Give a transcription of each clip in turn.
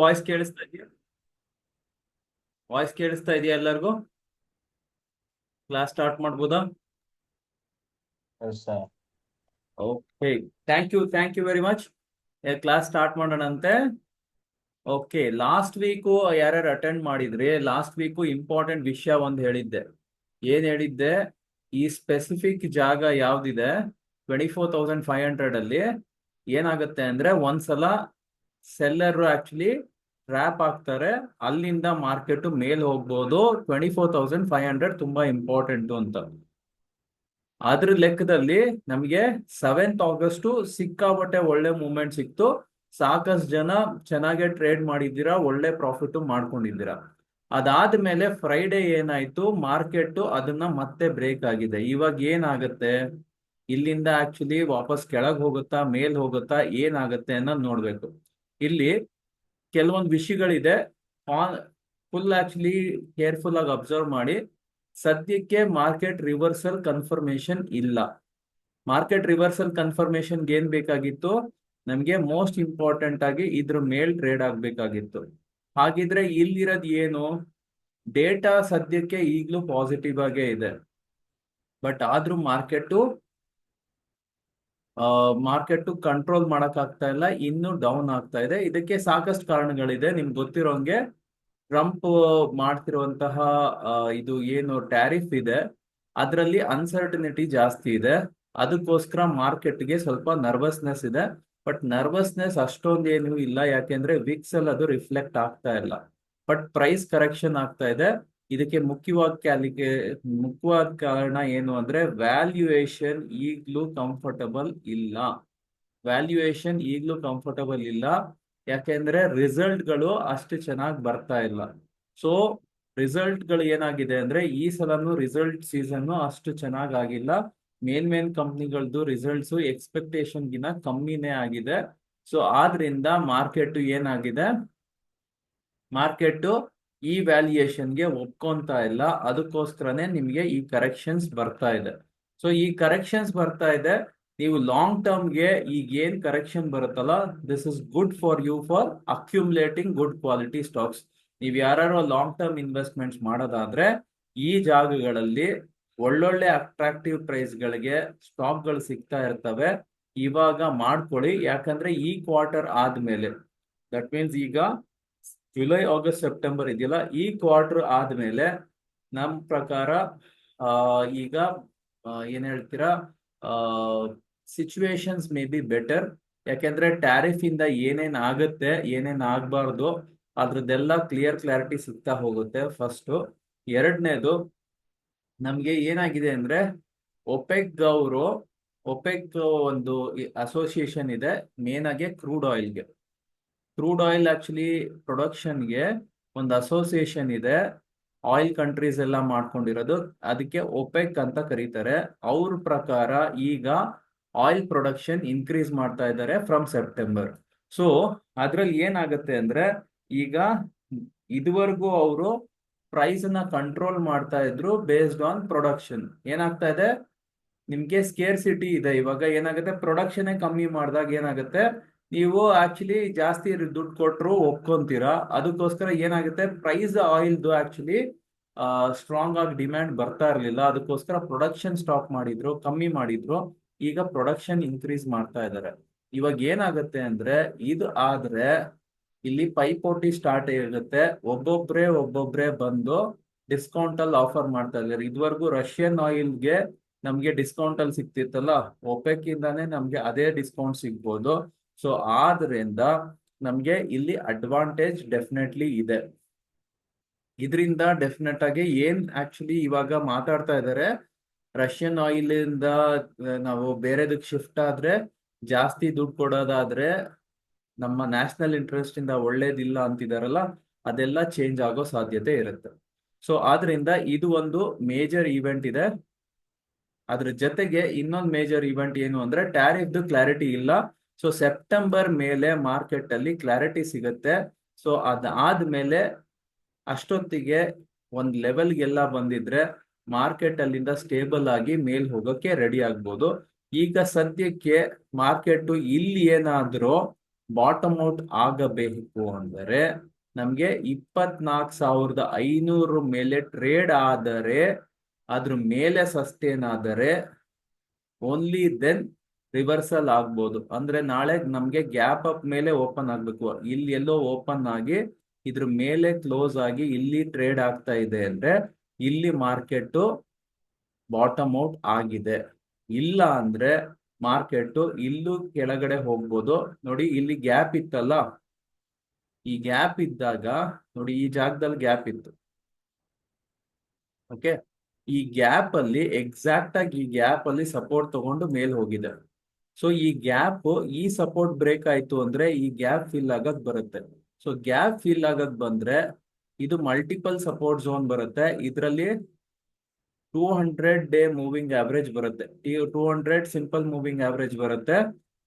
Voice ಕೇಳಿಸ್ತಾ ಇದೆಯಾ? Voice ಕೇಳಿಸ್ತಾ ಇದೆಯಾ ಎಲ್ಲರಿಗೂ? ಕ್ಲಾಸ್ ಸ್ಟಾರ್ಟ್ ಮಾಡ್ಬೋದಾ? Yes sir. Okay. Thank you very much. Class start ಮಾಡೋಣಂತೆ. ಓಕೆ, ಲಾಸ್ಟ್ ವೀಕು ಯಾರ್ಯಾರು ಅಟೆಂಡ್ ಮಾಡಿದ್ರಿ? ಲಾಸ್ಟ್ ವೀಕು ಇಂಪಾರ್ಟೆಂಟ್ ವಿಷಯ ಒಂದು ಹೇಳಿದ್ದೆ. ಏನ್ ಹೇಳಿದ್ದೆ? ಈ ಸ್ಪೆಸಿಫಿಕ್ ಜಾಗ ಯಾವ್ದಿದೆ 24,500 ಅಲ್ಲಿ ಏನಾಗುತ್ತೆ ಅಂದ್ರೆ ಒಂದ್ಸಲ ಸೆಲ್ಲರ್ ಆಕ್ಚುಲಿ ಟ್ರ್ಯಾಪ್ ಆಗ್ತಾರೆ, ಅಲ್ಲಿಂದ ಮಾರ್ಕೆಟ್ ಮೇಲ್ ಹೋಗ್ಬೋದು. 24,500 ತುಂಬಾ ಇಂಪಾರ್ಟೆಂಟ್ ಅಂತ. ಅದ್ರ ಲೆಕ್ಕದಲ್ಲಿ ನಮಗೆ 7th ಆಗಸ್ಟ್ ಸಿಕ್ಕಾಪಟ್ಟೆ ಒಳ್ಳೆ ಮೂವ್ಮೆಂಟ್ ಸಿಕ್ತು. ಸಾಕಷ್ಟು ಜನ ಚೆನ್ನಾಗೆ ಟ್ರೇಡ್ ಮಾಡಿದ್ದೀರಾ, ಒಳ್ಳೆ ಪ್ರಾಫಿಟ್ ಮಾಡ್ಕೊಂಡಿದ್ದೀರಾ. ಅದಾದ್ಮೇಲೆ ಫ್ರೈಡೆ ಏನಾಯ್ತು, ಮಾರ್ಕೆಟ್ ಅದನ್ನ ಮತ್ತೆ ಬ್ರೇಕ್ ಆಗಿದೆ. ಇವಾಗ ಏನಾಗುತ್ತೆ, ಇಲ್ಲಿಂದ ಆಕ್ಚುಲಿ ವಾಪಸ್ ಕೆಳಗ್ ಹೋಗುತ್ತಾ ಮೇಲ್ ಹೋಗುತ್ತಾ ಏನಾಗುತ್ತೆ ಅನ್ನೋದು ನೋಡ್ಬೇಕು. ಇಲ್ಲಿ ಕೆಲವೊಂದು ವಿಷಯಗಳಿದೆ, ಫುಲ್ ಆಕ್ಚುಲಿ ಕೇರ್ಫುಲ್ ಆಗಿ ಅಬ್ಸರ್ವ್ ಮಾಡಿ. ಸದ್ಯಕ್ಕೆ ಮಾರ್ಕೆಟ್ ರಿವರ್ಸಲ್ ಕನ್ಫರ್ಮೇಶನ್ ಇಲ್ಲ. ಮಾರ್ಕೆಟ್ ರಿವರ್ಸಲ್ ಕನ್ಫರ್ಮೇಶನ್ ಏನ್ ಬೇಕಾಗಿತ್ತು? ನಮ್ಗೆ ಮೋಸ್ಟ್ ಇಂಪಾರ್ಟೆಂಟ್ ಆಗಿ ಇದ್ರ ಮೇಲ್ ಟ್ರೇಡ್ ಆಗ್ಬೇಕಾಗಿತ್ತು. ಹಾಗಿದ್ರೆ ಇಲ್ಲಿರೋದು ಏನು? ಡೇಟಾ ಸದ್ಯಕ್ಕೆ ಈಗಲೂ ಪಾಸಿಟಿವ್ ಆಗೇ ಇದೆ, ಬಟ್ ಆದ್ರೂ ಮಾರ್ಕೆಟ್ ಕಂಟ್ರೋಲ್ ಮಾಡಕ್ ಆಗ್ತಾ ಇಲ್ಲ, ಇನ್ನು ಡೌನ್ ಆಗ್ತಾ ಇದೆ. ಇದಕ್ಕೆ ಸಾಕಷ್ಟು ಕಾರಣಗಳಿದೆ, ನಿಮ್ಗೆ ಗೊತ್ತಿರೋಂಗೆ. ಟ್ರಂಪ್ ಮಾಡ್ತಿರುವಂತಹ ಇದು ಏನು ಟ್ಯಾರಿಫ್ ಇದೆ, ಅದರಲ್ಲಿ ಅನ್ಸರ್ಟನಿಟಿ ಜಾಸ್ತಿ ಇದೆ. ಅದಕ್ಕೋಸ್ಕರ ಮಾರ್ಕೆಟ್ಗೆ ಸ್ವಲ್ಪ ನರ್ವಸ್ನೆಸ್ ಇದೆ. ಬಟ್ ನರ್ವಸ್ನೆಸ್ ಅಷ್ಟೊಂದು ಏನು ಇಲ್ಲ, ಯಾಕೆಂದ್ರೆ ವಿಕ್ಸ್ ಅಲ್ಲಿ ಅದು ರಿಫ್ಲೆಕ್ಟ್ ಆಗ್ತಾ ಇಲ್ಲ. ಬಟ್ ಪ್ರೈಸ್ ಕರೆಕ್ಷನ್ ಆಗ್ತಾ ಇದೆ. ಇದಕ್ಕೆ ಮುಖ್ಯವಾದ ಕಾರಣ ಏನು ಅಂದ್ರೆ ವ್ಯಾಲ್ಯೂಯೇಷನ್ ಈಗ್ಲೂ ಕಂಫರ್ಟಬಲ್ ಇಲ್ಲ. ವ್ಯಾಲ್ಯೂಯೇಷನ್ ಈಗ್ಲೂ ಕಂಫರ್ಟಬಲ್ ಇಲ್ಲ, ಯಾಕೆಂದ್ರೆ ರಿಸಲ್ಟ್ಗಳು ಅಷ್ಟು ಚೆನ್ನಾಗಿ ಬರ್ತಾ ಇಲ್ಲ. ಸೊ ರಿಸಲ್ಟ್ಗಳು ಏನಾಗಿದೆ ಅಂದ್ರೆ ಈ ಸಲನು ರಿಸಲ್ಟ್ ಸೀಸನ್ ಅಷ್ಟು ಚೆನ್ನಾಗ್ ಆಗಿಲ್ಲ. ಮೇನ್ ಕಂಪ್ನಿಗಳದ್ದು ರಿಸಲ್ಟ್ಸ್ ಎಕ್ಸ್ಪೆಕ್ಟೇಷನ್ ಗಿನ ಕಮ್ಮಿನೇ ಆಗಿದೆ. ಸೊ ಆದ್ರಿಂದ ಮಾರ್ಕೆಟ್ ಏನಾಗಿದೆ, ಮಾರ್ಕೆಟ್ ಈ ವ್ಯಾಲ್ಯೂಯೇಷನ್ಗೆ ಒಪ್ಕೊಂತಾ ಇಲ್ಲ. ಅದಕ್ಕೋಸ್ಕರನೇ ನಿಮ್ಗೆ ಈ ಕರೆಕ್ಷನ್ಸ್ ಬರ್ತಾ ಇದೆ. ಸೊ ಈ ಕರೆಕ್ಷನ್ಸ್ ಬರ್ತಾ ಇದೆ. ನೀವು ಲಾಂಗ್ ಟರ್ಮ್ಗೆ ಈಗ ಏನ್ ಕರೆಕ್ಷನ್ ಬರುತ್ತಲ್ಲ, this is good for you for accumulating good quality stocks. ನೀವು ಯಾರು ಲಾಂಗ್ ಟರ್ಮ್ ಇನ್ವೆಸ್ಟ್ಮೆಂಟ್ಸ್ ಮಾಡೋದಾದ್ರೆ ಈ ಜಾಗಗಳಲ್ಲಿ ಒಳ್ಳೊಳ್ಳೆ ಅಟ್ರಾಕ್ಟಿವ್ ಪ್ರೈಸ್ಗಳಿಗೆ ಸ್ಟಾಕ್ಗಳು ಸಿಗ್ತಾ ಇರ್ತವೆ. ಇವಾಗ ಮಾಡ್ಕೊಳ್ಳಿ, ಯಾಕಂದ್ರೆ ಈ ಕ್ವಾರ್ಟರ್ ಆದ್ಮೇಲೆ, ದಟ್ ಮೀನ್ಸ್ ಈಗ ಜುಲೈ ಆಗಸ್ಟ್ ಸೆಪ್ಟೆಂಬರ್ ಇದೆಯಲ್ಲ, ಈ ಕ್ವಾರ್ಟರ್ ಆದ್ಮೇಲೆ ನಮ್ ಪ್ರಕಾರ ಈಗ ಏನ್ ಹೇಳ್ತೀರಾ, ಸಿಚುವೇಶನ್ಸ್ ಮೇ ಬಿ ಬೆಟರ್. ಯಾಕೆಂದ್ರೆ ಟ್ಯಾರಿಫ್ ಇಂದ ಏನೇನ್ ಆಗುತ್ತೆ ಏನೇನ್ ಆಗ್ಬಾರ್ದು ಅದ್ರದ್ದೆಲ್ಲ ಕ್ಲಾರಿಟಿ ಸಿಗ್ತಾ ಹೋಗುತ್ತೆ. ಫಸ್ಟ್. ಎರಡನೇದು, ನಮ್ಗೆ ಏನಾಗಿದೆ ಅಂದ್ರೆ ಒಪೆಕ್ ಒಂದು ಅಸೋಸಿಯೇಷನ್ ಇದೆ, ಮೇನ್ ಆಗಿ ಕ್ರೂಡ್ ಆಯಿಲ್ ಆಕ್ಚುಲಿ ಪ್ರೊಡಕ್ಷನ್ಗೆ ಒಂದು ಅಸೋಸಿಯೇಷನ್ ಇದೆ. ಆಯಿಲ್ ಕಂಟ್ರೀಸ್ ಎಲ್ಲ ಮಾಡ್ಕೊಂಡಿರೋದು, ಅದಕ್ಕೆ ಒಪೆಕ್ ಅಂತ ಕರೀತಾರೆ. ಅವ್ರ ಪ್ರಕಾರ ಈಗ ಆಯಿಲ್ ಪ್ರೊಡಕ್ಷನ್ ಇನ್ಕ್ರೀಸ್ ಮಾಡ್ತಾ ಇದ್ದಾರೆ ಫ್ರಮ್ ಸೆಪ್ಟೆಂಬರ್. ಸೊ ಅದ್ರಲ್ಲಿ ಏನಾಗುತ್ತೆ ಅಂದ್ರೆ ಈಗ ಇದುವರೆಗೂ ಅವರು ಪ್ರೈಸ್ ನ ಕಂಟ್ರೋಲ್ ಮಾಡ್ತಾ ಇದ್ರು ಬೇಸ್ಡ್ ಆನ್ ಪ್ರೊಡಕ್ಷನ್. ಏನಾಗ್ತಾ ಇದೆ, ನಿಮ್ಗೆ ಸ್ಕೇರ್ಸಿಟಿ ಇದೆ. ಇವಾಗ ಏನಾಗುತ್ತೆ, ಪ್ರೊಡಕ್ಷನ್ ಕಮ್ಮಿ ಮಾಡಿದಾಗ ಏನಾಗುತ್ತೆ, ನೀವು ಆಕ್ಚುಲಿ ಜಾಸ್ತಿ ದುಡ್ಡು ಕೊಟ್ಟರು ಒಪ್ಕೊಂತೀರಾ. ಅದಕ್ಕೋಸ್ಕರ ಏನಾಗುತ್ತೆ, ಪ್ರೈಸ್ ಆಯಿಲ್ದು ಆಕ್ಚುಲಿ ಸ್ಟ್ರಾಂಗ್ ಆಗಿ ಡಿಮ್ಯಾಂಡ್ ಬರ್ತಾ ಇರಲಿಲ್ಲ. ಅದಕ್ಕೋಸ್ಕರ ಪ್ರೊಡಕ್ಷನ್ ಸ್ಟಾಪ್ ಮಾಡಿದ್ರು, ಕಮ್ಮಿ ಮಾಡಿದ್ರು. ಈಗ ಪ್ರೊಡಕ್ಷನ್ ಇನ್ಕ್ರೀಸ್ ಮಾಡ್ತಾ ಇದ್ದಾರೆ. ಇವಾಗ ಏನಾಗುತ್ತೆ ಅಂದ್ರೆ ಇದು ಆದ್ರೆ ಇಲ್ಲಿ ಪೈಪೋಟಿ ಸ್ಟಾರ್ಟ್ ಆಗುತ್ತೆ. ಒಬ್ಬೊಬ್ರೆ ಬಂದು ಡಿಸ್ಕೌಂಟ್ ಅಲ್ಲಿ ಆಫರ್ ಮಾಡ್ತಾ ಇದ್ದಾರೆ. ಇದುವರೆಗೂ ರಷ್ಯನ್ ಆಯಿಲ್ಗೆ ನಮ್ಗೆ ಡಿಸ್ಕೌಂಟ್ ಅಲ್ಲಿ ಸಿಗ್ತಿತ್ತಲ್ಲ, ಒಪೆಕ್ ಇಂದಾನೆ ನಮ್ಗೆ ಅದೇ ಡಿಸ್ಕೌಂಟ್ ಸಿಗ್ಬೋದು. ಸೊ ಆದ್ರಿಂದ ನಮ್ಗೆ ಇಲ್ಲಿ ಅಡ್ವಾಂಟೇಜ್ ಡೆಫಿನೆಟ್ಲಿ ಇದೆ. ಇದರಿಂದ ಡೆಫಿನೆಟ್ ಆಗಿ ಏನ್ ಆಕ್ಚುಲಿ ಇವಾಗ ಮಾತಾಡ್ತಾ ಇದ್ದಾರೆ, ರಷ್ಯನ್ ಆಯಿಲ್ ಇಂದ ನಾವು ಬೇರೆದಕ್ಕೆ ಶಿಫ್ಟ್ ಆದ್ರೆ, ಜಾಸ್ತಿ ದುಡ್ಡು ಕೊಡೋದಾದ್ರೆ ನಮ್ಮ ನ್ಯಾಷನಲ್ ಇಂಟ್ರೆಸ್ಟ್ ಇಂದ ಒಳ್ಳೇದಿಲ್ಲ ಅಂತಿದಾರಲ್ಲ, ಅದೆಲ್ಲ ಚೇಂಜ್ ಆಗೋ ಸಾಧ್ಯತೆ ಇರುತ್ತೆ. ಸೊ ಆದ್ರಿಂದ ಇದು ಒಂದು ಮೇಜರ್ ಈವೆಂಟ್ ಇದೆ. ಅದ್ರ ಜೊತೆಗೆ ಇನ್ನೊಂದು ಮೇಜರ್ ಇವೆಂಟ್ ಏನು ಅಂದ್ರೆ ಟ್ಯಾರಿಫ್ದು ಕ್ಲಾರಿಟಿ ಇಲ್ಲ. ಸೊ ಸೆಪ್ಟೆಂಬರ್ ಮೇಲೆ ಮಾರ್ಕೆಟ್ ಅಲ್ಲಿ ಕ್ಲಾರಿಟಿ ಸಿಗುತ್ತೆ. ಸೊ ಅದಾದ್ಮೇಲೆ ಅಷ್ಟೊತ್ತಿಗೆ ಒಂದ್ ಲೆವೆಲ್ಗೆಲ್ಲ ಬಂದಿದ್ರೆ ಮಾರ್ಕೆಟ್ ಅಲ್ಲಿಂದ ಸ್ಟೇಬಲ್ ಆಗಿ ಮೇಲ್ ಹೋಗೋಕೆ ರೆಡಿ ಆಗ್ಬೋದು. ಈಗ ಸದ್ಯಕ್ಕೆ ಮಾರ್ಕೆಟ್ ಇಲ್ಲಿ ಏನಾದ್ರೂ ಬಾಟಮ್ ಔಟ್ ಆಗಬೇಕು ಅಂದರೆ ನಮ್ಗೆ 24,500 ಮೇಲೆ ಟ್ರೇಡ್ ಆದರೆ, ಅದ್ರ ಮೇಲೆ ಸಸ್ಟೇನ್ ಆದರೆ ಓನ್ಲಿ ದೆನ್ ರಿವರ್ಸಲ್ ಆಗ್ಬೋದು. ಅಂದ್ರೆ ನಾಳೆ ನಮ್ಗೆ ಗ್ಯಾಪ್ ಅಪ್ ಮೇಲೆ ಓಪನ್ ಆಗ್ಬೇಕು. ಇಲ್ಲಿ ಎಲ್ಲೋ ಓಪನ್ ಆಗಿ ಇದ್ರ ಮೇಲೆ ಕ್ಲೋಸ್ ಆಗಿ ಇಲ್ಲಿ ಟ್ರೇಡ್ ಆಗ್ತಾ ಇದೆ ಅಂದ್ರೆ ಇಲ್ಲಿ ಮಾರ್ಕೆಟ್ ಬಾಟಮ್ ಔಟ್ ಆಗಿದೆ. ಇಲ್ಲ ಅಂದ್ರೆ ಮಾರ್ಕೆಟ್ ಇಲ್ಲೂ ಕೆಳಗಡೆ ಹೋಗ್ಬೋದು. ನೋಡಿ ಇಲ್ಲಿ ಗ್ಯಾಪ್ ಇತ್ತಲ್ಲ, ಈ ಗ್ಯಾಪ್ ಇದ್ದಾಗ ನೋಡಿ ಈ ಜಾಗದಲ್ಲಿ ಗ್ಯಾಪ್ ಇತ್ತು. ಓಕೆ, ಈ ಗ್ಯಾಪ್ ಅಲ್ಲಿ ಎಕ್ಸಾಕ್ಟ್ ಆಗಿ ಈ ಗ್ಯಾಪ್ ಅಲ್ಲಿ ಸಪೋರ್ಟ್ ತಗೊಂಡು ಮೇಲ್ ಹೋಗಿದೆ. ಸೊ ಈ ಗ್ಯಾಪ್, ಈ ಸಪೋರ್ಟ್ ಬ್ರೇಕ್ ಆಯ್ತು ಅಂದ್ರೆ ಈ ಗ್ಯಾಪ್ ಫಿಲ್ ಆಗಕ್ ಬರುತ್ತೆ. ಸೊ ಗ್ಯಾಪ್ ಫಿಲ್ ಆಗಕ್ ಬಂದ್ರೆ ಇದು ಮಲ್ಟಿಪಲ್ ಸಪೋರ್ಟ್ ಝೋನ್ ಬರುತ್ತೆ. ಇದರಲ್ಲಿ 200 ಡೇ ಮೂವಿಂಗ್ ಆವರೇಜ್ ಬರುತ್ತೆ, 200 ಸಿಂಪಲ್ ಮೂವಿಂಗ್ ಆವರೇಜ್ ಬರುತ್ತೆ.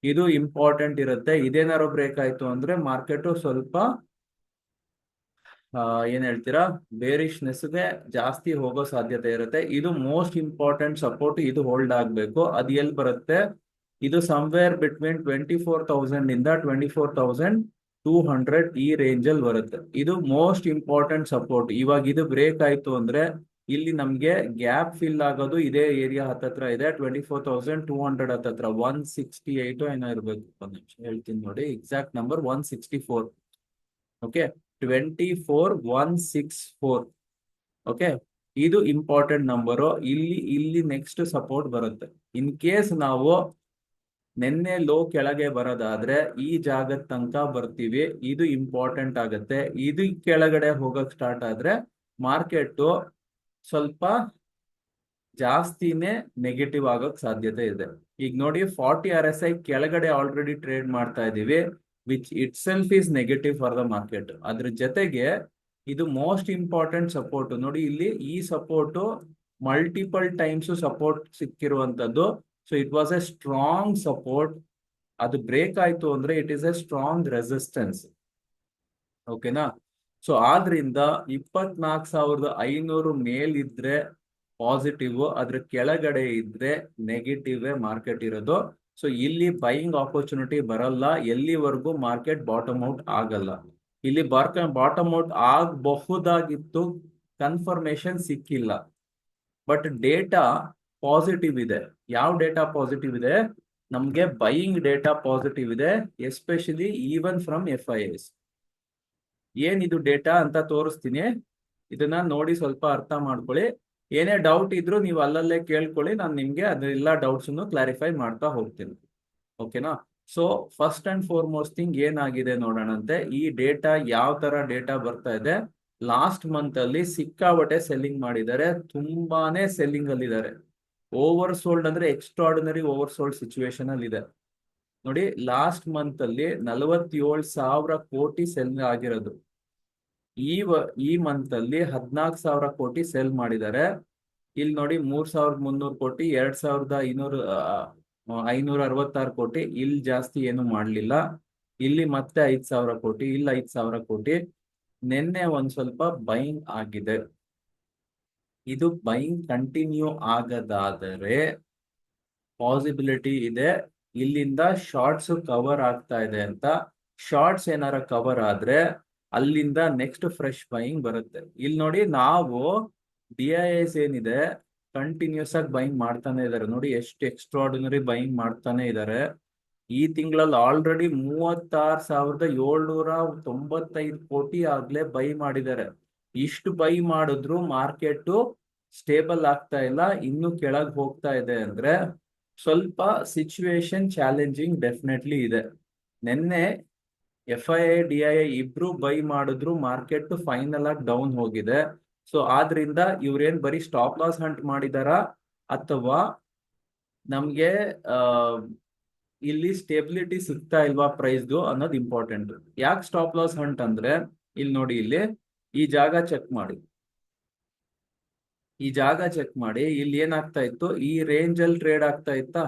ಇದು ಇಂಪಾರ್ಟೆಂಟ್ ಇರುತ್ತೆ. ಇದೇನಾದ್ರು ಬ್ರೇಕ್ ಆಯ್ತು ಅಂದ್ರೆ ಮಾರ್ಕೆಟ್ ಸ್ವಲ್ಪ ಏನ್ ಹೇಳ್ತೀರಾ, ಬೇರಿಶ್ನೆಸ್ಗೆ ಜಾಸ್ತಿ ಹೋಗೋ ಸಾಧ್ಯತೆ ಇರುತ್ತೆ. ಇದು ಮೋಸ್ಟ್ ಇಂಪಾರ್ಟೆಂಟ್ ಸಪೋರ್ಟ್. ಇದು ಹೋಲ್ಡ್ ಆಗ್ಬೇಕು. ಅದು ಎಲ್ಲಿ ಬರುತ್ತೆ, ಇದು ಸಮ್ವೇರ್ ಬಿಟ್ವೀನ್ 24,000 ಇಂದ 24,200 ಈ ರೇಂಜ್ ಅಲ್ಲಿ ಬರುತ್ತೆ. ಇದು ಮೋಸ್ಟ್ ಇಂಪಾರ್ಟೆಂಟ್ ಸಪೋರ್ಟ್. ಇವಾಗ ಇದು ಬ್ರೇಕ್ ಆಯ್ತು ಅಂದ್ರೆ ಇಲ್ಲಿ ನಮ್ಗೆ ಗ್ಯಾಪ್ ಫಿಲ್ ಆಗೋದು ಇದೇ ಏರಿಯಾ ಹತ್ತತ್ರ ಇದೆ, 24,200 ಹತ್ತತ್ರ. 168 ಏನೋ ಇರ್ಬೇಕು, ಒಂದ್ ನಿಮಿಷ ಹೇಳ್ತೀನಿ ನೋಡಿ, ಎಕ್ಸಾಕ್ಟ್ ನಂಬರ್ 164. ಓಕೆ, 24,164. ಓಕೆ, ಇದು ಇಂಪಾರ್ಟೆಂಟ್ ನಂಬರು. ಇಲ್ಲಿ ನೆಕ್ಸ್ಟ್ ಸಪೋರ್ಟ್ ಬರುತ್ತೆ. ಇನ್ ಕೇಸ್ ನಾವು ನಿನ್ನೆ ಲೋ ಕೆಳಗೆ ಬರೋದಾದ್ರೆ ಈ ಜಾಗದ ತನಕ ಬರ್ತೀವಿ, ಇದು ಇಂಪಾರ್ಟೆಂಟ್ ಆಗುತ್ತೆ. ಇದು ಕೆಳಗಡೆ ಹೋಗಕ್ ಸ್ಟಾರ್ಟ್ ಆದ್ರೆ ಮಾರ್ಕೆಟ್ ಸ್ವಲ್ಪ ಜಾಸ್ತಿನೇ ನೆಗೆಟಿವ್ ಆಗೋಕ್ ಸಾಧ್ಯತೆ ಇದೆ. ಈಗ ನೋಡಿ 40 RSI ಕೆಳಗಡೆ ಆಲ್ರೆಡಿ ಟ್ರೇಡ್ ಮಾಡ್ತಾ ಇದೀವಿ, which itself is negative for the market. ಅದ್ರ ಜೊತೆಗೆ ಇದು ಮೋಸ್ಟ್ ಇಂಪಾರ್ಟೆಂಟ್ ಸಪೋರ್ಟ್. ನೋಡಿ ಇಲ್ಲಿ ಈ ಸಪೋರ್ಟ್ ಮಲ್ಟಿಪಲ್ ಟೈಮ್ಸ್ ಸಪೋರ್ಟ್ ಸಿಕ್ಕಿರುವಂತದ್ದು. So it was a strong support. ಅದು ಬ್ರೇಕ್ ಆಯ್ತು ಅಂದ್ರೆ it is a strong resistance. ಓಕೆನಾ? ಸೊ ಆದ್ರಿಂದ 24,500 ಮೇಲಿದ್ರೆ ಪಾಸಿಟಿವ್, ಅದ್ರ ಕೆಳಗಡೆ ಇದ್ರೆ ನೆಗೆಟಿವ್ ಮಾರ್ಕೆಟ್ ಇರೋದು. ಸೊ ಇಲ್ಲಿ ಬೈಯಿಂಗ್ ಆಪರ್ಚುನಿಟಿ ಬರಲ್ಲ ಎಲ್ಲಿವರೆಗೂ ಮಾರ್ಕೆಟ್ ಬಾಟಮ್ ಔಟ್ ಆಗಲ್ಲ. ಇಲ್ಲಿ ಬಾಟಮ್ ಔಟ್ ಆಗಬಹುದಾಗಿತ್ತು, ಕನ್ಫರ್ಮೇಶನ್ ಸಿಕ್ಕಿಲ್ಲ. ಬಟ್ ಡೇಟಾ ಪಾಸಿಟಿವ್ ಇದೆ. ಯಾವ ಡೇಟಾ ಪಾಸಿಟಿವ್ ಇದೆ? ನಮ್ಗೆ ಬೈಯಿಂಗ್ ಡೇಟಾ ಪಾಸಿಟಿವ್ ಇದೆ, ಎಸ್ಪೆಷಲಿ ಈವನ್ ಫ್ರಮ್ FIIs. ಏನಿದು ಡೇಟಾ ಅಂತ ತೋರಿಸ್ತೀನಿ, ಇದನ್ನ ನೋಡಿ ಸ್ವಲ್ಪ ಅರ್ಥ ಮಾಡ್ಕೊಳ್ಳಿ. ಏನೇ ಡೌಟ್ ಇದ್ರು ನೀವು ಅಲ್ಲಲ್ಲೇ ಕೇಳ್ಕೊಳ್ಳಿ, ನಾನು ನಿಮ್ಗೆ ಅದೆಲ್ಲ ಡೌಟ್ಸ್ ಕ್ಲಾರಿಫೈ ಮಾಡ್ತಾ ಹೋಗ್ತೀನಿ. ಓಕೆನಾ? So first and foremost thing ಏನಾಗಿದೆ ನೋಡೋಣಂತೆ. ಈ ಡೇಟಾ ಯಾವ ತರ ಡೇಟಾ ಬರ್ತಾ ಇದೆ? ಲಾಸ್ಟ್ ಮಂತ್ ಅಲ್ಲಿ ಸಿಕ್ಕಾಬಟ್ಟೆ ಸೆಲ್ಲಿಂಗ್ ಮಾಡಿದ್ದಾರೆ, ತುಂಬಾನೇ ಸೆಲ್ಲಿಂಗ್ ಅಲ್ಲಿ ಇದ್ದಾರೆ. ಓವರ್ ಸೋಲ್ಡ್ ಅಂದ್ರೆ ಎಕ್ಸ್ಟ್ರಾರ್ಡಿನರಿ ಓವರ್ ಸೋಲ್ಡ್ ಸಿಚುವೇಶನ್ ಅಲ್ಲಿ ಇದೆ. ನೋಡಿ ಲಾಸ್ಟ್ ಮಂತ್ ಅಲ್ಲಿ 47,000 ಕೋಟಿ ಸೆಲ್ ಆಗಿರೋದು. ಈ ಮಂತ್ ಅಲ್ಲಿ 14,000 ಕೋಟಿ ಸೆಲ್ ಮಾಡಿದ್ದಾರೆ. ಇಲ್ಲಿ ನೋಡಿ 3,300 ಕೋಟಿ, 2,566 ಕೋಟಿ. ಇಲ್ಲಿ ಜಾಸ್ತಿ ಏನು ಮಾಡ್ಲಿಲ್ಲ. ಇಲ್ಲಿ ಮತ್ತೆ 5,000 ಕೋಟಿ, ಇಲ್ಲಿ 5,000 ಕೋಟಿ. ನಿನ್ನೆ ಒಂದ್ ಸ್ವಲ್ಪ ಬೈಯಿಂಗ್ ಆಗಿದೆ. ಇದು ಬೈಯಿಂಗ್ ಕಂಟಿನ್ಯೂ ಆಗದಾದರೆ ಪಾಸಿಬಿಲಿಟಿ ಇದೆ ಇಲ್ಲಿಂದ ಶಾರ್ಟ್ಸ್ ಕವರ್ ಆಗ್ತಾ ಇದೆ ಅಂತ. ಶಾರ್ಟ್ಸ್ ಏನಾರ ಕವರ್ ಆದ್ರೆ ಅಲ್ಲಿಂದ ನೆಕ್ಸ್ಟ್ ಫ್ರೆಶ್ ಬೈಯಿಂಗ್ ಬರುತ್ತೆ. ಇಲ್ಲಿ ನೋಡಿ ನಾವು DIIs ಏನಿದೆ ಕಂಟಿನ್ಯೂಸ್ ಆಗಿ ಬೈಯಿಂಗ್ ಮಾಡ್ತಾನೆ ಇದ್ದಾರೆ. ನೋಡಿ ಎಷ್ಟು ಎಕ್ಸ್ಟ್ರಾರ್ಡಿನರಿ ಬೈಯಿಂಗ್ ಮಾಡ್ತಾನೆ ಇದ್ದಾರೆ. ಈ ತಿಂಗಳಲ್ಲಿ ಆಲ್ರೆಡಿ 36,795 ಕೋಟಿ ಆಗ್ಲೇ ಬೈ ಮಾಡಿದ್ದಾರೆ. ಇಷ್ಟು ಬೈ ಮಾಡಿದ್ರು ಮಾರ್ಕೆಟ್ ಸ್ಟೇಬಲ್ ಆಗ್ತಾ ಇಲ್ಲ, ಇನ್ನು ಕೆಳಗೆ ಹೋಗ್ತಾ ಇದೆ ಅಂದ್ರೆ ಸ್ವಲ್ಪ ಸಿಚುವೇಶನ್ ಚಾಲೆಂಜಿಂಗ್ ಡೆಫಿನೆಟ್ಲಿ ಇದೆ. ನಿನ್ನೆ FII DII ಇಬ್ರು ಬೈ ಮಾಡಿದ್ರು, ಮಾರ್ಕೆಟ್ ಫೈನಲ್ ಆಗಿ ಡೌನ್ ಹೋಗಿದೆ. ಸೊ ಆದ್ರಿಂದ ಇವ್ರೇನ್ ಬರೀ ಸ್ಟಾಪ್ ಲಾಸ್ ಹಂಟ್ ಮಾಡಿದಾರ ಅಥವಾ ನಮ್ಗೆ ಇಲ್ಲಿ ಸ್ಟೆಬಿಲಿಟಿ ಸಿಗ್ತಾ ಇಲ್ವಾ ಪ್ರೈಸ್ದು ಅನ್ನೋದು ಇಂಪಾರ್ಟೆಂಟ್. ಯಾಕೆ ಸ್ಟಾಪ್ ಲಾಸ್ ಹಂಟ್ ಅಂದ್ರೆ ಇಲ್ಲಿ ನೋಡಿ, ಇಲ್ಲಿ ಈ ಜಾಗ ಚೆಕ್ ಮಾಡಿ, ಈ ಜಾಗ ಚೆಕ್ ಮಾಡಿ. ಇಲ್ಲಿ ಏನಾಗ್ತಾ ಇತ್ತು, ಈ ರೇಂಜ್ ಅಲ್ಲಿ ಟ್ರೇಡ್ ಆಗ್ತಾ ಇತ್ತಾ?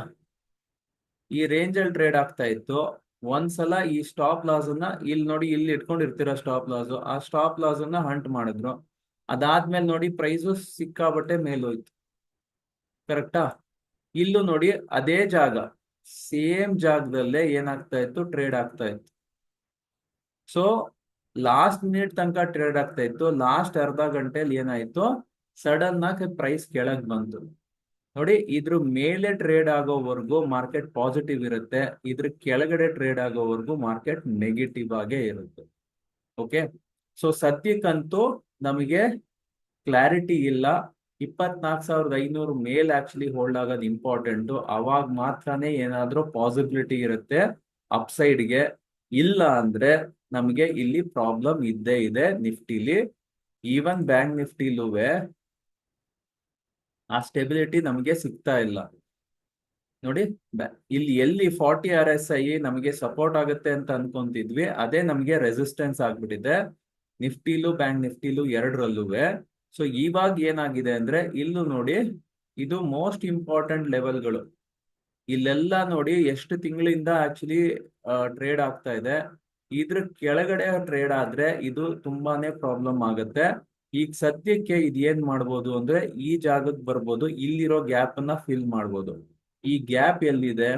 ಈ ರೇಂಜ್ ಅಲ್ಲಿ ಟ್ರೇಡ್ ಆಗ್ತಾ ಇತ್ತು. ಒಂದ್ಸಲ ಈ ಸ್ಟಾಪ್ ಲಾಸ್ ಅನ್ನ ಇಲ್ಲಿ ನೋಡಿ, ಇಲ್ಲಿ ಇಟ್ಕೊಂಡಿರ್ತೀರ ಸ್ಟಾಪ್ ಲಾಸ್, ಆ ಸ್ಟಾಪ್ ಲಾಸ್ ಅನ್ನ ಹಂಟ್ ಮಾಡಿದ್ರು. ಅದಾದ್ಮೇಲೆ ನೋಡಿ ಪ್ರೈಸು ಸಿಕ್ಕಾಬಟ್ಟೆ ಮೇಲೋಯ್ತು. ಕರೆಕ್ಟಾ? ಇಲ್ಲೂ ನೋಡಿ ಅದೇ ಜಾಗ, ಸೇಮ್ ಜಾಗದಲ್ಲೇ ಏನಾಗ್ತಾ ಇತ್ತು, ಟ್ರೇಡ್ ಆಗ್ತಾ ಇತ್ತು. ಸೊ ಲಾಸ್ಟ್ ಮಿನಿಟ್ ತನಕ ಟ್ರೇಡ್ ಆಗ್ತಾ ಇತ್ತು. ಲಾಸ್ಟ್ ಅರ್ಧ ಗಂಟೆಲಿ ಏನಾಯ್ತು, ಸಡನ್ ಆಗಿ ಪ್ರೈಸ್ ಕೆಳಗ್ ಬಂತು. ನೋಡಿ, ಇದ್ರ ಮೇಲೆ ಟ್ರೇಡ್ ಆಗೋವರೆಗೂ ಮಾರ್ಕೆಟ್ ಪಾಸಿಟಿವ್ ಇರುತ್ತೆ, ಇದ್ರ ಕೆಳಗಡೆ ಟ್ರೇಡ್ ಆಗೋವರೆಗೂ ಮಾರ್ಕೆಟ್ ನೆಗೆಟಿವ್ ಆಗೇ ಇರುತ್ತೆ. ಓಕೆ, ಸೊ ಸದ್ಯಕ್ಕಂತೂ ನಮಗೆ ಕ್ಲಾರಿಟಿ ಇಲ್ಲ. 24,500 ಮೇಲೆ ಆಕ್ಚುಲಿ ಹೋಲ್ಡ್ ಆಗೋದು ಇಂಪಾರ್ಟೆಂಟ್. ಅವಾಗ ಮಾತ್ರನೇ ಏನಾದ್ರೂ ಪಾಸಿಬಿಲಿಟಿ ಇರುತ್ತೆ ಅಪ್ಸೈಡ್ಗೆ. ಇಲ್ಲ ಅಂದ್ರೆ ನಮಗೆ ಇಲ್ಲಿ ಪ್ರಾಬ್ಲಮ್ ಇದ್ದೇ ಇದೆ ನಿಫ್ಟಿಲಿ. ಈವನ್ ಬ್ಯಾಂಕ್ ನಿಫ್ಟಿಲುವೆ ಆ ಸ್ಟೆಬಿಲಿಟಿ ನಮಗೆ ಸಿಗ್ತಾ ಇಲ್ಲ. ನೋಡಿ, ಇಲ್ಲಿ ಎಲ್ಲಿ 40 RSI ನಮಗೆ ಸಪೋರ್ಟ್ ಆಗುತ್ತೆ ಅಂತ ಅನ್ಕೊಂತಿದ್ವಿ, ಅದೇ ನಮಗೆ ರೆಸಿಸ್ಟೆನ್ಸ್ ಆಗ್ಬಿಟ್ಟಿದೆ ನಿಫ್ಟಿಲು ಬ್ಯಾಂಕ್ ನಿಫ್ಟಿಲು ಎರಡರಲ್ಲುವೆ. ಸೊ ಇವಾಗ ಏನಾಗಿದೆ ಅಂದ್ರೆ, ಇಲ್ಲೂ ನೋಡಿ, ಇದು ಮೋಸ್ಟ್ ಇಂಪಾರ್ಟೆಂಟ್ ಲೆವೆಲ್ಗಳು. ಇಲ್ಲೆಲ್ಲ ನೋಡಿ ಎಷ್ಟು ತಿಂಗಳಿಂದ ಆಕ್ಚುಲಿ ಟ್ರೇಡ್ ಆಗ್ತಾ ಇದೆ. ಇದ್ರ ಕೆಳಗಡೆ ಟ್ರೇಡ್ ಆದ್ರೆ ಇದು ತುಂಬಾನೇ ಪ್ರಾಬ್ಲಮ್ ಆಗುತ್ತೆ. ಈಗ ಸದ್ಯಕ್ಕೆ ಇದೇನ್ ಮಾಡ್ಬೋದು ಅಂದ್ರೆ, ಈ ಜಾಗಕ್ಕೆ ಬರ್ಬೋದು, ಇಲ್ಲಿರೋ ಗ್ಯಾಪ್ ಅನ್ನ ಫಿಲ್ ಮಾಡ್ಬೋದು. ಈ ಗ್ಯಾಪ್ ಎಲ್ಲಿದೆ?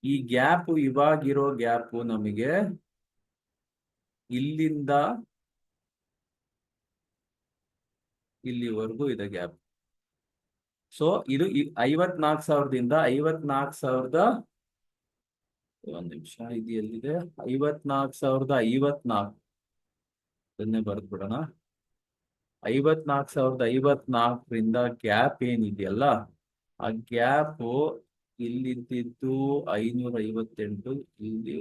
ಈ ಗ್ಯಾಪ್ ಇವಾಗಿರೋ ಗ್ಯಾಪ್ ನಮಗೆ ಇಲ್ಲಿಂದ ಇಲ್ಲಿವರೆಗೂ ಇದೆ ಗ್ಯಾಪ್. ಸೊ ಇದು 54,000ದಿಂದ 54,000, ಒಂದ್ ನಿಮಿಷ, ಇದು ಎಲ್ಲಿದೆ? 54,054 ಅದನ್ನೇ ಬರ್ದ್ಬಿಡೋಣ. 54,054ರಿಂದ ಗ್ಯಾಪ್ ಏನಿದೆಯಲ್ಲ, ಆ ಗ್ಯಾಪ್ ಇಲ್ಲಿದ್ದು 558, ಇಲ್ಲಿ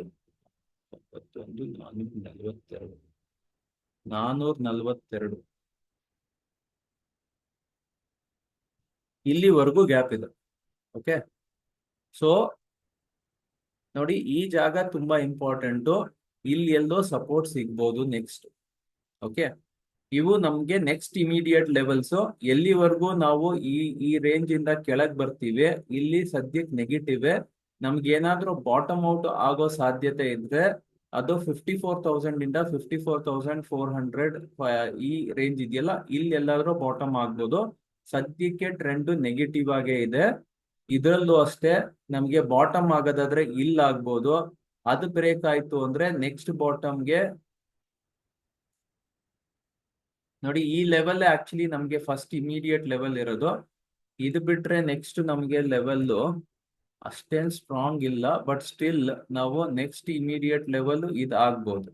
91, 442, 442 ಇಲ್ಲಿವರೆಗೂ ಗ್ಯಾಪ್ ಇದೆ. ಓಕೆ, ಸೊ ನೋಡಿ, ಈ ಜಾಗ ತುಂಬಾ ಇಂಪಾರ್ಟೆಂಟು. ಇಲ್ಲಿ ಎಲ್ಲೋ ಸಪೋರ್ಟ್ ಸಿಗ್ಬೋದು ನೆಕ್ಸ್ಟ್. ಓಕೆ, ಇವು ನಮ್ಗೆ ನೆಕ್ಸ್ಟ್ ಇಮಿಡಿಯೇಟ್ ಲೆವೆಲ್ಸ್. ಎಲ್ಲಿವರೆಗೂ ನಾವು ಈ ರೇಂಜ್ ಇಂದ ಕೆಳಗ್ ಬರ್ತೀವಿ, ಇಲ್ಲಿ ಸದ್ಯಕ್ಕೆ ನೆಗೆಟಿವ್. ನಮ್ಗೆ ಏನಾದ್ರೂ ಬಾಟಮ್ ಔಟ್ ಆಗೋ ಸಾಧ್ಯತೆ ಇದ್ರೆ ಅದು 54,000 ಇಂದ 54,400 ಈ ರೇಂಜ್ ಇದೆಯಲ್ಲ, ಇಲ್ಲಿ ಎಲ್ಲಾದ್ರೂ ಬಾಟಮ್ ಆಗ್ಬೋದು. ಸದ್ಯಕ್ಕೆ ಟ್ರೆಂಡ್ ನೆಗೆಟಿವ್ ಆಗೇ ಇದೆ. ಇದರಲ್ಲೂ ಅಷ್ಟೇ, ನಮ್ಗೆ ಬಾಟಮ್ ಆಗೋದಾದ್ರೆ ಇಲ್ಲಿ ಆಗ್ಬೋದು. ಅದು ಬ್ರೇಕ್ ಆಯ್ತು ಅಂದ್ರೆ ನೆಕ್ಸ್ಟ್ ಬಾಟಮ್ಗೆ ನೋಡಿ, ಈ ಲೆವೆಲ್ ಆಕ್ಚುಲಿ ನಮ್ಗೆ ಫಸ್ಟ್ ಇಮಿಡಿಯೇಟ್ ಲೆವೆಲ್ ಇರೋದು. ಇದು ಬಿಟ್ರೆ ನೆಕ್ಸ್ಟ್ ನಮ್ಗೆ ಲೆವೆಲ್ ಅಷ್ಟೇನ್ ಸ್ಟ್ರಾಂಗ್ ಇಲ್ಲ, ಬಟ್ ಸ್ಟಿಲ್ ನಾವು ನೆಕ್ಸ್ಟ್ ಇಮಿಡಿಯೇಟ್ ಲೆವೆಲ್ ಇದು ಆಗ್ಬೋದು.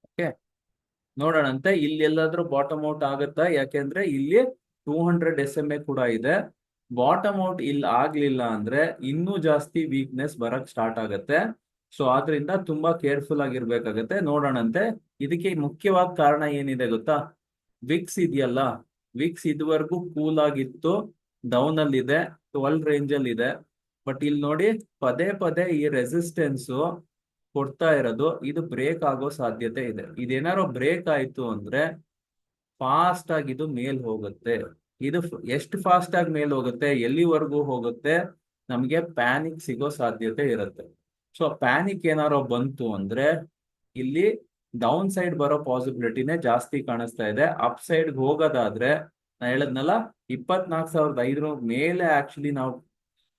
ಓಕೆ, ನೋಡೋಣಂತೆ ಇಲ್ಲಿ ಎಲ್ಲಾದ್ರೂ ಬಾಟಮ್ ಔಟ್ ಆಗುತ್ತಾ, ಯಾಕೆಂದ್ರೆ ಇಲ್ಲಿ 200 SMA ಕೂಡ ಇದೆ. ಬಾಟಮ್ ಔಟ್ ಇಲ್ಲಿ ಆಗ್ಲಿಲ್ಲ ಅಂದ್ರೆ ಇನ್ನೂ ಜಾಸ್ತಿ ವೀಕ್ನೆಸ್ ಬರಕ್ ಸ್ಟಾರ್ಟ್ ಆಗುತ್ತೆ. ಸೊ ಆದ್ರಿಂದ ತುಂಬಾ ಕೇರ್ಫುಲ್ ಆಗಿರ್ಬೇಕಾಗತ್ತೆ. ನೋಡೋಣಂತೆ. ಇದಕ್ಕೆ ಮುಖ್ಯವಾದ ಕಾರಣ ಏನಿದೆ ಗೊತ್ತಾ? ವಿಕ್ಸ್ ಇದೆಯಲ್ಲ, ವಿಕ್ಸ್ ಇದುವರೆಗೂ ಕೂಲ್ ಆಗಿತ್ತು, ಡೌನ್ ಅಲ್ಲಿ ಇದೆ, 12 ರೇಂಜ್ ಅಲ್ಲಿ ಇದೆ. ಬಟ್ ಇಲ್ಲಿ ನೋಡಿ, ಪದೇ ಪದೇ ಈ ರೆಸಿಸ್ಟೆನ್ಸ್ ಕೊಡ್ತಾ ಇರೋದು, ಇದು ಬ್ರೇಕ್ ಆಗೋ ಸಾಧ್ಯತೆ ಇದೆ. ಇದೇನಾದ್ರು ಬ್ರೇಕ್ ಆಯ್ತು ಅಂದ್ರೆ ಫಾಸ್ಟ್ ಆಗಿ ಇದು ಮೇಲ್ ಹೋಗುತ್ತೆ. ಇದು ಎಷ್ಟು ಫಾಸ್ಟ್ ಆಗಿ ಮೇಲ್ ಹೋಗುತ್ತೆ, ಎಲ್ಲಿವರೆಗೂ ಹೋಗುತ್ತೆ, ನಮ್ಗೆ ಪ್ಯಾನಿಕ್ ಸಿಗೋ ಸಾಧ್ಯತೆ ಇರುತ್ತೆ. ಸೊ ಪ್ಯಾನಿಕ್ ಏನಾರೋ ಬಂತು ಅಂದ್ರೆ ಇಲ್ಲಿ ಡೌನ್ ಸೈಡ್ ಬರೋ ಪಾಸಿಬಿಲಿಟಿನೇ ಜಾಸ್ತಿ ಕಾಣಿಸ್ತಾ ಇದೆ. ಅಪ್ ಸೈಡ್ ಹೋಗೋದಾದ್ರೆ ನಾ ಹೇಳದ್ನಲ್ಲ, 24,500 ಮೇಲೆ ಆಕ್ಚುಲಿ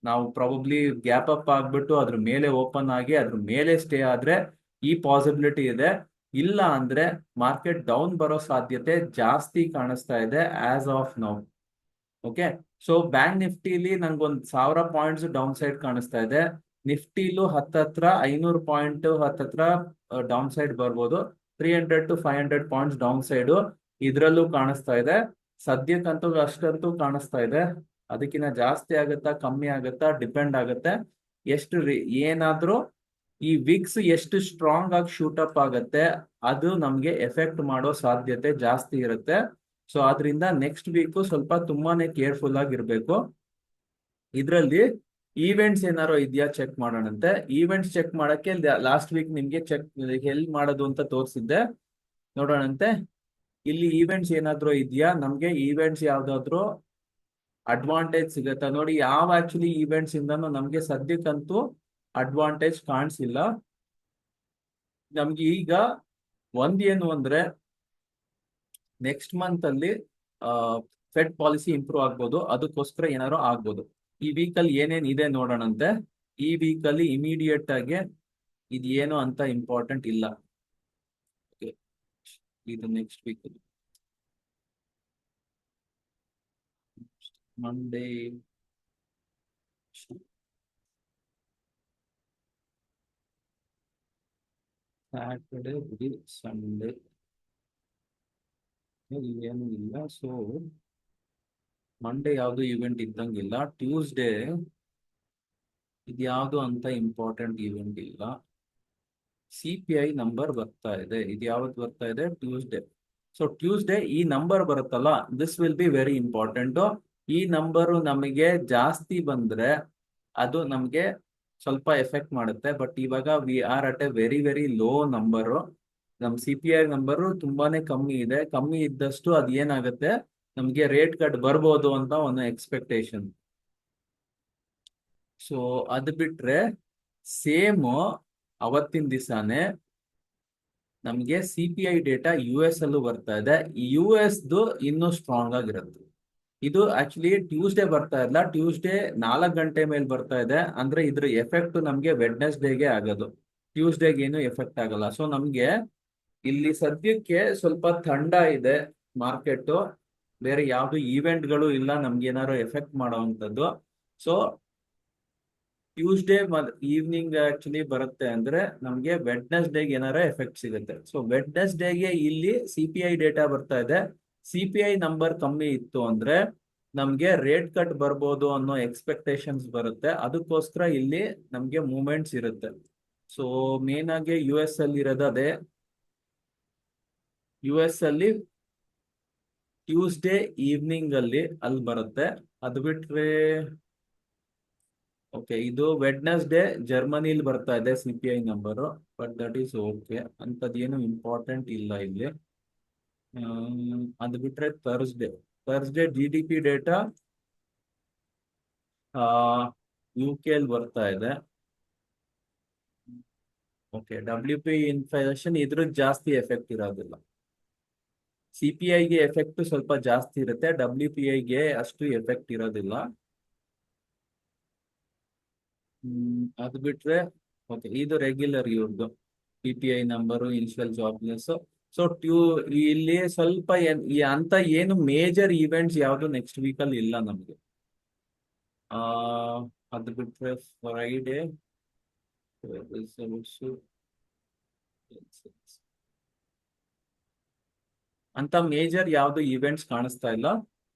ನಾವು ಪ್ರಾಬಬ್ಲಿ ಗ್ಯಾಪ್ ಅಪ್ ಆಗ್ಬಿಟ್ಟು ಅದ್ರ ಮೇಲೆ ಓಪನ್ ಆಗಿ ಅದ್ರ ಮೇಲೆ ಸ್ಟೇ ಆದ್ರೆ ಈ ಪಾಸಿಬಿಲಿಟಿ ಇದೆ. ಇಲ್ಲ ಅಂದ್ರೆ ಮಾರ್ಕೆಟ್ ಡೌನ್ ಬರೋ ಸಾಧ್ಯತೆ ಜಾಸ್ತಿ ಕಾಣಿಸ್ತಾ ಇದೆ as of now. Okay, so bank ನಿಫ್ಟಿಲಿ ನಂಗೊಂದು 1000 ಪಾಯಿಂಟ್ಸ್ ಡೌನ್ ಸೈಡ್ ಕಾಣಿಸ್ತಾ ಇದೆ. ನಿಫ್ಟಿಲು ಹತ್ತತ್ರ 500 ಪಾಯಿಂಟ್ ಹತ್ತತ್ರ ಡೌನ್ ಸೈಡ್ ಬರ್ಬೋದು. 300 to 500 ಪಾಯಿಂಟ್ಸ್ ಡೌನ್ ಸೈಡ್ ಇದ್ರಲ್ಲೂ ಕಾಣಿಸ್ತಾ ಇದೆ. ಸದ್ಯಕ್ಕಂತೂ ಅಷ್ಟಂತೂ ಕಾಣಿಸ್ತಾ ಇದೆ. ಅದಕ್ಕಿಂತ ಜಾಸ್ತಿ ಆಗುತ್ತಾ ಕಮ್ಮಿ ಆಗುತ್ತಾ ಡಿಪೆಂಡ್ ಆಗುತ್ತೆ. ಎಷ್ಟು ಏನಾದ್ರೂ ಈ ವಿಕ್ಸ್ ಎಷ್ಟು ಸ್ಟ್ರಾಂಗ್ ಆಗಿ ಶೂಟ್ ಅಪ್ ಆಗುತ್ತೆ, ಅದು ನಮ್ಗೆ ಎಫೆಕ್ಟ್ ಮಾಡೋ ಸಾಧ್ಯತೆ ಜಾಸ್ತಿ ಇರುತ್ತೆ. ಸೊ ಆದ್ರಿಂದ ನೆಕ್ಸ್ಟ್ ವೀಕ್ ಸ್ವಲ್ಪ ತುಂಬಾನೇ ಕೇರ್ಫುಲ್ ಆಗಿರ್ಬೇಕು. ಇದ್ರಲ್ಲಿ ಈವೆಂಟ್ಸ್ ಏನಾರೋ ಇದೆಯಾ ಚೆಕ್ ಮಾಡೋಣಂತೆ. ಈವೆಂಟ್ಸ್ ಚೆಕ್ ಮಾಡಕ್ಕೆ ಲಾಸ್ಟ್ ವೀಕ್ ನಿಮ್ಗೆ ಚೆಕ್ ಎಲ್ಲಿ ಮಾಡೋದು ಅಂತ ತೋರಿಸಿದ್ದೆ. ನೋಡೋಣಂತೆ ಇಲ್ಲಿ ಈವೆಂಟ್ಸ್ ಏನಾದ್ರು ಇದೆಯಾ, ನಮ್ಗೆ ಈವೆಂಟ್ಸ್ ಯಾವ್ದಾದ್ರು ಅಡ್ವಾಂಟೇಜ್ ಸಿಗತ್ತಾ ನೋಡಿ. ಯಾವ ಆಕ್ಚುಲಿ ಈವೆಂಟ್ಸ್ ಇಂದನೂ ನಮ್ಗೆ ಸದ್ಯಕ್ಕಂತೂ ಅಡ್ವಾಂಟೇಜ್ ಕಾಣಿಸಿಲ್ಲ. ನಮ್ಗೆ ಈಗ ಒಂದೇನು ಅಂದ್ರೆ, ನೆಕ್ಸ್ಟ್ ಮಂತ್ ಅಲ್ಲಿ ಫೆಡ್ ಪಾಲಿಸಿ ಇಂಪ್ರೂವ್ ಆಗ್ಬೋದು, ಅದಕ್ಕೋಸ್ಕರ ಏನಾದ್ರು ಆಗ್ಬೋದು. ಈ ವೀಕ್ ಅಲ್ಲಿ ಏನೇನ್ ಇದೆ ನೋಡೋಣಂತೆ. ಈ ವೀಕ್ ಅಲ್ಲಿ ಇಮಿಡಿಯೇಟ್ ಆಗಿ ಇದೇನು ಅಂತ ಇಂಪಾರ್ಟೆಂಟ್ ಇಲ್ಲ. ಇದು ನೆಕ್ಸ್ಟ್ ವೀಕ್ ಮಂಡೇ, ಸ್ಯಾಟರ್ಡೆ, ಬಿಡಿ, ಸಂಡೇ ಏನು ಇಲ್ಲ. ಸೊ ಮಂಡೇ ಯಾವುದು ಇವೆಂಟ್ ಇದ್ದಂಗಿಲ್ಲ. ಟ್ಯೂಸ್ಡೇ ಇದ್ಯಾವುದು ಅಂತ ಇಂಪಾರ್ಟೆಂಟ್ ಇವೆಂಟ್ ಇಲ್ಲ. CPI ನಂಬರ್ ಬರ್ತಾ ಇದೆ. ಇದು ಯಾವತ್ತು ಬರ್ತಾ ಇದೆ? ಟ್ಯೂಸ್ಡೇ. ಸೊ ಟ್ಯೂಸ್ಡೇ ಈ ನಂಬರ್ ಬರುತ್ತಲ್ಲ, this will be very important. ಈ ನಂಬರು ನಮಗೆ ಜಾಸ್ತಿ ಬಂದ್ರೆ ಅದು ನಮಗೆ ಸ್ವಲ್ಪ ಎಫೆಕ್ಟ್ ಮಾಡುತ್ತೆ. ಬಟ್ ಇವಾಗ we are at A very very low number. ನಮ್ CPI ನಂಬರು ತುಂಬಾನೇ ಕಮ್ಮಿ ಇದೆ. ಕಮ್ಮಿ ಇದ್ದಷ್ಟು ಅದು ಏನಾಗುತ್ತೆ, ನಮ್ಗೆ ರೇಟ್ ಕಟ್ ಬರ್ಬೋದು ಅಂತ ಒಂದು ಎಕ್ಸ್ಪೆಕ್ಟೇಷನ್. ಸೊ ಅದು ಬಿಟ್ರೆ ಸೇಮ್ ಅವತ್ತಿನ ದಿವಸನೇ ನಮ್ಗೆ CPI ಡೇಟಾ US ಅಲ್ಲೂ ಬರ್ತಾ ಇದೆ. US ಇನ್ನೂ ಸ್ಟ್ರಾಂಗ್ ಆಗಿರುತ್ತೆ. ಇದು ಆಕ್ಚುಲಿ ಟ್ಯೂಸ್ಡೇ ಬರ್ತಾ ಇಲ್ಲ, ಟ್ಯೂಸ್ಡೇ 4 ಗಂಟೆ ಮೇಲೆ ಬರ್ತಾ ಇದೆ. ಅಂದ್ರೆ ಇದ್ರ ಎಫೆಕ್ಟ್ ನಮ್ಗೆ ವೆಡ್ನೆಸ್ಡೇಗೆ ಆಗೋದು, ಟ್ಯೂಸ್ಡೇಗೆ ಏನು ಎಫೆಕ್ಟ್ ಆಗಲ್ಲ. ಸೊ ನಮ್ಗೆ ಇಲ್ಲಿ ಸದ್ಯಕ್ಕೆ ಸ್ವಲ್ಪ ಥಂಡ ಇದೆ ಮಾರ್ಕೆಟ್. ಬೇರೆ ಯಾವ್ದು ಈವೆಂಟ್ಗಳು ಇಲ್ಲ ನಮ್ಗೆ ಏನಾದ್ರು ಎಫೆಕ್ಟ್ ಮಾಡೋವಂಥದ್ದು. ಸೊ ಟ್ಯೂಸ್ಡೇ ಈವ್ನಿಂಗ್ ಆಕ್ಚುಲಿ ಬರುತ್ತೆ ಅಂದ್ರೆ ನಮ್ಗೆ ವೆಡ್ನೆಸ್ಡೇಗೆ ಏನಾರ ಎಫೆಕ್ಟ್ ಸಿಗುತ್ತೆ. ಸೊ ವೆಡ್ನೆಸ್ಡೇಗೆ ಇಲ್ಲಿ CPI ಡೇಟಾ ಬರ್ತಾ ಇದೆ. CPI ನಂಬರ್ ಕಮ್ಮಿ ಇತ್ತು ಅಂದ್ರೆ ನಮ್ಗೆ ರೇಟ್ ಕಟ್ ಬರ್ಬೋದು ಅನ್ನೋ ಎಕ್ಸ್ಪೆಕ್ಟೇಷನ್ಸ್ ಬರುತ್ತೆ. ಅದಕ್ಕೋಸ್ಕರ ಇಲ್ಲಿ ನಮ್ಗೆ ಮೂವ್ಮೆಂಟ್ಸ್ ಇರುತ್ತೆ. ಸೊ ಮೇನ್ ಆಗಿ US ಅಲ್ಲಿ ಇರೋದು ಅದೇ. US ಅಲ್ಲಿ ಟ್ಯೂಸ್ಡೇ ಈವ್ನಿಂಗ್ ಅಲ್ಲಿ ಬರುತ್ತೆ. ಅದು ಬಿಟ್ರೆ ಓಕೆ, ಇದು ವೆಡ್ನೆಸ್ಡೇ ಜರ್ಮನಿಲಿ ಬರ್ತಾ ಇದೆ CPI number. But that is okay, ಅಂಥದ್ದೇನು ಇಂಪಾರ್ಟೆಂಟ್ ಇಲ್ಲ ಇಲ್ಲಿ. ಅದು ಬಿಟ್ರೆ ಥರ್ಸ್ಡೇ GDP ಡೇಟಾ UK ಅಲ್ಲಿ ಬರ್ತಾ ಇದೆ. ಓಕೆ, WP ಇನ್ಫ್ಲೇಷನ್ ಇದ್ರ ಜಾಸ್ತಿ ಎಫೆಕ್ಟ್ ಇರೋದಿಲ್ಲ. CPIಗೆ ಎಫೆಕ್ಟ್ ಸ್ವಲ್ಪ ಜಾಸ್ತಿ ಇರುತ್ತೆ, WPIಗೆ ಅಷ್ಟು ಎಫೆಕ್ಟ್ ಇರೋದಿಲ್ಲ. ಅದು ಬಿಟ್ರೆ ಓಕೆ, ಇದು ರೆಗ್ಯುಲರ್ ಇವ್ರದ್ದು PPI number, initial jobless. So ಇಲ್ಲಿ ಸ್ವಲ್ಪ ಅಂತ ಏನು ಮೇಜರ್ ಈವೆಂಟ್ಸ್ ಯಾವುದು ನೆಕ್ಸ್ಟ್ ವೀಕಲ್ಲಿ ಇಲ್ಲ ನಮಗೆ. ಅದು ಬಿಟ್ರೆ ಫ್ರೈಡೇ ಅಂತ ಮೇಜರ್ ಯಾವ್ದು ಈವೆಂಟ್ಸ್ ಕಾಣಿಸ್ತಾ ಇಲ್ಲ.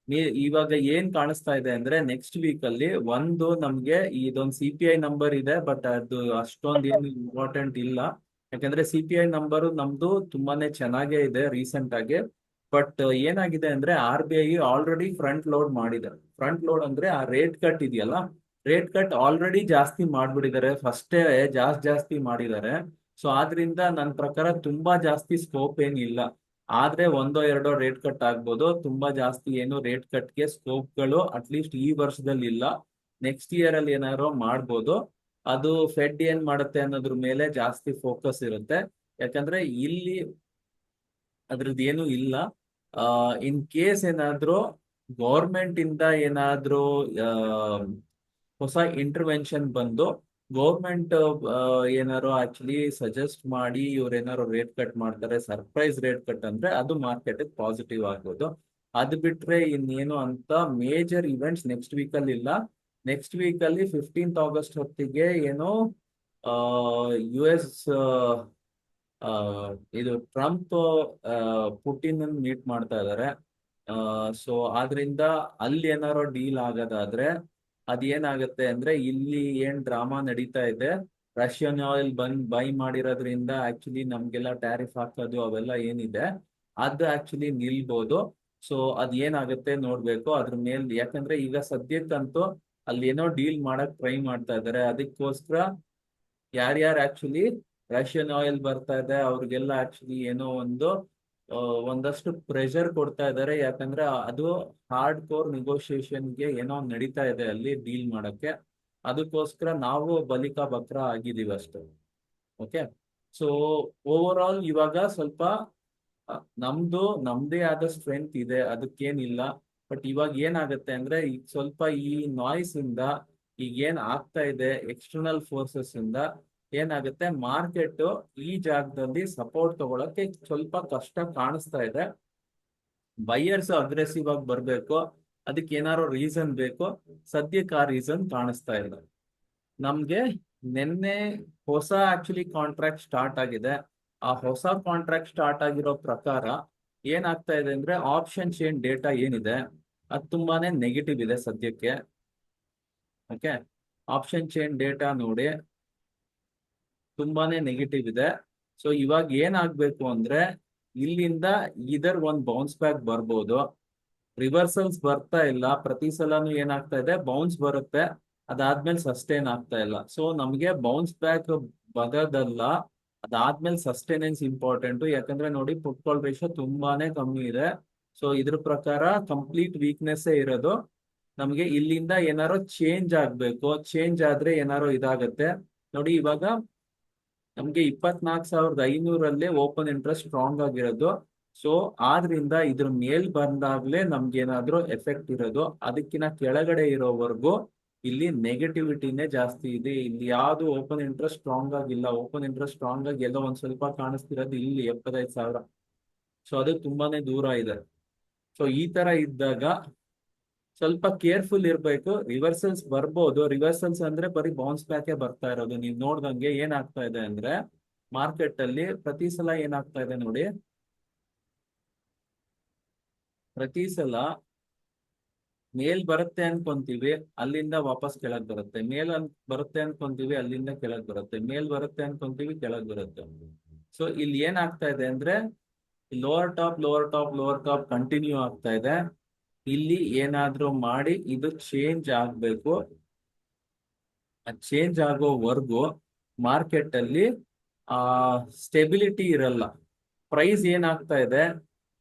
ಇವಾಗ ಏನ್ ಕಾಣಿಸ್ತಾ ಇದೆ ಅಂದ್ರೆ ನೆಕ್ಸ್ಟ್ ವೀಕ್ ಅಲ್ಲಿ ಒಂದು ನಮ್ಗೆ ಇದೊಂದು CPI ನಂಬರ್ ಇದೆ, ಬಟ್ ಅದು ಅಷ್ಟೊಂದು ಏನು ಇಂಪಾರ್ಟೆಂಟ್ ಇಲ್ಲ. ಯಾಕಂದ್ರೆ CPI ನಂಬರು ನಮ್ದು ತುಂಬಾನೇ ಚೆನ್ನಾಗೇ ಇದೆ ರೀಸೆಂಟ್ ಆಗಿ. ಬಟ್ ಏನಾಗಿದೆ ಅಂದ್ರೆ RBI ಆಲ್ರೆಡಿ ಫ್ರಂಟ್ ಲೋಡ್ ಮಾಡಿದೆ. ಫ್ರಂಟ್ ಲೋಡ್ ಅಂದ್ರೆ ಆ ರೇಟ್ ಕಟ್ ಇದೆಯಲ್ಲ, ರೇಟ್ ಕಟ್ ಆಲ್ರೆಡಿ ಜಾಸ್ತಿ ಮಾಡ್ಬಿಟ್ಟಿದ್ದಾರೆ, ಫಸ್ಟೇ ಜಾಸ್ತಿ ಮಾಡಿದ್ದಾರೆ. ಸೊ ಆದ್ರಿಂದ ನನ್ನ ಪ್ರಕಾರ ತುಂಬಾ ಜಾಸ್ತಿ ಸ್ಕೋಪ್ ಏನಿಲ್ಲ. ಆದ್ರೆ ಒಂದೋ ಎರಡೋ ರೇಟ್ ಕಟ್ ಆಗ್ಬೋದು, ತುಂಬಾ ಜಾಸ್ತಿ ಏನು ರೇಟ್ ಕಟ್ಗೆ ಸ್ಕೋಪ್ಗಳು ಅಟ್ಲೀಸ್ಟ್ ಈ ವರ್ಷದಲ್ಲಿ ಇಲ್ಲ. ನೆಕ್ಸ್ಟ್ ಇಯರ್ ಅಲ್ಲಿ ಏನಾದ್ರು ಮಾಡ್ಬೋದು. ಅದು ಫೆಡ್ ಏನ್ ಮಾಡುತ್ತೆ ಅನ್ನೋದ್ರ ಮೇಲೆ ಜಾಸ್ತಿ ಫೋಕಸ್ ಇರುತ್ತೆ. ಯಾಕಂದ್ರೆ ಇಲ್ಲಿ ಅದ್ರದ್ದು ಏನು ಇಲ್ಲ. ಇನ್ ಕೇಸ್ ಏನಾದ್ರು ಗೌರ್ಮೆಂಟ್ ಇಂದ ಏನಾದ್ರು ಹೊಸ ಇಂಟರ್ವೆನ್ಷನ್ ಬಂದು ಗೌರ್ಮೆಂಟ್ ಏನಾರು ಆಕ್ಚುಲಿ ಸಜೆಸ್ಟ್ ಮಾಡಿ ಇವ್ರೇನಾರು ರೇಟ್ ಕಟ್ ಮಾಡ್ತಾರೆ, ಸರ್ಪ್ರೈಸ್ ರೇಟ್ ಕಟ್ ಅಂದ್ರೆ ಅದು ಮಾರ್ಕೆಟ್ ಪಾಸಿಟಿವ್ ಆಗ್ಬೋದು. ಅದು ಬಿಟ್ರೆ ಇನ್ನೇನು ಅಂತ ಮೇಜರ್ ಇವೆಂಟ್ಸ್ ನೆಕ್ಸ್ಟ್ ವೀಕ್ ಅಲ್ಲಿ ಇಲ್ಲ. ನೆಕ್ಸ್ಟ್ ವೀಕ್ ಅಲ್ಲಿ 15th ಆಗಸ್ಟ್ ಹೊತ್ತಿಗೆ ಏನೋ US ಇದು ಟ್ರಂಪ್ ಪುಟಿನ್ ಮೀಟ್ ಮಾಡ್ತಾ ಇದ್ದಾರೆ. ಸೊ ಆದ್ರಿಂದ ಅಲ್ಲಿ ಏನಾರೋ ಡೀಲ್ ಆಗೋದಾದ್ರೆ ಅದೇನಾಗುತ್ತೆ ಅಂದ್ರೆ ಇಲ್ಲಿ ಏನ್ ಡ್ರಾಮಾ ನಡೀತಾ ಇದೆ, ರಷ್ಯನ್ ಆಯಿಲ್ ಬೈ ಮಾಡಿರೋದ್ರಿಂದ ಆಕ್ಚುಲಿ ನಮ್ಗೆಲ್ಲ ಟ್ಯಾರಿಫ್ ಹಾಕೋದು ಅವೆಲ್ಲ ಏನಿದೆ ಅದು ಆಕ್ಚುಲಿ ನಿಲ್ಬೋದು. ಸೊ ಅದ್ ಏನಾಗುತ್ತೆ ನೋಡ್ಬೇಕು ಅದ್ರ ಮೇಲೆ. ಯಾಕಂದ್ರೆ ಈಗ ಸದ್ಯಕ್ಕಂತೂ ಅಲ್ಲಿ ಏನೋ ಡೀಲ್ ಮಾಡಕ್ ಟ್ರೈ ಮಾಡ್ತಾ ಇದ್ದಾರೆ. ಅದಕ್ಕೋಸ್ಕರ ಯಾರ್ಯಾರು ಆಕ್ಚುಲಿ ರಷ್ಯನ್ ಆಯಿಲ್ ಬರ್ತಾ ಇದೆ ಅವ್ರಿಗೆಲ್ಲ ಆಕ್ಚುಲಿ ಏನೋ ಒಂದಷ್ಟು ಪ್ರೆಷರ್ ಕೊಡ್ತಾ ಇದ್ದಾರೆ. ಯಾಕಂದ್ರೆ ಅದು ಹಾರ್ಡ್ ಕೋರ್ ನೆಗೋಷಿಯೇಷನ್ಗೆ ಏನೋ ನಡೀತಾ ಇದೆ ಅಲ್ಲಿ ಡೀಲ್ ಮಾಡಕ್ಕೆ. ಅದಕ್ಕೋಸ್ಕರ ನಾವು ಬಲಿಕ ಬಕ್ರ ಆಗಿದೀವಿ ಅಷ್ಟೇ. ಓಕೆ, ಸೊ ಓವರ್ ಆಲ್ ಇವಾಗ ಸ್ವಲ್ಪ ನಮ್ದೇ ಆದ ಸ್ಟ್ರೆಂತ್ ಇದೆ, ಅದಕ್ಕೇನಿಲ್ಲ. ಬಟ್ ಇವಾಗ ಏನಾಗುತ್ತೆ ಅಂದ್ರೆ ಈಗ ಸ್ವಲ್ಪ ಈ ನಾಯ್ಸ್ ಇಂದ ಈಗ ಏನ್ ಆಗ್ತಾ ಇದೆ ಎಕ್ಸ್ಟರ್ನಲ್ ಫೋರ್ಸಸ್ ಇಂದ ಏನಾಗುತ್ತೆ, ಮಾರ್ಕೆಟ್ ಈ ಜಾಗದಲ್ಲಿ ಸಪೋರ್ಟ್ ತಗೊಳಕ್ಕೆ ಸ್ವಲ್ಪ ಕಷ್ಟ ಕಾಣಿಸ್ತಾ ಇದೆ. ಬೈಯರ್ಸ್ ಅಗ್ರೆಸಿವ್ ಆಗಿ ಬರ್ಬೇಕು, ಅದಕ್ಕೆ ಏನಾದ್ರು ರೀಸನ್ ಬೇಕು. ಸದ್ಯಕ್ಕೆ ಆ ರೀಸನ್ ಕಾಣಿಸ್ತಾ ಇಲ್ಲ ನಮ್ಗೆ. ನಿನ್ನೆ ಹೊಸ ಆಕ್ಚುಲಿ ಕಾಂಟ್ರಾಕ್ಟ್ ಸ್ಟಾರ್ಟ್ ಆಗಿದೆ. ಆ ಹೊಸ ಕಾಂಟ್ರಾಕ್ಟ್ ಸ್ಟಾರ್ಟ್ ಆಗಿರೋ ಪ್ರಕಾರ ಏನಾಗ್ತಾ ಇದೆ ಅಂದ್ರೆ, ಆಪ್ಷನ್ ಚೈನ್ ಡೇಟಾ ಏನಿದೆ ಅದು ತುಂಬಾನೇ ನೆಗೆಟಿವ್ ಇದೆ ಸದ್ಯಕ್ಕೆ. ಓಕೆ, ಆಪ್ಷನ್ ಚೈನ್ ಡೇಟಾ ನೋಡಿ ತುಂಬಾನೇ ನೆಗೆಟಿವ್ ಇದೆ. ಸೊ ಇವಾಗ ಏನಾಗ್ಬೇಕು ಅಂದ್ರೆ, ಇಲ್ಲಿಂದ ಇದರ್ ಒಂದ್ ಬೌನ್ಸ್ ಬ್ಯಾಕ್ ಬರ್ಬೋದು. ರಿವರ್ಸಲ್ಸ್ ಬರ್ತಾ ಇಲ್ಲ, ಪ್ರತಿ ಸಲನು ಏನಾಗ್ತಾ ಇದೆ, ಬೌನ್ಸ್ ಬರುತ್ತೆ, ಅದಾದ್ಮೇಲೆ ಸಸ್ಟೈನ್ ಆಗ್ತಾ ಇಲ್ಲ. ಸೊ ನಮ್ಗೆ ಬೌನ್ಸ್ ಬ್ಯಾಕ್ ಬರೋದಲ್ಲ, ಅದಾದ್ಮೇಲೆ ಸಸ್ಟೈನೆನ್ಸ್ ಇಂಪಾರ್ಟೆಂಟ್. ಯಾಕಂದ್ರೆ ನೋಡಿ, ಪುಟ್ ಕಾಲ್ ರೇಷಿಯೋ ತುಂಬಾನೇ ಕಮ್ಮಿ ಇದೆ. ಸೊ ಇದ್ರ ಪ್ರಕಾರ ಕಂಪ್ಲೀಟ್ ವೀಕ್ನೆಸ್ ಇರೋದು. ನಮ್ಗೆ ಇಲ್ಲಿಂದ ಏನಾರೋ ಚೇಂಜ್ ಆಗ್ಬೇಕು, ಚೇಂಜ್ ಆದ್ರೆ ಏನಾರೋ ಇದಾಗತ್ತೆ. ನೋಡಿ ಇವಾಗ ನಮ್ಗೆ 24,500 ಓಪನ್ ಇಂಟ್ರೆಸ್ಟ್ ಸ್ಟ್ರಾಂಗ್ ಆಗಿರೋದು. ಸೊ ಆದ್ರಿಂದ ಇದ್ರ ಮೇಲ್ ಬಂದಾಗ್ಲೇ ನಮ್ಗೆ ಏನಾದ್ರೂ ಎಫೆಕ್ಟ್ ಇರೋದು. ಅದಕ್ಕಿಂತ ಕೆಳಗಡೆ ಇರೋವರೆಗೂ ಇಲ್ಲಿ ನೆಗೆಟಿವಿಟಿನೇ ಜಾಸ್ತಿ ಇದೆ. ಇಲ್ಲಿ ಯಾವ್ದು ಓಪನ್ ಇಂಟ್ರೆಸ್ಟ್ ಸ್ಟ್ರಾಂಗ್ ಆಗಿಲ್ಲ. ಓಪನ್ ಇಂಟ್ರೆಸ್ಟ್ ಸ್ಟ್ರಾಂಗ್ ಆಗಿ ಎಲ್ಲೋ ಒಂದ್ ಸ್ವಲ್ಪ ಕಾಣಿಸ್ತಿರೋದು ಇಲ್ಲಿ 75,000. ಸೊ ಅದು ತುಂಬಾನೇ ದೂರ ಇದೆ. ಸೊ ಈ ತರ ಇದ್ದಾಗ ಸ್ವಲ್ಪ ಕೇರ್ಫುಲ್ ಇರ್ಬೇಕು. ರಿವರ್ಸಲ್ಸ್ ಬರ್ಬೋದು. ರಿವರ್ಸಲ್ಸ್ ಅಂದ್ರೆ ಬರೀ ಬೌನ್ಸ್ ಬ್ಯಾಕೆ ಬರ್ತಾ ಇರೋದು. ನೀವು ನೋಡ್ದಂಗೆ ಏನಾಗ್ತಾ ಇದೆ ಅಂದ್ರೆ, ಮಾರ್ಕೆಟ್ ಅಲ್ಲಿ ಪ್ರತಿ ಸಲ ಏನಾಗ್ತಾ ಇದೆ ನೋಡಿ, ಪ್ರತಿ ಸಲ ಮೇಲ್ ಬರುತ್ತೆ ಅನ್ಕೊಂತೀವಿ, ಅಲ್ಲಿಂದ ವಾಪಸ್ ಕೆಳಗ್ ಬರುತ್ತೆ. ಮೇಲ್ ಬರುತ್ತೆ ಅನ್ಕೊಂತೀವಿ, ಅಲ್ಲಿಂದ ಕೆಳಗ್ ಬರುತ್ತೆ. ಮೇಲ್ ಬರುತ್ತೆ ಅನ್ಕೊಂತೀವಿ, ಕೆಳಗ್ ಬರುತ್ತೆ. ಸೊ ಇಲ್ಲಿ ಏನಾಗ್ತಾ ಇದೆ ಅಂದ್ರೆ, lower top lower top lower top continue ಆಗ್ತಾ ಇದೆ. ಇಲ್ಲಿ ಏನಾದ್ರೂ ಮಾಡಿ ಇದು ಚೇಂಜ್ ಆಗ್ಬೇಕು. ಚೇಂಜ್ ಆಗೋವರೆಗೂ ಮಾರ್ಕೆಟ್ ಅಲ್ಲಿ ಆ ಸ್ಟೆಬಿಲಿಟಿ ಇರಲ್ಲ. ಪ್ರೈಸ್ ಏನಾಗ್ತಾ ಇದೆ,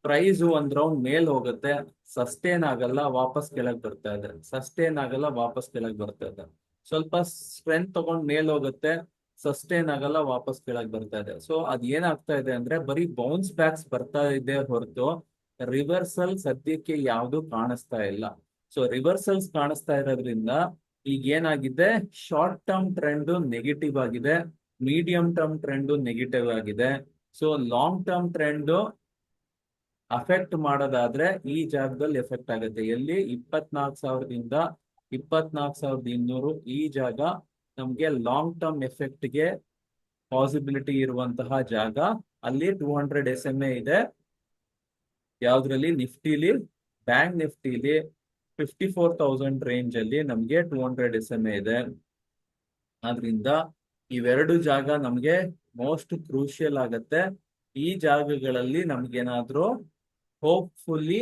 ಪ್ರೈಸ್ ಒಂದ್ ರೌಂಡ್ ಮೇಲ್ ಹೋಗುತ್ತೆ, ಸಸ್ಟೇನ್ ಆಗಲ್ಲ, ವಾಪಸ್ ಕೆಳಗ್ ಬರ್ತಾ ಇದೆ. ಸಸ್ಟೇನ್ ಆಗಲ್ಲ, ವಾಪಸ್ ಕೆಳಗ್ ಬರ್ತಾ ಇದೆ. ಸ್ವಲ್ಪ ಸ್ಟ್ರೆಂತ್ ತಗೊಂಡ್ ಮೇಲ್ ಹೋಗುತ್ತೆ, ಸಸ್ಟೇನ್ ಆಗಲ್ಲ, ವಾಪಸ್ ಕೆಳಗ್ ಬರ್ತಾ ಇದೆ. ಸೊ ಅದ್ ಏನಾಗ್ತಾ ಇದೆ ಅಂದ್ರೆ, ಬರೀ ಬೌನ್ಸ್ ಬ್ಯಾಕ್ಸ್ ಬರ್ತಾ ಇದೆ ಹೊರತು ರಿವರ್ಸಲ್ ಸದ್ಯಕ್ಕೆ ಯಾವ್ದು ಕಾಣಿಸ್ತಾ ಇಲ್ಲ. ಸೊ ರಿವರ್ಸಲ್ಸ್ ಕಾಣಿಸ್ತಾ ಇರೋದ್ರಿಂದ ಈಗ ಏನಾಗಿದೆ, ಶಾರ್ಟ್ ಟರ್ಮ್ ಟ್ರೆಂಡ್ ನೆಗೆಟಿವ್ ಆಗಿದೆ, ಮೀಡಿಯಂ ಟರ್ಮ್ ಟ್ರೆಂಡ್ ನೆಗೆಟಿವ್ ಆಗಿದೆ. So long term trend affect ಮಾಡೋದಾದ್ರೆ ಈ ಜಾಗದಲ್ಲಿ ಎಫೆಕ್ಟ್ ಆಗುತ್ತೆ. ಎಲ್ಲಿ 24,000ದಿಂದ 24,200 ಈ ಜಾಗ ನಮ್ಗೆ ಲಾಂಗ್ ಟರ್ಮ್ ಎಫೆಕ್ಟ್ ಗೆ ಪಾಸಿಬಿಲಿಟಿ ಇರುವಂತಹ ಜಾಗ. ಅಲ್ಲಿ 200 SMA ಇದೆ. ಯಾವ್ದ್ರಲ್ಲಿ, ನಿಫ್ಟಿಲಿ. ಬ್ಯಾಂಕ್ ನಿಫ್ಟಿಲಿ 54,000 ರೇಂಜ್ ಅಲ್ಲಿ ನಮ್ಗೆ 200 SMA ಇದೆ. ಆದ್ರಿಂದ ಇವೆರಡು ಜಾಗ ನಮ್ಗೆ ಮೋಸ್ಟ್ ಕ್ರೂಷಿಯಲ್ ಆಗತ್ತೆ. ಈ ಜಾಗಗಳಲ್ಲಿ ನಮ್ಗೇನಾದ್ರೂ ಹೋಪ್ಫುಲ್ಲಿ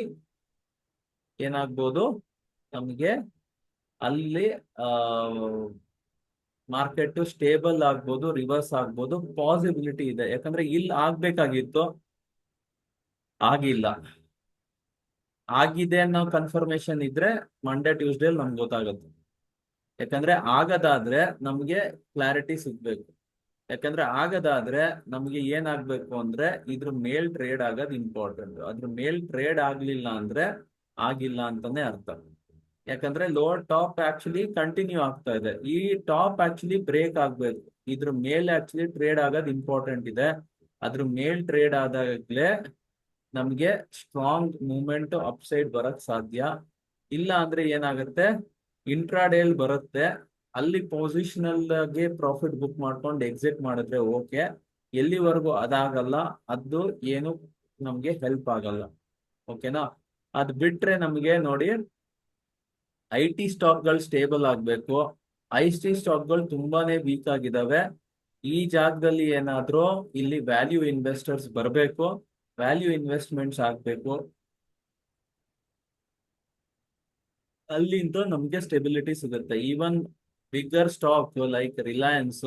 ಏನಾಗ್ಬೋದು, ನಮ್ಗೆ ಅಲ್ಲಿ ಮಾರ್ಕೆಟ್ ಸ್ಟೇಬಲ್ ಆಗ್ಬೋದು, ರಿವರ್ಸ್ ಆಗ್ಬೋದು, ಪಾಸಿಬಿಲಿಟಿ ಇದೆ. ಯಾಕಂದ್ರೆ ಇಲ್ಲಿ ಆಗ್ಬೇಕಾಗಿತ್ತು, ಆಗಿಲ್ಲ. ಆಗಿದೆ ಅನ್ನೋ ಕನ್ಫರ್ಮೇಶನ್ ಇದ್ರೆ ಮಂಡೇ ಟ್ಯೂಸ್ಡೇ ನಮ್ಗೆ ಗೊತ್ತಾಗುತ್ತೆ. ಯಾಕಂದ್ರೆ ಆಗದಾದ್ರೆ ನಮ್ಗೆ ಕ್ಲಾರಿಟಿ ಸಿಗ್ಬೇಕು. ಯಾಕಂದ್ರೆ ಆಗದಾದ್ರೆ ನಮ್ಗೆ ಏನಾಗ್ಬೇಕು ಅಂದ್ರೆ, ಇದ್ರ ಮೇಲ್ ಟ್ರೇಡ್ ಆಗೋದು ಇಂಪಾರ್ಟೆಂಟ್. ಅದ್ರ ಮೇಲ್ ಟ್ರೇಡ್ ಆಗ್ಲಿಲ್ಲ ಅಂದ್ರೆ ಆಗಿಲ್ಲ ಅಂತಾನೆ ಅರ್ಥ. ಯಾಕಂದ್ರೆ ಲೋವರ್ ಟಾಪ್ ಆಕ್ಚುಲಿ ಕಂಟಿನ್ಯೂ ಆಗ್ತಾ ಇದೆ. ಈ ಟಾಪ್ ಆಕ್ಚುಲಿ ಬ್ರೇಕ್ ಆಗ್ಬೇಕು. ಇದ್ರ ಮೇಲೆ ಆಕ್ಚುಲಿ ಟ್ರೇಡ್ ಆಗೋದು ಇಂಪಾರ್ಟೆಂಟ್ ಇದೆ. ಅದ್ರ ಮೇಲ್ ಟ್ರೇಡ್ ಆದಾಗ್ಲೇ ನಮ್ಗೆ ಸ್ಟ್ರಾಂಗ್ ಮೂವ್ಮೆಂಟ್ ಅಪ್ ಸೈಡ್ ಬರಕ್ ಸಾಧ್ಯ. ಇಲ್ಲ ಅಂದ್ರೆ ಏನಾಗುತ್ತೆ, ಇಂಟ್ರಾಡೇಲ್ ಬರುತ್ತೆ, ಅಲ್ಲಿ ಪೊಸಿಷನಲ್ ಗೆ ಪ್ರಾಫಿಟ್ ಬುಕ್ ಮಾಡ್ಕೊಂಡು ಎಕ್ಸಿಟ್ ಮಾಡಿದ್ರೆ ಓಕೆ. ಎಲ್ಲಿವರೆಗೂ ಅದಾಗಲ್ಲ, ಅದು ಏನು ನಮ್ಗೆ ಹೆಲ್ಪ್ ಆಗಲ್ಲ. ಓಕೆನಾ. ಅದ್ ಬಿಟ್ರೆ ನಮ್ಗೆ ನೋಡಿ, IT ಸ್ಟಾಕ್ಗಳು ಸ್ಟೇಬಲ್ ಆಗ್ಬೇಕು. IT ಸ್ಟಾಕ್ಗಳು ತುಂಬಾನೇ ವೀಕ್ ಆಗಿದಾವೆ. ಈ ಜಾಗದಲ್ಲಿ ಏನಾದ್ರೂ ಇಲ್ಲಿ ವ್ಯಾಲ್ಯೂ ಇನ್ವೆಸ್ಟರ್ಸ್ ಬರಬೇಕು, ವ್ಯಾಲ್ಯೂ ಇನ್ವೆಸ್ಟ್ಮೆಂಟ್ಸ್ ಆಗ್ಬೇಕು. ಅಲ್ಲಿಂದ ನಮ್ಗೆ ಸ್ಟೆಬಿಲಿಟಿ ಸಿಗುತ್ತೆ. Even bigger stock like Reliance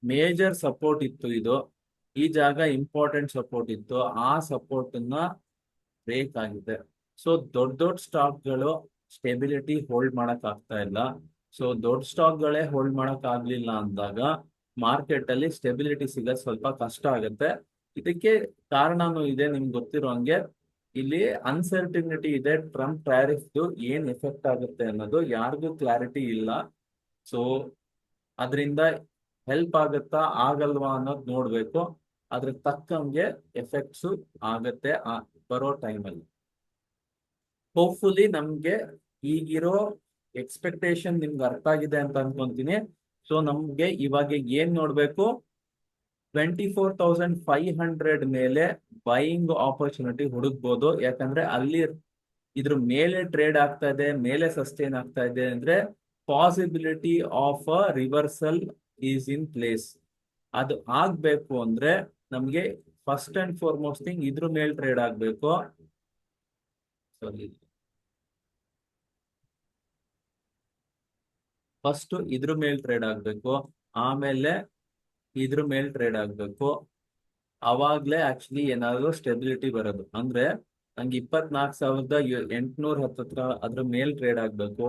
major support ಇತ್ತು. ಇದು ಈ ಜಾಗ ಇಂಪಾರ್ಟೆಂಟ್ ಸಪೋರ್ಟ್ ಇತ್ತು, ಆ ಸಪೋರ್ಟ್ ನ ಬ್ರೇಕ್ ಆಗಿದೆ. ಸೊ ದೊಡ್ಡ ದೊಡ್ಡ ಸ್ಟಾಕ್ಗಳು ಸ್ಟೆಬಿಲಿಟಿ ಹೋಲ್ಡ್ ಮಾಡಕ್ ಆಗ್ತಾ ಇಲ್ಲ. ಸೊ ದೊಡ್ಡ ಸ್ಟಾಕ್ಗಳೇ ಹೋಲ್ಡ್ ಮಾಡಕ್ ಆಗ್ಲಿಲ್ಲ ಅಂದಾಗ ಮಾರ್ಕೆಟ್ ಅಲ್ಲಿ ಸ್ಟೆಬಿಲಿಟಿ ಸಿಗೋದು ಸ್ವಲ್ಪ ಕಷ್ಟ ಆಗುತ್ತೆ. ಇದಕ್ಕೆ ಕಾರಣನೂ ಇದೆ, ನಿಮ್ಗೆ ಗೊತ್ತಿರೋ ಹಂಗೆ. ಇಲ್ಲಿ ಅನ್ಸರ್ಟಿನಿಟಿ ಇದೆ. ಟ್ರಂಪ್ ಟ್ಯಾರಿಫ್ ಏನ್ ಎಫೆಕ್ಟ್ ಆಗುತ್ತೆ ಅನ್ನೋದು ಯಾರಿಗೂ ಕ್ಲಾರಿಟಿ ಇಲ್ಲ. ಸೊ ಅದರಿಂದ ಹೆಲ್ಪ್ ಆಗುತ್ತಾ ಆಗಲ್ವಾ ಅನ್ನೋದು ನೋಡ್ಬೇಕು. ಅದ್ರ ತಕ್ಕಂಗೆ ಎಫೆಕ್ಟ್ಸ್ ಆಗತ್ತೆ ಬರೋ ಟೈಮಲ್ಲಿ. ಹೋಪ್ಫುಲಿ ನಮ್ಗೆ ಈಗಿರೋ ಎಕ್ಸ್ಪೆಕ್ಟೇಷನ್ ನಿಮ್ಗೆ ಅರ್ಥ ಆಗಿದೆ ಅಂತ ಅನ್ಕೊಂತೀನಿ. ಸೊ ನಮ್ಗೆ ಇವಾಗ ಏನ್ ನೋಡ್ಬೇಕು, 24,500 ಮೇಲೆ ಬೈಯಿಂಗ್ ಆಪರ್ಚುನಿಟಿ ಹುಡುಕ್ಬೋದು. ಯಾಕಂದ್ರೆ ಅಲ್ಲಿ ಇದ್ರ ಮೇಲೆ ಟ್ರೇಡ್ ಆಗ್ತಾ ಇದೆ, ಮೇಲೆ ಸಸ್ಟೈನ್ ಆಗ್ತಾ ಇದೆ ಅಂದ್ರೆ possibility of a reversal is in place. ಅದು ಆಗ್ಬೇಕು ಅಂದ್ರೆ ನಮ್ಗೆ ಫಸ್ಟ್ ಅಂಡ್ ಫಾರ್ಮೋಸ್ಟ್ ಥಿಂಗ್ ಇದ್ರ ಮೇಲೆ ಟ್ರೇಡ್ ಆಗ್ಬೇಕು. ಫಸ್ಟ್ ಇದ್ರ ಮೇಲೆ ಟ್ರೇಡ್ ಆಗ್ಬೇಕು, ಆಮೇಲೆ ಇದ್ರ ಮೇಲೆ ಟ್ರೇಡ್ ಆಗ್ಬೇಕು. ಅವಾಗ್ಲೇ ಆಕ್ಚುಲಿ ಏನಾದ್ರು ಸ್ಟೆಬಿಲಿಟಿ ಬರೋದು. ಅಂದ್ರೆ ನಂಗೆ 24,800 ಹತ್ತತ್ರ ಅದ್ರ ಮೇಲ್ ಟ್ರೇಡ್ ಆಗ್ಬೇಕು.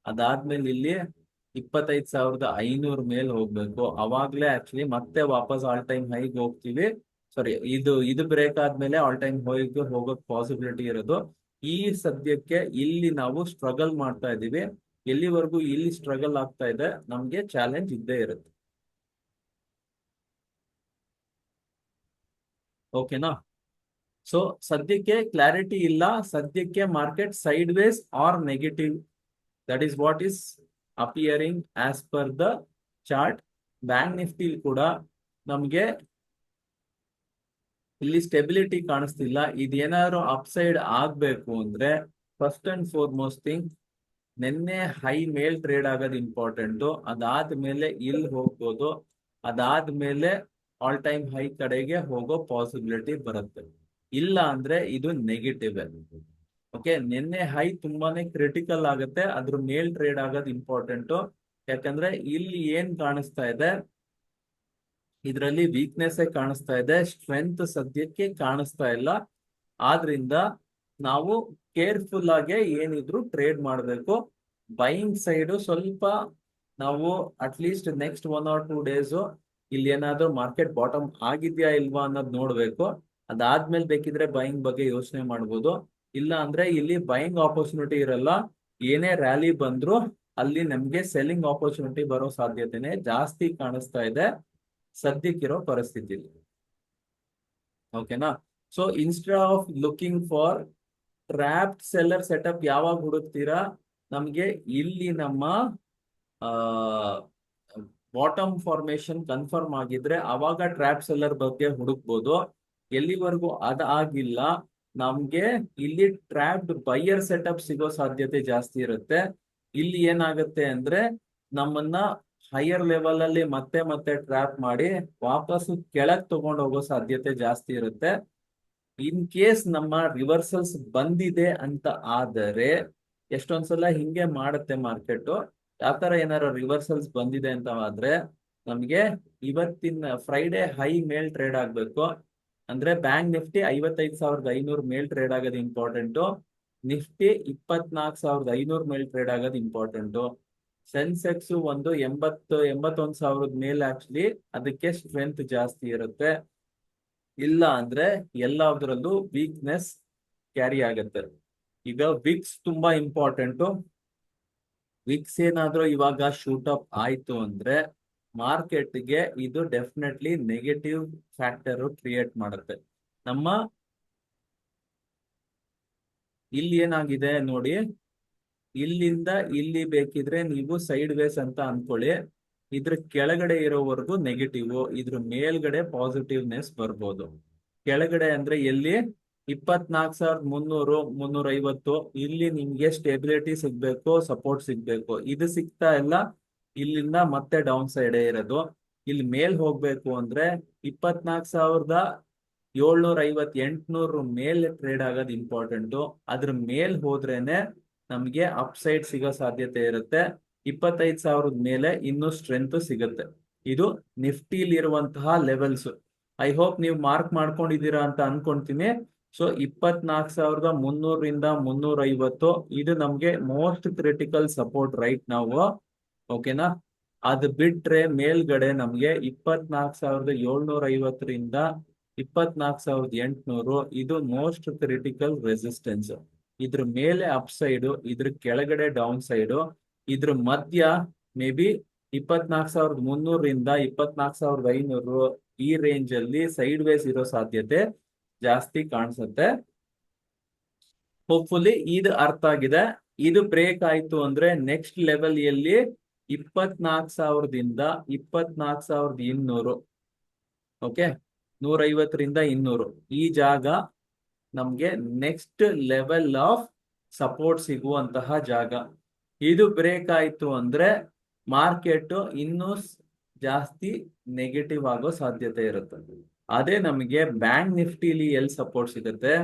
ಅದಾದ್ಮೇಲೆ ಇಲ್ಲಿ 25,500 ಮೇಲ್ ಹೋಗ್ಬೇಕು. ಅವಾಗ್ಲೇ ಆಕ್ಚುಲಿ ಮತ್ತೆ ವಾಪಸ್ ಆಲ್ ಟೈಮ್ ಹೈಗೆ ಹೋಗ್ತೀವಿ. ಸಾರಿ, ಇದು ಬ್ರೇಕ್ ಆದ್ಮೇಲೆ ಆಲ್ ಟೈಮ್ ಹೈಗೆ ಹೋಗೋಕ್ ಪಾಸಿಬಿಲಿಟಿ ಇರೋದು. ಈ ಸದ್ಯಕ್ಕೆ ಇಲ್ಲಿ ನಾವು ಸ್ಟ್ರಗಲ್ ಮಾಡ್ತಾ ಇದೀವಿ. ಎಲ್ಲಿವರೆಗೂ ಇಲ್ಲಿ ಸ್ಟ್ರಗಲ್ ಆಗ್ತಾ ಇದೆ ನಮ್ಗೆ ಚಾಲೆಂಜ್ ಇದ್ದೇ ಇರುತ್ತೆ. ಓಕೆನಾ? ಸೊ ಸದ್ಯಕ್ಕೆ ಕ್ಲಾರಿಟಿ ಇಲ್ಲ. ಸದ್ಯಕ್ಕೆ market sideways are negative. That is what is appearing as per the chart. Bank Nifty ಕೂಡ ನಮ್ಗೆ ಇಲ್ಲಿ ಸ್ಟೆಬಿಲಿಟಿ ಕಾಣಿಸ್ತಿಲ್ಲ. ಇದೇನಾದ್ರು ಅಪ್ಸೈಡ್ ಆಗ್ಬೇಕು ಅಂದ್ರೆ ಫಸ್ಟ್ ಅಂಡ್ ಫಾರ್ಮೋಸ್ಟ್ ಥಿಂಗ್ ನಿನ್ನೆ ಹೈ ಮೇಲ್ ಟ್ರೇಡ್ ಆಗೋದು ಇಂಪಾರ್ಟೆಂಟ್. ಅದಾದ್ಮೇಲೆ ಇಲ್ಲಿ ಹೋಗ್ಬೋದು. ಅದಾದ್ಮೇಲೆ ಆಲ್ ಟೈಮ್ ಹೈ ಕಡೆಗೆ ಹೋಗೋ ಪಾಸಿಬಿಲಿಟಿ ಬರುತ್ತೆ. ಇಲ್ಲ ಅಂದ್ರೆ ಇದು ನೆಗೆಟಿವ್. ಓಕೆ, ನಿನ್ನೆ ಹೈ ತುಂಬಾನೇ ಕ್ರಿಟಿಕಲ್ ಆಗುತ್ತೆ. ಅದ್ರ ಮೇಲ್ ಟ್ರೇಡ್ ಆಗೋದು ಇಂಪಾರ್ಟೆಂಟ್. ಯಾಕಂದ್ರೆ ಇಲ್ಲಿ ಏನ್ ಕಾಣಿಸ್ತಾ ಇದೆ, ಇದರಲ್ಲಿ ವೀಕ್ನೆಸ್ ಕಾಣಿಸ್ತಾ ಇದೆ, ಸ್ಟ್ರೆಂತ್ ಸದ್ಯಕ್ಕೆ ಕಾಣಿಸ್ತಾ ಇಲ್ಲ. ಆದ್ರಿಂದ ನಾವು ಕೇರ್ಫುಲ್ ಆಗಿ ಏನಿದ್ರು ಟ್ರೇಡ್ ಮಾಡಬೇಕು. ಬೈಯಿಂಗ್ ಸೈಡ್ ಸ್ವಲ್ಪ ನಾವು ಅಟ್ಲೀಸ್ಟ್ ನೆಕ್ಸ್ಟ್ 1 or 2 days ಇಲ್ಲಿ ಏನಾದ್ರು ಮಾರ್ಕೆಟ್ ಬಾಟಮ್ ಆಗಿದ್ಯಾ ಇಲ್ವಾ ಅನ್ನೋದು ನೋಡ್ಬೇಕು. ಅದಾದ್ಮೇಲೆ ಬೇಕಿದ್ರೆ ಬೈಯಿಂಗ್ ಬಗ್ಗೆ ಯೋಚನೆ ಮಾಡ್ಬೋದು. ಇಲ್ಲ ಅಂದ್ರೆ ಇಲ್ಲಿ ಬೈಯಿಂಗ್ ಆಪರ್ಚುನಿಟಿ ಇರಲ್ಲ. ಏನೇ ರ್ಯಾಲಿ ಬಂದ್ರು ಅಲ್ಲಿ ನಮ್ಗೆ ಸೆಲ್ಲಿಂಗ್ ಆಪರ್ಚುನಿಟಿ ಬರೋ ಸಾಧ್ಯತೆನೆ ಜಾಸ್ತಿ ಕಾಣಿಸ್ತಾ ಇದೆ ಸದ್ಯಕ್ಕಿರೋ ಪರಿಸ್ಥಿತಿ. ಓಕೆನಾ? So instead of looking for trapped seller setup ಯಾವಾಗ ಹುಡುಕ್ತೀರಾ, ನಮ್ಗೆ ಇಲ್ಲಿ ನಮ್ಮ ಬಾಟಮ್ ಫಾರ್ಮೇಶನ್ ಕನ್ಫರ್ಮ್ ಆಗಿದ್ರೆ ಅವಾಗ ಟ್ರ್ಯಾಪ್ ಸೆಲ್ಲರ್ ಬಗ್ಗೆ ಹುಡುಕ್ಬೋದು. ಎಲ್ಲಿವರೆಗೂ ಅದಾಗಿಲ್ಲ ನಮ್ಗೆ ಇಲ್ಲಿ ಟ್ರ್ಯಾಪ್ಡ್ ಬೈಯರ್ ಸೆಟಪ್ ಸಿಗೋ ಸಾಧ್ಯತೆ ಜಾಸ್ತಿ ಇರುತ್ತೆ. ಇಲ್ಲಿ ಏನಾಗುತ್ತೆ ಅಂದ್ರೆ ನಮ್ಮನ್ನ ಹೈಯರ್ ಲೆವೆಲ್ ಅಲ್ಲಿ ಮತ್ತೆ ಮತ್ತೆ ಟ್ರ್ಯಾಪ್ ಮಾಡಿ ವಾಪಸ್ ಕೆಳಗ್ ತಗೊಂಡು ಹೋಗೋ ಸಾಧ್ಯತೆ ಜಾಸ್ತಿ ಇರುತ್ತೆ. ಇನ್ ಕೇಸ್ ನಮ್ಮ ರಿವರ್ಸಲ್ಸ್ ಬಂದಿದೆ ಅಂತ ಆದರೆ, ಎಷ್ಟೊಂದ್ಸಲ ಹಿಂಗೆ ಮಾಡುತ್ತೆ ಮಾರ್ಕೆಟ್. ಯಾವ್ತರ ಏನಾರ ರಿವರ್ಸಲ್ಸ್ ಬಂದಿದೆ ಅಂತ ಆದ್ರೆ ನಮ್ಗೆ ಇವತ್ತಿನ ಫ್ರೈಡೆ ಹೈ ಮೇಲ್ ಟ್ರೇಡ್ ಆಗ್ಬೇಕು. ಅಂದ್ರೆ ಬ್ಯಾಂಕ್ ನಿಫ್ಟಿ 55,500 ಮೇಲ್ ಟ್ರೇಡ್ ಆಗೋದು ಇಂಪಾರ್ಟೆಂಟು. ನಿಫ್ಟಿ 24,500 ಮೇಲ್ ಟ್ರೇಡ್ ಆಗೋದು ಇಂಪಾರ್ಟೆಂಟು. ಸೆನ್ಸೆಕ್ಸ್ ಒಂದು 81,000 ಮೇಲೆ ಆಕ್ಚುಲಿ ಅದಕ್ಕೆ ಸ್ಟ್ರೆಂತ್ ಜಾಸ್ತಿ ಇರುತ್ತೆ. ಇಲ್ಲ ಅಂದ್ರೆ ಎಲ್ಲದರಲ್ಲೂ ವೀಕ್ನೆಸ್ ಕ್ಯಾರಿ ಆಗುತ್ತೆ. ಈಗ ವಿಕ್ಸ್ ತುಂಬಾ ಇಂಪಾರ್ಟೆಂಟು. ವಿಕ್ಸ್ ಏನಾದ್ರೂ ಇವಾಗ ಶೂಟ್ ಅಪ್ ಆಯ್ತು ಅಂದ್ರೆ ಮಾರ್ಕೆಟ್ಗೆ ಇದು ಡೆಫಿನೆಟ್ಲಿ ನೆಗೆಟಿವ್ ಫ್ಯಾಕ್ಟರ್ ಕ್ರಿಯೇಟ್ ಮಾಡುತ್ತೆ. ನಮ್ಮ ಇಲ್ಲಿ ಏನಾಗಿದೆ ನೋಡಿ, ಇಲ್ಲಿಂದ ಇಲ್ಲಿ ಬೇಕಿದ್ರೆ ನೀವು ಸೈಡ್ ವೇಸ್ ಅಂತ ಅನ್ಕೊಳ್ಳಿ. ಇದ್ರ ಕೆಳಗಡೆ ಇರೋವರೆಗೂ ನೆಗೆಟಿವ್, ಇದ್ರ ಮೇಲ್ಗಡೆ ಪಾಸಿಟಿವ್ನೆಸ್ ಬರ್ಬೋದು. ಕೆಳಗಡೆ ಅಂದ್ರೆ ಎಲ್ಲಿ 24,300 350 ಇಲ್ಲಿ ನಿಮ್ಗೆ ಸ್ಟೆಬಿಲಿಟಿ ಸಿಗ್ಬೇಕು, ಸಪೋರ್ಟ್ ಸಿಗ್ಬೇಕು. ಇದು ಸಿಗ್ತಾ ಇಲ್ಲ, ಇಲ್ಲಿಂದ ಮತ್ತೆ ಡೌನ್ ಸೈಡ್ ಇರೋದು. ಇಲ್ಲಿ ಮೇಲ್ ಹೋಗ್ಬೇಕು ಅಂದ್ರೆ 24,750 ಮೇಲೆ ಟ್ರೇಡ್ ಆಗೋದು ಇಂಪಾರ್ಟೆಂಟು. ಅದ್ರ ಮೇಲ್ ಹೋದ್ರೇನೆ ನಮ್ಗೆ ಅಪ್ ಸೈಡ್ ಸಿಗೋ ಸಾಧ್ಯತೆ ಇರುತ್ತೆ. 25,000 ಮೇಲೆ ಇನ್ನೂ ಸ್ಟ್ರೆಂತ್ ಸಿಗುತ್ತೆ. ಇದು ನಿಫ್ಟಿಲಿ ಇರುವಂತಹ ಲೆವೆಲ್ಸ್. ಐ ಹೋಪ್ ನೀವು ಮಾರ್ಕ್ ಮಾಡ್ಕೊಂಡಿದ್ದೀರಾ ಅಂತ ಅನ್ಕೊಂತೀನಿ. ಸೊ 24,300 350 ಇದು ನಮ್ಗೆ ಮೋಸ್ಟ್ ಕ್ರಿಟಿಕಲ್ ಸಪೋರ್ಟ್ ರೈಟ್ ನಾವು. ಓಕೆನಾ? ಅದು ಬಿಟ್ರೆ ಮೇಲ್ಗಡೆ ನಮ್ಗೆ 24,750 24,800 ಇದು ಮೋಸ್ಟ್ ಕ್ರಿಟಿಕಲ್ ರೆಸಿಸ್ಟೆನ್ಸ್. ಇದ್ರ ಮೇಲೆ ಅಪ್ ಸೈಡ್, ಇದ್ರ ಕೆಳಗಡೆ ಡೌನ್ ಸೈಡ್, ಇದ್ರ ಮಧ್ಯ ಮೇ ಬಿ 24,300 ರಿಂದ 24,500 ಈ ರೇಂಜ್ ಅಲ್ಲಿ ಸೈಡ್ ವೇಸ್ ಇರೋ ಸಾಧ್ಯತೆ ಜಾಸ್ತಿ ಕಾಣಿಸುತ್ತೆ. ಹೋಪ್ಫುಲಿ ಇದು ಅರ್ಥ ಆಗಿದೆ. ಇದು ಬ್ರೇಕ್ ಆಯ್ತು ಅಂದ್ರೆ ನೆಕ್ಸ್ಟ್ ಲೆವೆಲ್ ಎಲ್ಲಿ 24,000ದಿಂದ 24,200, ಓಕೆ, 150ರಿಂದ 200 ಈ ಜಾಗ ನಮ್ಗೆ ನೆಕ್ಸ್ಟ್ ಲೆವೆಲ್ ಆಫ್ ಸಪೋರ್ಟ್ ಸಿಗುವಂತಹ ಜಾಗ. ಇದು ಬ್ರೇಕ್ ಆಯ್ತು ಅಂದ್ರೆ ಮಾರ್ಕೆಟ್ ಇನ್ನೂ ಜಾಸ್ತಿ ನೆಗೆಟಿವ್ ಆಗೋ ಸಾಧ್ಯತೆ ಇರುತ್ತೆ. ಅದೇ ನಮಗೆ ಬ್ಯಾಂಕ್ ನಿಫ್ಟಿಲಿ ಎಲ್ಲಿ ಸಪೋರ್ಟ್ ಸಿಗುತ್ತೆ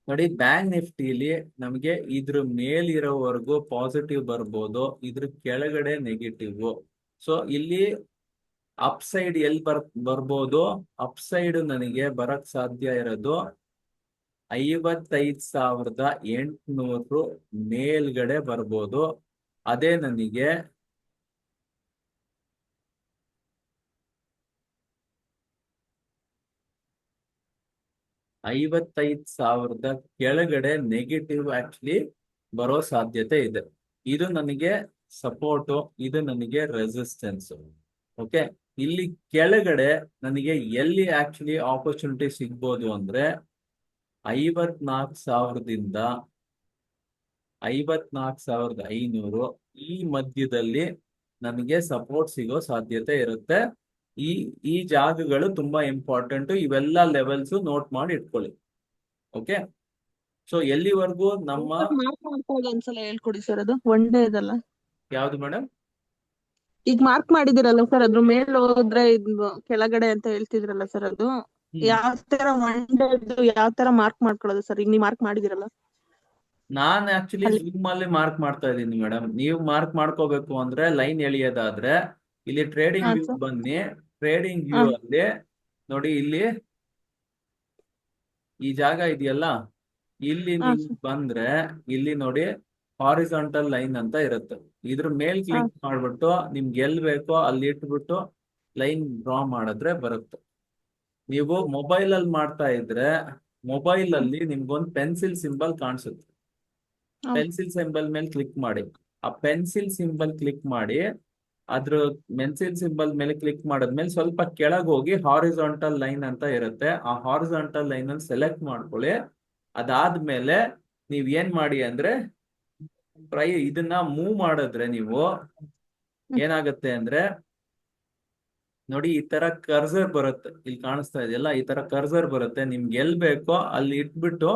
ನೋಡಿ. ಬ್ಯಾಂಕ್ ನಿಫ್ಟಿಲಿ ನಮಗೆ ಇದ್ರ ಮೇಲಿರೋವರೆಗೂ ಪಾಸಿಟಿವ್ ಬರ್ಬೋದು, ಇದ್ರ ಕೆಳಗಡೆ ನೆಗೆಟಿವ್. ಸೊ ಇಲ್ಲಿ ಅಪ್ ಸೈಡ್ ಎಲ್ಲಿ ಬರ್ಬೋದು, ಅಪ್ ಸೈಡ್ ನನಗೆ ಬರಕ್ ಸಾಧ್ಯ ಇರೋದು 55,800 ಮೇಲ್ಗಡೆ ಬರ್ಬೋದು. ಅದೇ ನನಗೆ 55,000 ಕೆಳಗಡೆ ನೆಗೆಟಿವ್ ಆಕ್ಚುಲಿ ಬರೋ ಸಾಧ್ಯತೆ ಇದೆ. ಇದು ನನಗೆ ಸಪೋರ್ಟ್, ಇದು ನನಗೆ ರೆಸಿಸ್ಟೆನ್ಸ್. ಓಕೆ, ಇಲ್ಲಿ ಕೆಳಗಡೆ ನನಗೆ ಎಲ್ಲಿ ಆಕ್ಚುಲಿ ಆಪರ್ಚುನಿಟಿ ಸಿಗ್ಬೋದು ಅಂದ್ರೆ 54,000ದಿಂದ 54,500 ಈ ಮಧ್ಯದಲ್ಲಿ ನನಗೆ ಸಪೋರ್ಟ್ ಸಿಗೋ ಸಾಧ್ಯತೆ ಇರುತ್ತೆ. ಈ ಈ ಜಾಗಗಳು ತುಂಬಾ ಇಂಪಾರ್ಟೆಂಟ್. ಇವೆಲ್ಲ ಲೆವೆಲ್ಸ್ ನೋಟ್ ಮಾಡಿ ಇಟ್ಕೊಳ್ಳಿ. ಓಕೆ, ಸೊ ಎಲ್ಲಿವರೆಗೂ ನಮ್ಮ ಮಾರ್ಕ್ ಮಾಡ್ಕೊಳ್ಳೋದು ಒಂದ್ಸಲ ಹೇಳ್ಕೊಡಿ ಸರ್. ಅದು ಒನ್ ಡೇ ಇದಲ್ಲ, ಯಾವ್ದು ಮೇಡಮ್? ಈಗ ಮಾರ್ಕ್ ಮಾಡಿದಿರಲ್ಲ ಸರ್, ಅದ್ರ ಮೇಲೆ ಹೋದ್ರೆ ಇದು ಕೆಳಗಡೆ ಅಂತ ಹೇಳ್ತಿದ್ರಲ್ಲ ಸರ್, ಅದು ಯಾವ ತರ ಒನ್ ಡೇ ಯಾವ ತರ ಮಾರ್ಕ್ ಮಾಡ್ಕೊಳ್ಳೋದು ಸರ್? ಈಗ ನೀವು ಮಾರ್ಕ್ ಮಾಡಿದಿರಲ್ಲ. ನಾನ್ ಆಕ್ಚುಲಿ ಜೂಮ್ ಅಲ್ಲಿ ಮಾರ್ಕ್ ಮಾಡ್ತಾ ಇದ್ದೀನಿ ಮೇಡಮ್. ನೀವು ಮಾರ್ಕ್ ಮಾಡ್ಕೋಬೇಕು ಅಂದ್ರೆ ಲೈನ್ ಎಳೆಯೋದಾದ್ರೆ ಇಲ್ಲಿ ಟ್ರೇಡಿಂಗ್ ವ್ಯೂ ಬನ್ನಿ. ಟ್ರೇಡಿಂಗ್ ವ್ಯೂ ಅಲ್ಲಿ ನೋಡಿ, ಇಲ್ಲಿ ಈ ಜಾಗ ಇದೆಯಲ್ಲ, ಇಲ್ಲಿ ನೀವು ಬಂದ್ರೆ ಇಲ್ಲಿ ನೋಡಿ ಹಾರಿಜಾಂಟಲ್ ಲೈನ್ ಅಂತ ಇರುತ್ತೆ. ಇದ್ರ ಮೇಲ್ ಕ್ಲಿಕ್ ಮಾಡ್ಬಿಟ್ಟು ನಿಮ್ಗೆ ಎಲ್ ಬೇಕೋ ಅಲ್ಲಿ ಇಟ್ಬಿಟ್ಟು ಲೈನ್ ಡ್ರಾ ಮಾಡಿದ್ರೆ ಬರುತ್ತೆ. ನೀವು ಮೊಬೈಲ್ ಅಲ್ಲಿ ಮಾಡ್ತಾ ಇದ್ರೆ ಮೊಬೈಲ್ ಅಲ್ಲಿ ನಿಮ್ಗೊಂದು ಪೆನ್ಸಿಲ್ ಸಿಂಬಲ್ ಕಾಣಿಸುತ್ತೆ. ಪೆನ್ಸಿಲ್ ಸಿಂಬಲ್ ಮೇಲೆ ಕ್ಲಿಕ್ ಮಾಡಿ. ಆ ಪೆನ್ಸಿಲ್ ಸಿಂಬಲ್ ಕ್ಲಿಕ್ ಮಾಡಿ, ಅದ್ರ ಪೆನ್ಸಿಲ್ ಸಿಂಬಲ್ ಮೇಲೆ ಕ್ಲಿಕ್ ಮಾಡಿದ್ಮೇಲೆ ಸ್ವಲ್ಪ ಕೆಳಗೆ ಹೋಗಿ ಹಾರಿಜಾಂಟಲ್ ಲೈನ್ ಅಂತ ಇರುತ್ತೆ. ಆ ಹಾರಿಜಾಂಟಲ್ ಲೈನ್ ಅನ್ನು ಸೆಲೆಕ್ಟ್ ಮಾಡ್ಕೊಳ್ಳಿ. ಅದಾದ್ಮೇಲೆ ನೀವ್ ಏನ್ ಮಾಡಿ ಅಂದ್ರೆ ಇದನ್ನ ಮೂವ್ ಮಾಡಿದ್ರೆ ನೀವು ಏನಾಗುತ್ತೆ ಅಂದ್ರೆ ನೋಡಿ, ಈ ತರ ಕರ್ಸರ್ ಬರುತ್ತೆ. ಇಲ್ಲಿ ಕಾಣಿಸ್ತಾ ಇದೆಯಲ್ಲ, ಈ ತರ ಕರ್ಸರ್ ಬರುತ್ತೆ. ನಿಮ್ಗೆ ಎಲ್ ಬೇಕೋ ಅಲ್ಲಿ ಇಟ್ಬಿಟ್ಟು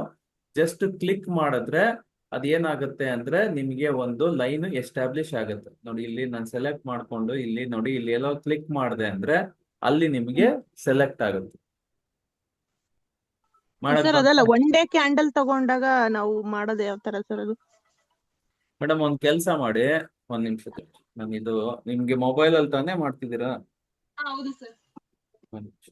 ಜಸ್ಟ್ ಕ್ಲಿಕ್ ಮಾಡಿದ್ರೆ ಅದೇನಾಗುತ್ತೆ ಅಂದ್ರೆ ನಿಮ್ಗೆ ಒಂದು ಲೈನ್ ಎಸ್ಟಾಬ್ಲಿಷ್ ಆಗುತ್ತೆ. ನೋಡಿ, ಇಲ್ಲಿ ನಾನು ಸೆಲೆಕ್ಟ್ ಮಾಡ್ಕೊಂಡು ಇಲ್ಲಿ ನೋಡಿ, ಇಲ್ಲಿ ಎಲ್ಲೋ ಕ್ಲಿಕ್ ಮಾಡಿದೆ ಅಂದ್ರೆ ಅಲ್ಲಿ ನಿಮ್ಗೆ ಸೆಲೆಕ್ಟ್ ಆಗುತ್ತೆ. ಸರ್ ಅದಲ್ಲ, ಒನ್ ಡೇ ಕ್ಯಾಂಡಲ್ ತಗೊಂಡಾಗ ನಾವು ಮಾಡೋದು ಯಾವ ತರ ಸರ್ ಅದು? ಮೇಡಮ್ ಒಂದ್ ಕೆಲ್ಸ ಮಾಡಿ, ಒಂದ್ ನಿಮಿಷ. ನಾನು ಇದು ನಿಮ್ಗೆ ಮೊಬೈಲ್ ಅಲ್ಲಿ ತಾನೇ ಮಾಡ್ತಿದ್ದೀರಾ? ಹೌದು ಸರ್. ಒಂದ್ ನಿಮಿಷ.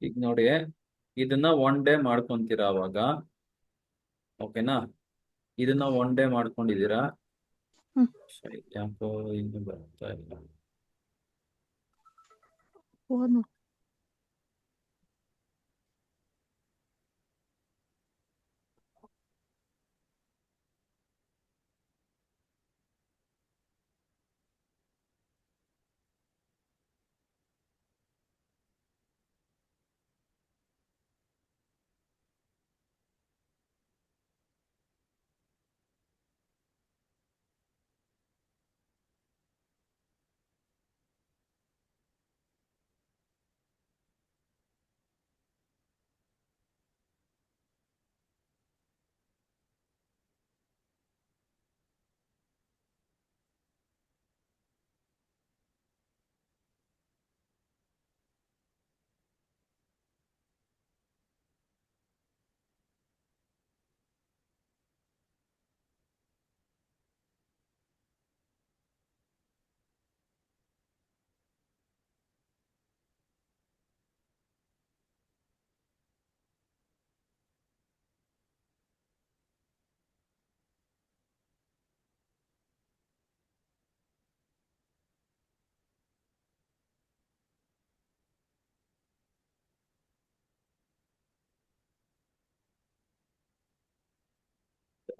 ಈಗ ನೋಡಿ, ಇದನ್ನ ಒನ್ ಡೇ ಮಾಡ್ಕೊಂತೀರಾ ಅವಾಗ, ಓಕೆನಾ? ಇದನ್ನ ಒನ್ ಡೇ ಮಾಡ್ಕೊಂಡಿದ್ದೀರಾ? ಯಾಕೋ ಇನ್ನು ಬರ್ತಾ ಇಲ್ಲ.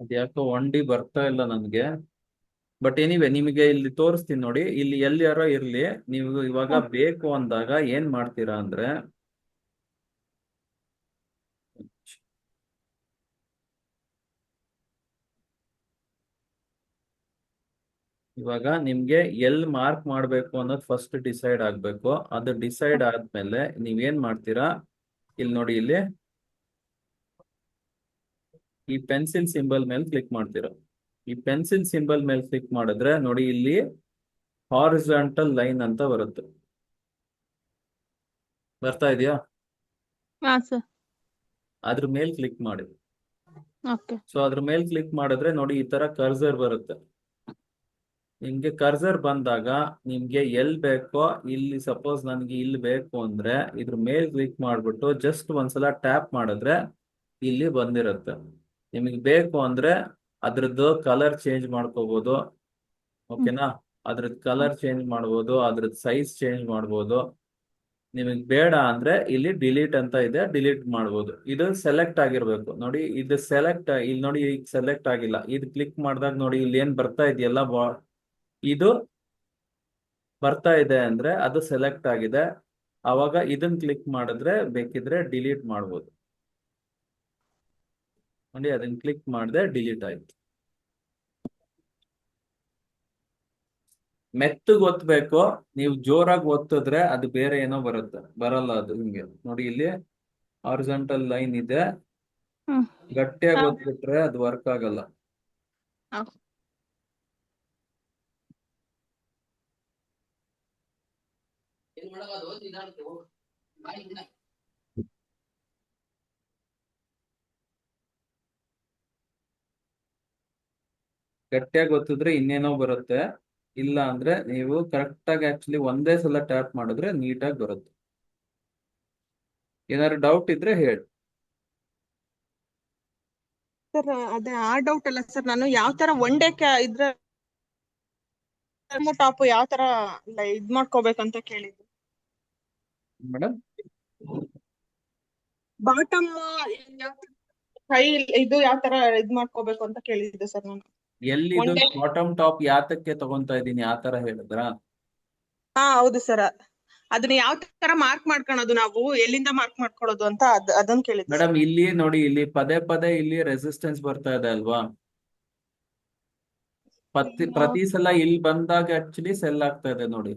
ಅದ್ಯಾಕೋ 1D ಬರ್ತಾ ಇಲ್ಲ ನನ್ಗೆ. ಬಟ್ ಎನಿವೆ ನಿಮಗೆ ಇಲ್ಲಿ ತೋರಿಸ್ತೀನಿ ನೋಡಿ, ಇಲ್ಲಿ ಎಲ್ಲಿಯಾರೋ ಇರ್ಲಿ, ನೀವು ಇವಾಗ ಬೇಕು ಅಂದಾಗ ಏನ್ ಮಾಡ್ತೀರಾ ಅಂದ್ರೆ, ಇವಾಗ ನಿಮ್ಗೆ ಎಲ್ ಮಾರ್ಕ್ ಮಾಡ್ಬೇಕು ಅನ್ನೋದು ಫಸ್ಟ್ ಡಿಸೈಡ್ ಆಗ್ಬೇಕು. ಅದು ಡಿಸೈಡ್ ಆದ್ಮೇಲೆ ನೀವೇನ್ ಮಾಡ್ತೀರಾ, ಇಲ್ಲಿ ನೋಡಿ, ಇಲ್ಲಿ ಈ ಪೆನ್ಸಿಲ್ ಸಿಂಬಲ್ ಮೇಲೆ ಕ್ಲಿಕ್ ಮಾಡ್ತೀರಾ. ಈ ಪೆನ್ಸಿಲ್ ಸಿಂಬಲ್ ಮೇಲೆ ಕ್ಲಿಕ್ ಮಾಡಿದ್ರೆ ನೋಡಿ, ಇಲ್ಲಿ ಹಾರಿಜಾಂಟಲ್ ಲೈನ್ ಅಂತ ಬರುತ್ತೆ. ಬರ್ತಾ ಇದೆಯಾ? ಹಾ ಸರ್. ಅದ್ರ ಮೇಲೆ ಕ್ಲಿಕ್ ಮಾಡಿ. ಓಕೆ. ಸೊ ಅದ್ರ ಮೇಲೆ ಕ್ಲಿಕ್ ಮಾಡಿದ್ರೆ ನೋಡಿ, ಈ ತರ ಕರ್ಸರ್ ಬರುತ್ತೆ. ನಿಮ್ಗೆ ಕರ್ಸರ್ ಬಂದಾಗ ನಿಮ್ಗೆ ಎಲ್ ಬೇಕೋ, ಇಲ್ಲಿ ಸಪೋಸ್ ನನಗೆ ಇಲ್ಲಿ ಬೇಕು ಅಂದ್ರೆ ಇದ್ರ ಮೇಲ್ ಕ್ಲಿಕ್ ಮಾಡ್ಬಿಟ್ಟು ಜಸ್ಟ್ ಒಂದ್ಸಲ ಟ್ಯಾಪ್ ಮಾಡಿದ್ರೆ ಇಲ್ಲಿ ಬಂದಿರುತ್ತೆ. ನಿಮಗೆ ಬೇಕು ಅಂದ್ರೆ ಅದ್ರದ್ದು ಕಲರ್ ಚೇಂಜ್ ಮಾಡ್ಕೋಬಹುದು. ಓಕೆನಾ? ಅದ್ರದ್ದು ಕಲರ್ ಚೇಂಜ್ ಮಾಡ್ಬೋದು, ಅದ್ರದ್ದು ಸೈಜ್ ಚೇಂಜ್ ಮಾಡ್ಬೋದು. ನಿಮಗೆ ಬೇಡ ಅಂದ್ರೆ ಇಲ್ಲಿ ಡಿಲೀಟ್ ಅಂತ ಇದೆ, ಡಿಲೀಟ್ ಮಾಡ್ಬೋದು. ಇದು ಸೆಲೆಕ್ಟ್ ಆಗಿರ್ಬೇಕು ನೋಡಿ, ಇದು ಸೆಲೆಕ್ಟ್, ಇಲ್ಲಿ ನೋಡಿ ಈಗ ಸೆಲೆಕ್ಟ್ ಆಗಿಲ್ಲ. ಇದು ಕ್ಲಿಕ್ ಮಾಡಿದಾಗ ನೋಡಿ, ಇಲ್ಲಿ ಏನ್ ಬರ್ತಾ ಇದೆಯಲ್ಲ, ಇದು ಬರ್ತಾ ಇದೆ ಅಂದ್ರೆ ಅದು ಸೆಲೆಕ್ಟ್ ಆಗಿದೆ. ಅವಾಗ ಇದನ್ನ ಕ್ಲಿಕ್ ಮಾಡಿದ್ರೆ ಬೇಕಿದ್ರೆ ಡಿಲೀಟ್ ಮಾಡ್ಬೋದು ನೋಡಿ. ಅದನ್ನ ಕ್ಲಿಕ್ ಮಾಡಿದ್ರೆ ಡಿಲೀಟ್ ಆಯ್ತು. ಮೆತ್ತಗೆ ಒತ್ತಬೇಕು, ನೀವು ಜೋರಾಗಿ ಒತ್ತಿದ್ರೆ ಅದು ಬೇರೆ ಏನೋ ಬರುತ್ತೆ, ಬರಲ್ಲ ಅದು. ಹಿಂಗೆ ನೋಡಿ, ಇಲ್ಲಿ ಹಾರಿಜಾಂಟಲ್ ಲೈನ್ ಇದೆ, ಗಟ್ಟಿಯಾಗಿ ಒತ್ಬಿಟ್ರೆ ಅದು ವರ್ಕ್ ಆಗಲ್ಲ. ಗಟ್ಟಿಯಾಗಿ ಒತ್ತಿದ್ರೆ ಇನ್ನೇನೋ ಬರುತ್ತೆ, ಇಲ್ಲ ಅಂದ್ರೆ ನೀವು ಕರೆಕ್ಟ್ ಆಗಿ ಆಕ್ಚುಲಿ ಒಂದೇ ಸಲ ಟ್ಯಾಪ್ ಮಾಡಿದ್ರೆ ನೀಟಾಗಿ ಬರುತ್ತೆ. ಏನಾದ್ರು ಡೌಟ್ ಇದ್ರೆ ಹೇಳಿ. ಸರ್ ಅದೇ ಆ ಡೌಟ್ ಅಲ್ಲ ಸರ್, ನಾನು ಯಾವ ತರ ಒನ್ ಡೇ ಇದ್ರೆ ಟಾಪ್ ಯಾವ ತರ ಇದ್ ಮಾಡ್ಕೋಬೇಕಂತ ಕೇಳಿದ್ದು ಮೇಡಮ್. ಬಾಟಮ್ ಕೈ ಇದು ಯಾವ ತರ ಇದ್ ಮಾಡ್ಕೋಬೇಕು ಅಂತ ಕೇಳಿದ್ದೆ ಸರ್ ನಾನು. ಎಲ್ಲಿ ಇದು ಬಾಟಮ್ ಟಾಪ್ ಯಾತಕ್ಕೆ ತಗೊಂತಾ ಇದೀನಿ ಆ ತರ ಹೇಳಿದ್ರಾ? ಹಾ ಹೌದು ಸರ್. ಅದನ್ನ ಯಾವ ತರ ಮಾರ್ಕ್ ಮಾಡ್ಕೊಳೋದು, ನಾವು ಎಲ್ಲಿಂದ ಮಾರ್ಕ್ ಮಾಡ್ಕೊಳ್ಳೋದು ಅಂತ ಅದನ್ನ ಕೇಳಿದ್ದೆ ಮೇಡಮ್. ಇಲ್ಲಿ ನೋಡಿ, ಇಲ್ಲಿ ಪದೇ ಪದೇ ಇಲ್ಲಿ ರೆಸಿಸ್ಟೆನ್ಸ್ ಬರ್ತಾ ಇದೆ ಅಲ್ವಾ? ಪ್ರತಿ ಸಲ ಇಲ್ಲಿ ಬಂದಾಗ ಆಕ್ಚುಲಿ ಸೆಲ್ ಆಗ್ತಾ ಇದೆ ನೋಡಿ.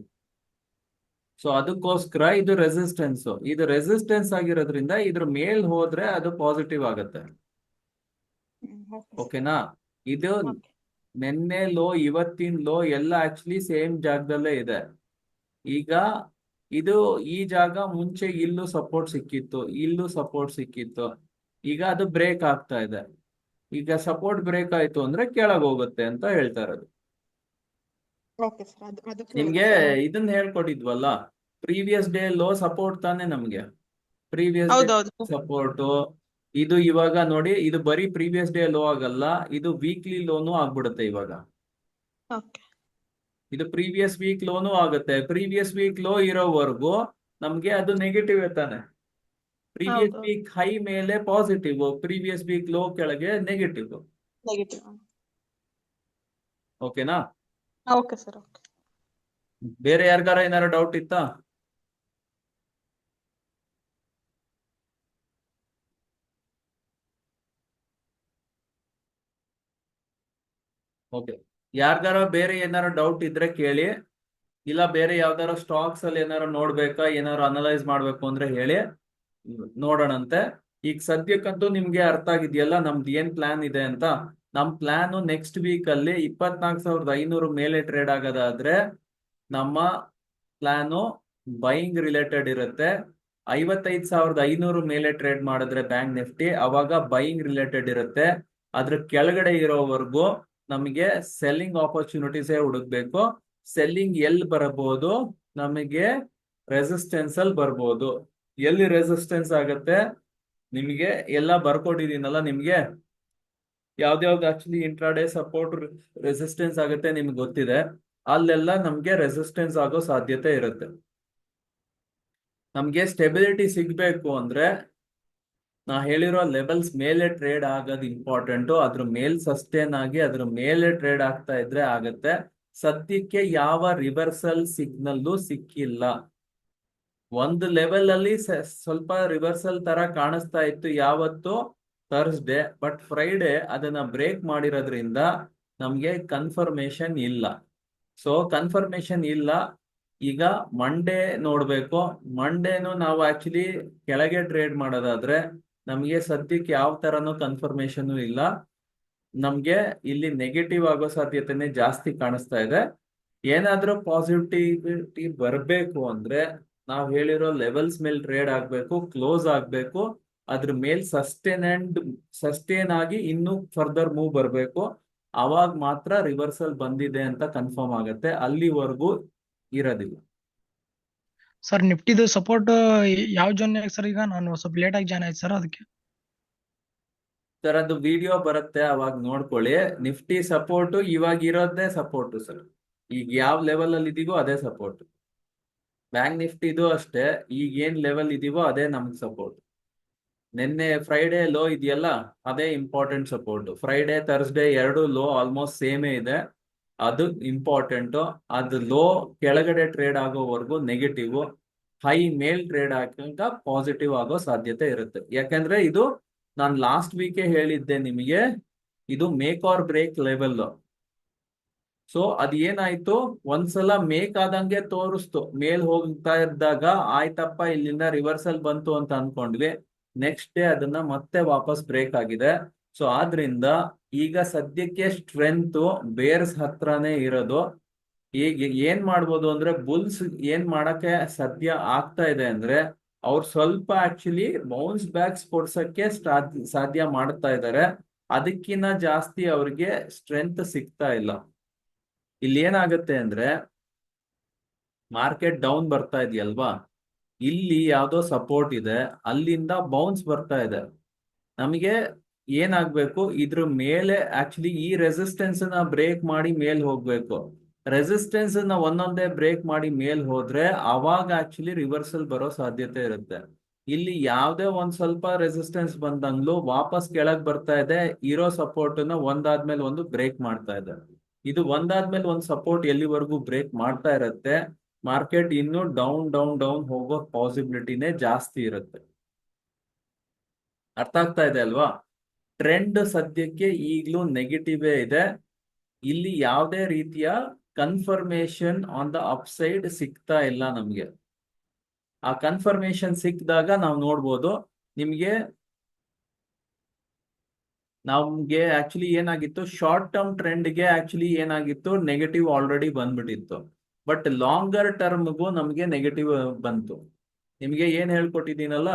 ಸೊ ಅದಕ್ಕೋಸ್ಕರ ಇದು ರೆಸಿಸ್ಟೆನ್ಸ್. ಇದು ರೆಸಿಸ್ಟೆನ್ಸ್ ಆಗಿರೋದ್ರಿಂದ ಇದ್ರ ಮೇಲ್ ಹೋದ್ರೆ ಅದು ಪಾಸಿಟಿವ್ ಆಗುತ್ತೆ. ಓಕೆನಾ? ಇದು ನಿನ್ನೆ ಲೋ, ಇವತ್ತಿನ ಲೋ ಎಲ್ಲ ಆಕ್ಚುಲಿ ಸೇಮ್ ಜಾಗದಲ್ಲೇ ಇದೆ. ಈಗ ಇದು ಈ ಜಾಗ ಮುಂಚೆ ಇಲ್ಲೂ ಸಪೋರ್ಟ್ ಸಿಕ್ಕಿತ್ತು, ಇಲ್ಲೂ ಸಪೋರ್ಟ್ ಸಿಕ್ಕಿತ್ತು. ಈಗ ಅದು ಬ್ರೇಕ್ ಆಗ್ತಾ ಇದೆ. ಈಗ ಸಪೋರ್ಟ್ ಬ್ರೇಕ್ ಆಯ್ತು ಅಂದ್ರೆ ಕೆಳಗೆ ಹೋಗುತ್ತೆ ಅಂತ ಹೇಳ್ತಾ ಇರೋದು. ನಿಮ್ಗೆ ಇದನ್ನ ಹೇಳ್ಕೊಟ್ಟಿದ್ವಲ್ಲ, ಪ್ರೀವಿಯಸ್ ಡೇ ಲೋ ಸಪೋರ್ಟ್ ತಾನೆ ನಮ್ಗೆ. ಪ್ರೀವಿಯಸ್ ಡೇ ಸಪೋರ್ಟ್ ಇದು. ಇವಾಗ ನೋಡಿ, ಇದು ಬರೀ ಪ್ರೀವಿಯಸ್ ಡೇ ಲೋ ಆಗಲ್ಲ, ಇದು ವೀಕ್ಲಿ ಲೋನು ಆಗ್ಬಿಡುತ್ತೆ ಇವಾಗ. ಇದು ಪ್ರೀವಿಯಸ್ ವೀಕ್ ಲೋನು ಆಗುತ್ತೆ. ಪ್ರೀವಿಯಸ್ ವೀಕ್ ಲೋ ಇರೋವರೆಗೂ ನಮ್ಗೆ ಅದು ನೆಗೆಟಿವ್ ತಾನೆ. ಪ್ರೀವಿಯಸ್ ವೀಕ್ ಹೈ ಮೇಲೆ ಪಾಸಿಟಿವ್, ಪ್ರೀವಿಯಸ್ ವೀಕ್ ಲೋ ಕೆಳಗೆ ನೆಗೆಟಿವ್. ಓಕೆನಾ? Okay sir. ಬೇರೆ ಯಾರಿಗಾರ ಏನಾರ ಡೌಟ್ ಇತ್ತಾ? ಓಕೆ. ಯಾರಿಗಾರ ಬೇರೆ ಏನಾರ ಡೌಟ್ ಇದ್ರೆ ಕೇಳಿ, ಇಲ್ಲ ಬೇರೆ ಯಾವ್ದಾರ ಸ್ಟಾಕ್ಸ್ ಅಲ್ಲಿ ಏನಾರ ನೋಡ್ಬೇಕಾ, ಏನಾರ ಅನಲೈಸ್ ಮಾಡ್ಬೇಕು ಅಂದ್ರೆ ಹೇಳಿ, ನೋಡೋಣಂತೆ. ಈಗ ಸದ್ಯಕ್ಕಂತೂ ನಿಮ್ಗೆ ಅರ್ಥ ಆಗಿದೆಯಲ್ಲ ನಮ್ದು ಏನ್ ಪ್ಲಾನ್ ಇದೆ ಅಂತ. ನಮ್ ಪ್ಲಾನ್ ನೆಕ್ಸ್ಟ್ ವೀಕ್ ಅಲ್ಲಿ 24,500 ಮೇಲೆ ಟ್ರೇಡ್ ಆಗೋದಾದ್ರೆ ನಮ್ಮ ಪ್ಲಾನು ಬೈಯಿಂಗ್ ರಿಲೇಟೆಡ್ ಇರುತ್ತೆ. 55,500 ಮೇಲೆ ಟ್ರೇಡ್ ಮಾಡಿದ್ರೆ ಬ್ಯಾಂಕ್ ನಿಫ್ಟಿ, ಅವಾಗ ಬೈಯಿಂಗ್ ರಿಲೇಟೆಡ್ ಇರುತ್ತೆ. ಅದ್ರ ಕೆಳಗಡೆ ಇರೋವರೆಗೂ ನಮಗೆ ಸೆಲ್ಲಿಂಗ್ ಆಪರ್ಚುನಿಟೀಸೇ ಹುಡುಕ್ಬೇಕು. ಸೆಲ್ಲಿಂಗ್ ಎಲ್ಲಿ ಬರಬಹುದು? ನಮಗೆ ರೆಸಿಸ್ಟೆನ್ಸ್ ಅಲ್ಲಿ ಬರ್ಬೋದು. ಎಲ್ಲಿ ರೆಸಿಸ್ಟೆನ್ಸ್ ಆಗತ್ತೆ ನಿಮಗೆ ಎಲ್ಲ ಬರ್ಕೊಟ್ಟಿದೀನಲ್ಲ, ನಿಮ್ಗೆ ಯಾವ್ದ್ಯಾವ್ದು ಆಕ್ಚುಲಿ ಇಂಟ್ರಾಡೇ ಸಪೋರ್ಟ್ ರೆಸಿಸ್ಟೆನ್ಸ್ ಆಗುತ್ತೆ ನಿಮ್ಗೆ ಗೊತ್ತಿದೆ. ಅಲ್ಲೆಲ್ಲ ನಮ್ಗೆ ರೆಸಿಸ್ಟೆನ್ಸ್ ಆಗೋ ಸಾಧ್ಯತೆ ಇರುತ್ತೆ. ನಮ್ಗೆ ಸ್ಟೆಬಿಲಿಟಿ ಸಿಗ್ಬೇಕು ಅಂದ್ರೆ ನಾ ಹೇಳಿರೋ ಲೆವೆಲ್ಸ್ ಮೇಲೆ ಟ್ರೇಡ್ ಆಗೋದು ಇಂಪಾರ್ಟೆಂಟು. ಅದ್ರ ಮೇಲ್ ಸಸ್ಟೇನ್ ಆಗಿ ಅದ್ರ ಮೇಲೆ ಟ್ರೇಡ್ ಆಗ್ತಾ ಇದ್ರೆ ಆಗತ್ತೆ. ಸದ್ಯಕ್ಕೆ ಯಾವ ರಿವರ್ಸಲ್ ಸಿಗ್ನಲ್ಲು ಸಿಕ್ಕಿಲ್ಲ. ಒಂದು ಲೆವೆಲ್ ಅಲ್ಲಿ ಸ್ವಲ್ಪ ರಿವರ್ಸಲ್ ತರ ಕಾಣಿಸ್ತಾ ಇತ್ತು ಯಾವತ್ತು, ಥರ್ಸ್ಡೇ. ಬಟ್ ಫ್ರೈಡೆ ಅದನ್ನ ಬ್ರೇಕ್ ಮಾಡಿರೋದ್ರಿಂದ ನಮ್ಗೆ ಕನ್ಫರ್ಮೇಶನ್ ಇಲ್ಲ. ಸೊ ಕನ್ಫರ್ಮೇಶನ್ ಇಲ್ಲ. ಈಗ ಮಂಡೇ ನೋಡ್ಬೇಕು. ಮಂಡೇನು ನಾವು ಆಕ್ಚುಲಿ ಕೆಳಗೆ ಟ್ರೇಡ್ ಮಾಡೋದಾದ್ರೆ ನಮ್ಗೆ ಸದ್ಯಕ್ಕೆ ಯಾವ ತರನು ಕನ್ಫರ್ಮೇಶನ್ ಇಲ್ಲ. ನಮ್ಗೆ ಇಲ್ಲಿ ನೆಗೆಟಿವ್ ಆಗೋ ಸಾಧ್ಯತೆನೆ ಜಾಸ್ತಿ ಕಾಣಿಸ್ತಾ ಇದೆ. ಏನಾದ್ರೂ ಪಾಸಿಟಿವಿಟಿ ಬರಬೇಕು ಅಂದ್ರೆ ನಾವ್ ಹೇಳಿರೋ ಲೆವೆಲ್ಸ್ ಮೇಲೆ ಟ್ರೇಡ್ ಆಗ್ಬೇಕು, ಕ್ಲೋಸ್ ಆಗ್ಬೇಕು, ಅದ್ರ ಮೇಲ್ ಸಸ್ಟೇನ್ ಆಗಿ ಇನ್ನೂ ಫರ್ದರ್ ಮೂವ್ ಬರಬೇಕು. ಅವಾಗ ಮಾತ್ರ ರಿವರ್ಸಲ್ ಬಂದಿದೆ ಅಂತ ಕನ್ಫರ್ಮ್ ಆಗತ್ತೆ. ಅಲ್ಲಿವರೆಗೂ ಇರೋದಿಲ್ಲ. ಸರ್ ನಿಫ್ಟಿದು ಸಪೋರ್ಟ್ ಯಾವ ಜೋನ್ ಸರ್? ಈಗ ನಾನು ಸ್ವಲ್ಪ ಲೇಟ್ ಆಗಿ ಜಾಯ್ನ್ ಆಯ್ತು ಸರ್, ಅದಕ್ಕೆ. ಸರ್ ಅದು ವಿಡಿಯೋ ಬರುತ್ತೆ, ಅವಾಗ ನೋಡ್ಕೊಳ್ಳಿ. ನಿಫ್ಟಿ ಸಪೋರ್ಟ್ ಇವಾಗ ಇರೋದೇ ಸಪೋರ್ಟ್ ಸರ್. ಈಗ ಯಾವ ಲೆವೆಲ್ ಅಲ್ಲಿ ಇದೀವೋ ಅದೇ ಸಪೋರ್ಟ್. ಬ್ಯಾಂಕ್ ನಿಫ್ಟಿದು ಅಷ್ಟೇ, ಈಗ ಏನ್ ಲೆವೆಲ್ ಇದೀವೋ ಅದೇ ನಮ್ಗೆ ಸಪೋರ್ಟ್. ನಿನ್ನೆ ಫ್ರೈಡೆ ಲೋ ಇದೆಯಲ್ಲ, ಅದೇ ಇಂಪಾರ್ಟೆಂಟ್ ಸಪೋರ್ಟ್. ಫ್ರೈಡೆ ಥರ್ಸ್ಡೇ ಎರಡು ಲೋ ಆಲ್ಮೋಸ್ಟ್ ಸೇಮೇ ಇದೆ, ಅದು ಇಂಪಾರ್ಟೆಂಟ್. ಅದು ಲೋ ಕೆಳಗಡೆ ಟ್ರೇಡ್ ಆಗೋವರೆಗೂ ನೆಗೆಟಿವ್, ಹೈ ಮೇಲ್ ಟ್ರೇಡ್ ಆಗ ಪಾಸಿಟಿವ್ ಆಗೋ ಸಾಧ್ಯತೆ ಇರುತ್ತೆ. ಯಾಕಂದ್ರೆ ಇದು ನಾನು ಲಾಸ್ಟ್ ವೀಕೆ ಹೇಳಿದ್ದೆ ನಿಮಗೆ, ಇದು make or break level. So ಅದ್ ಏನಾಯ್ತು, ಒಂದ್ಸಲ ಮೇಕ್ ಆದಂಗೆ ತೋರಿಸ್ತು. ಮೇಲ್ ಹೋಗ್ತಾ ಇದ್ದಾಗ ಆಯ್ತಪ್ಪ ಇಲ್ಲಿಂದ ರಿವರ್ಸಲ್ ಬಂತು ಅಂತ ಅನ್ಕೊಂಡ್ವಿ. ನೆಕ್ಸ್ಟ್ ಡೇ ಅದನ್ನ ಮತ್ತೆ ವಾಪಸ್ ಬ್ರೇಕ್ ಆಗಿದೆ. ಸೊ ಆದ್ರಿಂದ ಈಗ ಸದ್ಯಕ್ಕೆ ಸ್ಟ್ರೆಂತ್ ಬೇರ್ಸ್ ಹತ್ರನೇ ಇರೋದು. ಈಗ ಏನ್ ಮಾಡ್ಬೋದು ಅಂದ್ರೆ, ಬುಲ್ಸ್ ಏನ್ ಮಾಡಕ್ಕೆ ಸಾಧ್ಯ ಆಗ್ತಾ ಇದೆ ಅಂದ್ರೆ, ಅವ್ರು ಸ್ವಲ್ಪ ಆಕ್ಚುಲಿ ಬೌನ್ಸ್ ಬ್ಯಾಕ್ಸ್ ಕೊಡ್ಸಕ್ಕೆ ಸಾಧ್ಯ ಮಾಡ್ತಾ ಇದ್ದಾರೆ. ಅದಕ್ಕಿಂತ ಜಾಸ್ತಿ ಅವ್ರಿಗೆ ಸ್ಟ್ರೆಂತ್ ಸಿಗ್ತಾ ಇಲ್ಲ. ಇಲ್ಲಿ ಏನಾಗುತ್ತೆ ಅಂದ್ರೆ, ಮಾರ್ಕೆಟ್ ಡೌನ್ ಬರ್ತಾ ಇದೆಯಲ್ವಾ, ಇಲ್ಲಿ ಯಾವ್ದೋ ಸಪೋರ್ಟ್ ಇದೆ, ಅಲ್ಲಿಂದ ಬೌನ್ಸ್ ಬರ್ತಾ ಇದೆ. ನಮಗೆ ಏನಾಗ್ಬೇಕು, ಇದ್ರ ಮೇಲೆ ಆಕ್ಚುಲಿ ಈ ರೆಸಿಸ್ಟೆನ್ಸ್ ನ ಬ್ರೇಕ್ ಮಾಡಿ ಮೇಲ್ ಹೋಗ್ಬೇಕು. ರೆಸಿಸ್ಟೆನ್ಸ್ ನ ಒಂದೊಂದೇ ಬ್ರೇಕ್ ಮಾಡಿ ಮೇಲ್ ಹೋದ್ರೆ ಅವಾಗ ಆಕ್ಚುಲಿ ರಿವರ್ಸಲ್ ಬರೋ ಸಾಧ್ಯತೆ ಇರುತ್ತೆ. ಇಲ್ಲಿ ಯಾವ್ದೇ ಒಂದ್ ಸ್ವಲ್ಪ ರೆಸಿಸ್ಟೆನ್ಸ್ ಬಂದಂಗ್ಲೂ ವಾಪಸ್ ಕೆಳಗ್ ಬರ್ತಾ ಇದೆ. ಇರೋ ಸಪೋರ್ಟ್ ನ ಒಂದಾದ್ಮೇಲೆ ಒಂದು ಬ್ರೇಕ್ ಮಾಡ್ತಾ ಇದೆ. ಇದು ಒಂದಾದ್ಮೇಲೆ ಒಂದು ಸಪೋರ್ಟ್ ಎಲ್ಲಿವರೆಗೂ ಬ್ರೇಕ್ ಮಾಡ್ತಾ ಇರುತ್ತೆ, ಮಾರ್ಕೆಟ್ ಇನ್ನು ಡೌನ್ ಡೌನ್ ಡೌನ್ ಹೋಗೋ ಪಾಸಿಬಿಲಿಟಿನೇ ಜಾಸ್ತಿ ಇರುತ್ತೆ. ಅರ್ಥ ಆಗ್ತಾ ಇದೆ ಅಲ್ವಾ? ಟ್ರೆಂಡ್ ಸದ್ಯಕ್ಕೆ ಈಗಲೂ ನೆಗೆಟಿವ್ ಇದೆ. ಇಲ್ಲಿ ಯಾವುದೇ ರೀತಿಯ ಕನ್ಫರ್ಮೇಶನ್ ಆನ್ ದ ಅಪ್ಸೈಡ್ ಸಿಗ್ತಾ ಇಲ್ಲ ನಮ್ಗೆ. ಆ ಕನ್ಫರ್ಮೇಶನ್ ಸಿಕ್ಕಿದಾಗ ನಾವು ನೋಡ್ಬೋದು. ನಮ್ಗೆ ಆಕ್ಚುಲಿ ಏನಾಗಿತ್ತು, ಶಾರ್ಟ್ ಟರ್ಮ್ ಟ್ರೆಂಡ್ಗೆ ಆಕ್ಚುಲಿ ಏನಾಗಿತ್ತು, ನೆಗೆಟಿವ್ ಆಲ್ರೆಡಿ ಬಂದ್ಬಿಟ್ಟಿತ್ತು. ಬಟ್ ಲಾಂಗರ್ ಟರ್ಮ್ಗೂ ನಮ್ಗೆ ನೆಗೆಟಿವ್ ಬಂತು. ನಿಮ್ಗೆ ಏನ್ ಹೇಳ್ಕೊಟ್ಟಿದ್ದೀನಲ್ಲ,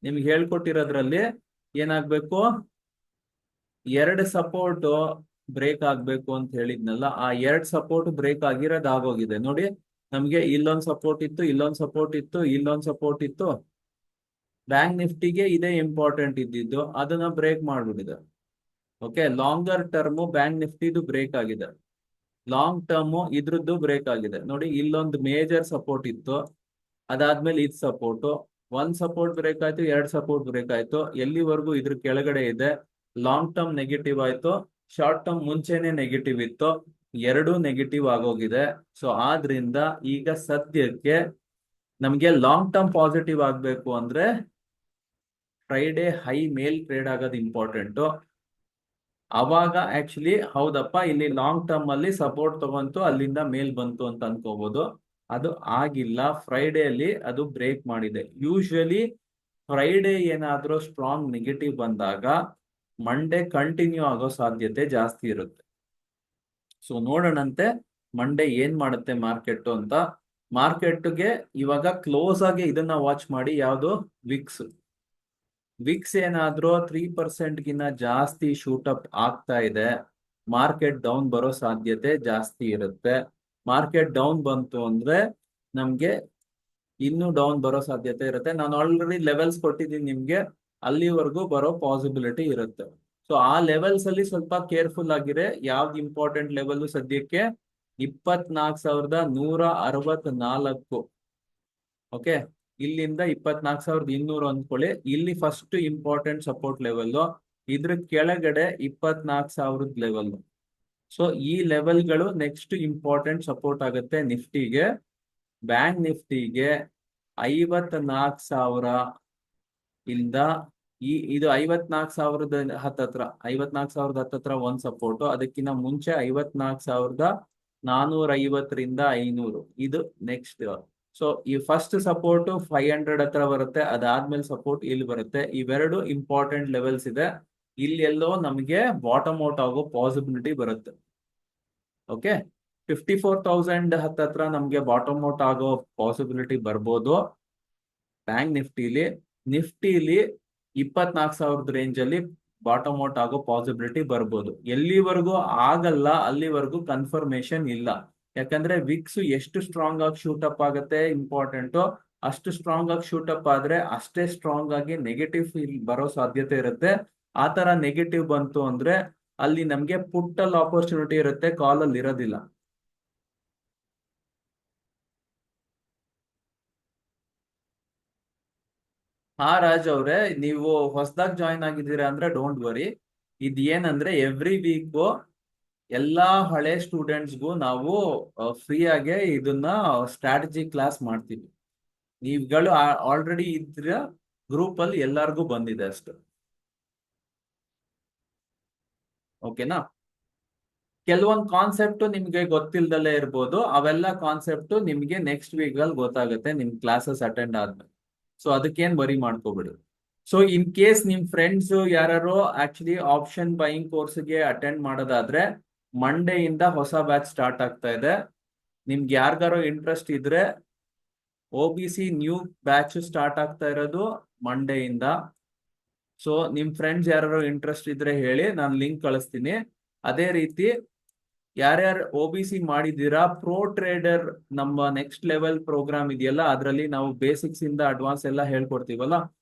ನಿಮ್ಗೆ ಹೇಳ್ಕೊಟ್ಟಿರೋದ್ರಲ್ಲಿ ಏನಾಗ್ಬೇಕು, ಎರಡು ಸಪೋರ್ಟ್ ಬ್ರೇಕ್ ಆಗ್ಬೇಕು ಅಂತ ಹೇಳಿದ್ನಲ್ಲ, ಆ ಎರಡ್ ಸಪೋರ್ಟ್ ಬ್ರೇಕ್ ಆಗಿರೋದು ಆಗೋಗಿದೆ. ನೋಡಿ, ನಮ್ಗೆ ಇಲ್ಲೊಂದ್ ಸಪೋರ್ಟ್ ಇತ್ತು, ಇಲ್ಲೊಂದ್ ಸಪೋರ್ಟ್ ಇತ್ತು, ಇಲ್ಲೊಂದ್ ಸಪೋರ್ಟ್ ಇತ್ತು. ಬ್ಯಾಂಕ್ ನಿಫ್ಟಿಗೆ ಇದೇ ಇಂಪಾರ್ಟೆಂಟ್ ಇದ್ದಿದ್ದು, ಅದನ್ನ ಬ್ರೇಕ್ ಮಾಡ್ಬಿಟ್ಟಿದೆ. ಓಕೆ, ಲಾಂಗರ್ ಟರ್ಮ್ ಬ್ಯಾಂಕ್ ನಿಫ್ಟಿದು ಬ್ರೇಕ್ ಆಗಿದೆ, ಲಾಂಗ್ ಟರ್ಮ್ ಇದ್ರದ್ದು ಬ್ರೇಕ್ ಆಗಿದೆ. ನೋಡಿ, ಇಲ್ಲೊಂದು ಮೇಜರ್ ಸಪೋರ್ಟ್ ಇತ್ತು, ಅದಾದ್ಮೇಲೆ ಇದು ಸಪೋರ್ಟ್. ಒಂದ್ ಸಪೋರ್ಟ್ ಬ್ರೇಕ್ ಆಯ್ತು, ಎರಡ್ ಸಪೋರ್ಟ್ ಬ್ರೇಕ್ ಆಯ್ತು. ಎಲ್ಲಿವರೆಗೂ ಇದ್ರ ಕೆಳಗಡೆ ಇದೆ. ಲಾಂಗ್ ಟರ್ಮ್ ನೆಗೆಟಿವ್ ಆಯ್ತು, ಶಾರ್ಟ್ ಟರ್ಮ್ ಮುಂಚೆನೆ ನೆಗೆಟಿವ್ ಇತ್ತು, ಎರಡೂ ನೆಗೆಟಿವ್ ಆಗೋಗಿದೆ. ಸೊ ಆದ್ರಿಂದ ಈಗ ಸದ್ಯಕ್ಕೆ ನಮ್ಗೆ ಲಾಂಗ್ ಟರ್ಮ್ ಪಾಸಿಟಿವ್ ಆಗ್ಬೇಕು ಅಂದ್ರೆ ಫ್ರೈಡೆ ಹೈ ಮೇಲ್ ಟ್ರೇಡ್ ಆಗೋದು ಇಂಪಾರ್ಟೆಂಟ್. ಅವಾಗ ಆಕ್ಚುಲಿ ಹೌದಪ್ಪ, ಇಲ್ಲಿ ಲಾಂಗ್ ಟರ್ಮ್ ಅಲ್ಲಿ ಸಪೋರ್ಟ್ ತಗೊಂತು, ಅಲ್ಲಿಂದ ಮೇಲ್ ಬಂತು ಅಂತ ಅನ್ಕೋಬಹುದು. ಅದು ಆಗಿಲ್ಲ. ಫ್ರೈಡೇ ಅಲ್ಲಿ ಅದು ಬ್ರೇಕ್ ಮಾಡಿದೆ. ಯೂಶುವಲಿ ಫ್ರೈಡೇ ಏನಾದ್ರೂ ಸ್ಟ್ರಾಂಗ್ ನೆಗೆಟಿವ್ ಬಂದಾಗ ಮಂಡೇ ಕಂಟಿನ್ಯೂ ಆಗೋ ಸಾಧ್ಯತೆ ಜಾಸ್ತಿ ಇರುತ್ತೆ. ಸೊ ನೋಡೋಣಂತೆ ಮಂಡೇ ಏನ್ ಮಾಡುತ್ತೆ ಮಾರ್ಕೆಟ್ ಅಂತ. ಮಾರ್ಕೆಟ್ಗೆ ಇವಾಗ ಕ್ಲೋಸ್ ಆಗಿ ಇದನ್ನ ವಾಚ್ ಮಾಡಿ, ಯಾವುದು ವಿಕ್ಸ್ ಏನಾದ್ರೂ 3% ಗಿನ್ನ ಜಾಸ್ತಿ ಶೂಟ್ ಅಪ್ ಆಗ್ತಾ ಇದೆ, ಮಾರ್ಕೆಟ್ ಡೌನ್ ಬರೋ ಸಾಧ್ಯತೆ ಜಾಸ್ತಿ ಇರುತ್ತೆ. ಮಾರ್ಕೆಟ್ ಡೌನ್ ಬಂತು ಅಂದ್ರೆ ನಮ್ಗೆ ಇನ್ನೂ ಡೌನ್ ಬರೋ ಸಾಧ್ಯತೆ ಇರುತ್ತೆ. ನಾನು ಆಲ್ರೆಡಿ ಲೆವೆಲ್ಸ್ ಕೊಟ್ಟಿದ್ದೀನಿ ನಿಮ್ಗೆ, ಅಲ್ಲಿವರೆಗೂ ಬರೋ ಪಾಸಿಬಿಲಿಟಿ ಇರುತ್ತೆ. ಸೊ ಆ ಲೆವೆಲ್ಸ್ ಅಲ್ಲಿ ಸ್ವಲ್ಪ ಕೇರ್ಫುಲ್ ಆಗಿರೆ. ಯಾವ್ದು ಇಂಪಾರ್ಟೆಂಟ್ ಲೆವೆಲ್ ಸದ್ಯಕ್ಕೆ 24,164. ಓಕೆ, ಇಲ್ಲಿಂದ 24,200 ಅಂದ್ಕೊಳ್ಳಿ. ಇಲ್ಲಿ ಫಸ್ಟ್ ಇಂಪಾರ್ಟೆಂಟ್ ಸಪೋರ್ಟ್ ಲೆವೆಲ್, ಇದ್ರ ಕೆಳಗಡೆ 24,000 ಲೆವೆಲ್. ಸೊ ಈ ಲೆವೆಲ್ಗಳು ನೆಕ್ಸ್ಟ್ ಇಂಪಾರ್ಟೆಂಟ್ ಸಪೋರ್ಟ್ ಆಗುತ್ತೆ ನಿಫ್ಟಿಗೆ. ಬ್ಯಾಂಕ್ ನಿಫ್ಟಿಗೆ 54,000 ಇಂದ ಇದು 54,000 ಹತ್ತತ್ರ 54,000 ಒಂದ್ ಸಪೋರ್ಟ್. ಅದಕ್ಕಿಂತ ಮುಂಚೆ 54,450 500 ಇದು ನೆಕ್ಸ್ಟ್. ಸೊ ಈ ಫಸ್ಟ್ ಸಪೋರ್ಟ್ 500 ಹತ್ರ ಬರುತ್ತೆ, ಅದಾದ್ಮೇಲೆ ಸಪೋರ್ಟ್ ಇಲ್ಲಿ ಬರುತ್ತೆ. ಇವೆರಡು ಇಂಪಾರ್ಟೆಂಟ್ ಲೆವೆಲ್ಸ್ ಇದೆ. ಇಲ್ಲಿ ಎಲ್ಲೋ ನಮಗೆ ಬಾಟಮ್ ಔಟ್ ಆಗೋ ಪಾಸಿಬಿಲಿಟಿ ಬರುತ್ತೆ. ಓಕೆ, 54,000 ಹತ್ತತ್ರ ನಮ್ಗೆ ಬಾಟಮ್ ಔಟ್ ಆಗೋ ಪಾಸಿಬಿಲಿಟಿ ಬರ್ಬೋದು ಬ್ಯಾಂಕ್ ನಿಫ್ಟಿಲಿ. ನಿಫ್ಟಿಲಿ 24,000 ರೇಂಜ್ ಅಲ್ಲಿ ಬಾಟಮ್ ಔಟ್ ಆಗೋ ಪಾಸಿಬಿಲಿಟಿ ಬರ್ಬೋದು. ಎಲ್ಲಿವರೆಗೂ ಆಗಲ್ಲ ಅಲ್ಲಿವರೆಗೂ ಕನ್ಫರ್ಮೇಶನ್ ಇಲ್ಲ. ಯಾಕಂದ್ರೆ ವಿಕ್ಸ್ ಎಷ್ಟು ಸ್ಟ್ರಾಂಗ್ ಆಗಿ ಶೂಟ್ ಅಪ್ ಆಗುತ್ತೆ ಇಂಪಾರ್ಟೆಂಟ್. ಅಷ್ಟು ಸ್ಟ್ರಾಂಗ್ ಆಗಿ ಶೂಟ್ ಅಪ್ ಆದ್ರೆ ಅಷ್ಟೇ ಸ್ಟ್ರಾಂಗ್ ಆಗಿ ನೆಗೆಟಿವ್ ಬರೋ ಸಾಧ್ಯತೆ ಇರುತ್ತೆ. ಆ ತರ ನೆಗೆಟಿವ್ ಬಂತು ಅಂದ್ರೆ ಅಲ್ಲಿ ನಮ್ಗೆ ಪುಟ್ ಅಲ್ಲಿ ಆಪರ್ಚುನಿಟಿ ಇರುತ್ತೆ, ಕಾಲ್ ಅಲ್ಲಿ ಇರೋದಿಲ್ಲ. ಹಾ ರಾಜ್ ಅವ್ರೆ, ನೀವು ಹೊಸದಾಗಿ ಜಾಯಿನ್ ಆಗಿದ್ದೀರಾ ಅಂದ್ರೆ ಡೋಂಟ್ ವರಿ. ಇದ್ ಏನಂದ್ರೆ ಎವ್ರಿ ವೀಕ್ ಎಲ್ಲಾ ಹಳೆ ಸ್ಟೂಡೆಂಟ್ಸ್ಗೂ ನಾವು ಫ್ರೀ ಆಗಿ ಇದನ್ನ ಸ್ಟ್ರಾಟಜಿ ಕ್ಲಾಸ್ ಮಾಡ್ತೀವಿ. ನೀವುಗಳು ಆಲ್ರೆಡಿ ಇದ್ರ ಗ್ರೂಪ್ ಅಲ್ಲಿ ಎಲ್ಲಾರ್ಗೂ ಬಂದಿದೆ ಅಷ್ಟು. ಓಕೆನಾ? ಕೆಲವೊಂದು ಕಾನ್ಸೆಪ್ಟ್ ನಿಮ್ಗೆ ಗೊತ್ತಿಲ್ದಲೇ ಇರ್ಬೋದು, ಅವೆಲ್ಲ ಕಾನ್ಸೆಪ್ಟ್ ನಿಮ್ಗೆ ನೆಕ್ಸ್ಟ್ ವೀಕ್ ಅಲ್ಲಿ ಗೊತ್ತಾಗುತ್ತೆ ನಿಮ್ ಕ್ಲಾಸಸ್ ಅಟೆಂಡ್ ಆದ್ಮೇಲೆ. ಸೊ ಅದಕ್ಕೇನ್ ವರಿ ಮಾಡ್ಕೋಬೇಡಿ. ಸೊ ಇನ್ ಕೇಸ್ ನಿಮ್ ಫ್ರೆಂಡ್ಸ್ ಯಾರು ಆಕ್ಚುಲಿ ಆಪ್ಷನ್ ಬೈಯಿಂಗ್ ಕೋರ್ಸ್ಗೆ ಅಟೆಂಡ್ ಮಾಡೋದಾದ್ರೆ ಮಂಡೇ ಇಂದ ಹೊಸ ಬ್ಯಾಚ್ ಸ್ಟಾರ್ಟ್ ಆಗ್ತಾ ಇದೆ. ನಿಮ್ಗೆ ಯಾರಿಗಾರೋ ಇಂಟ್ರೆಸ್ಟ್ ಇದ್ರೆ OBC ನ್ಯೂ ಬ್ಯಾಚ್ ಸ್ಟಾರ್ಟ್ ಆಗ್ತಾ ಇರೋದು ಮಂಡೇ ಇಂದ. ಸೊ ನಿಮ್ ಫ್ರೆಂಡ್ಸ್ ಯಾರು ಇಂಟ್ರೆಸ್ಟ್ ಇದ್ರೆ ಹೇಳಿ, ನಾನು ಲಿಂಕ್ ಕಳಿಸ್ತೀನಿ. ಅದೇ ರೀತಿ ಯಾರ್ಯಾರು OBC ಮಾಡಿದ್ದೀರಾ, ಪ್ರೋ ಟ್ರೇಡರ್ ನಮ್ಮ ನೆಕ್ಸ್ಟ್ ಲೆವೆಲ್ ಪ್ರೋಗ್ರಾಮ್ ಇದೆಯಲ್ಲ, ಅದರಲ್ಲಿ ನಾವು ಬೇಸಿಕ್ಸ್ ಇಂದ ಅಡ್ವಾನ್ಸ್ ಎಲ್ಲ ಹೇಳ್ಕೊಡ್ತೀವಲ್ಲ,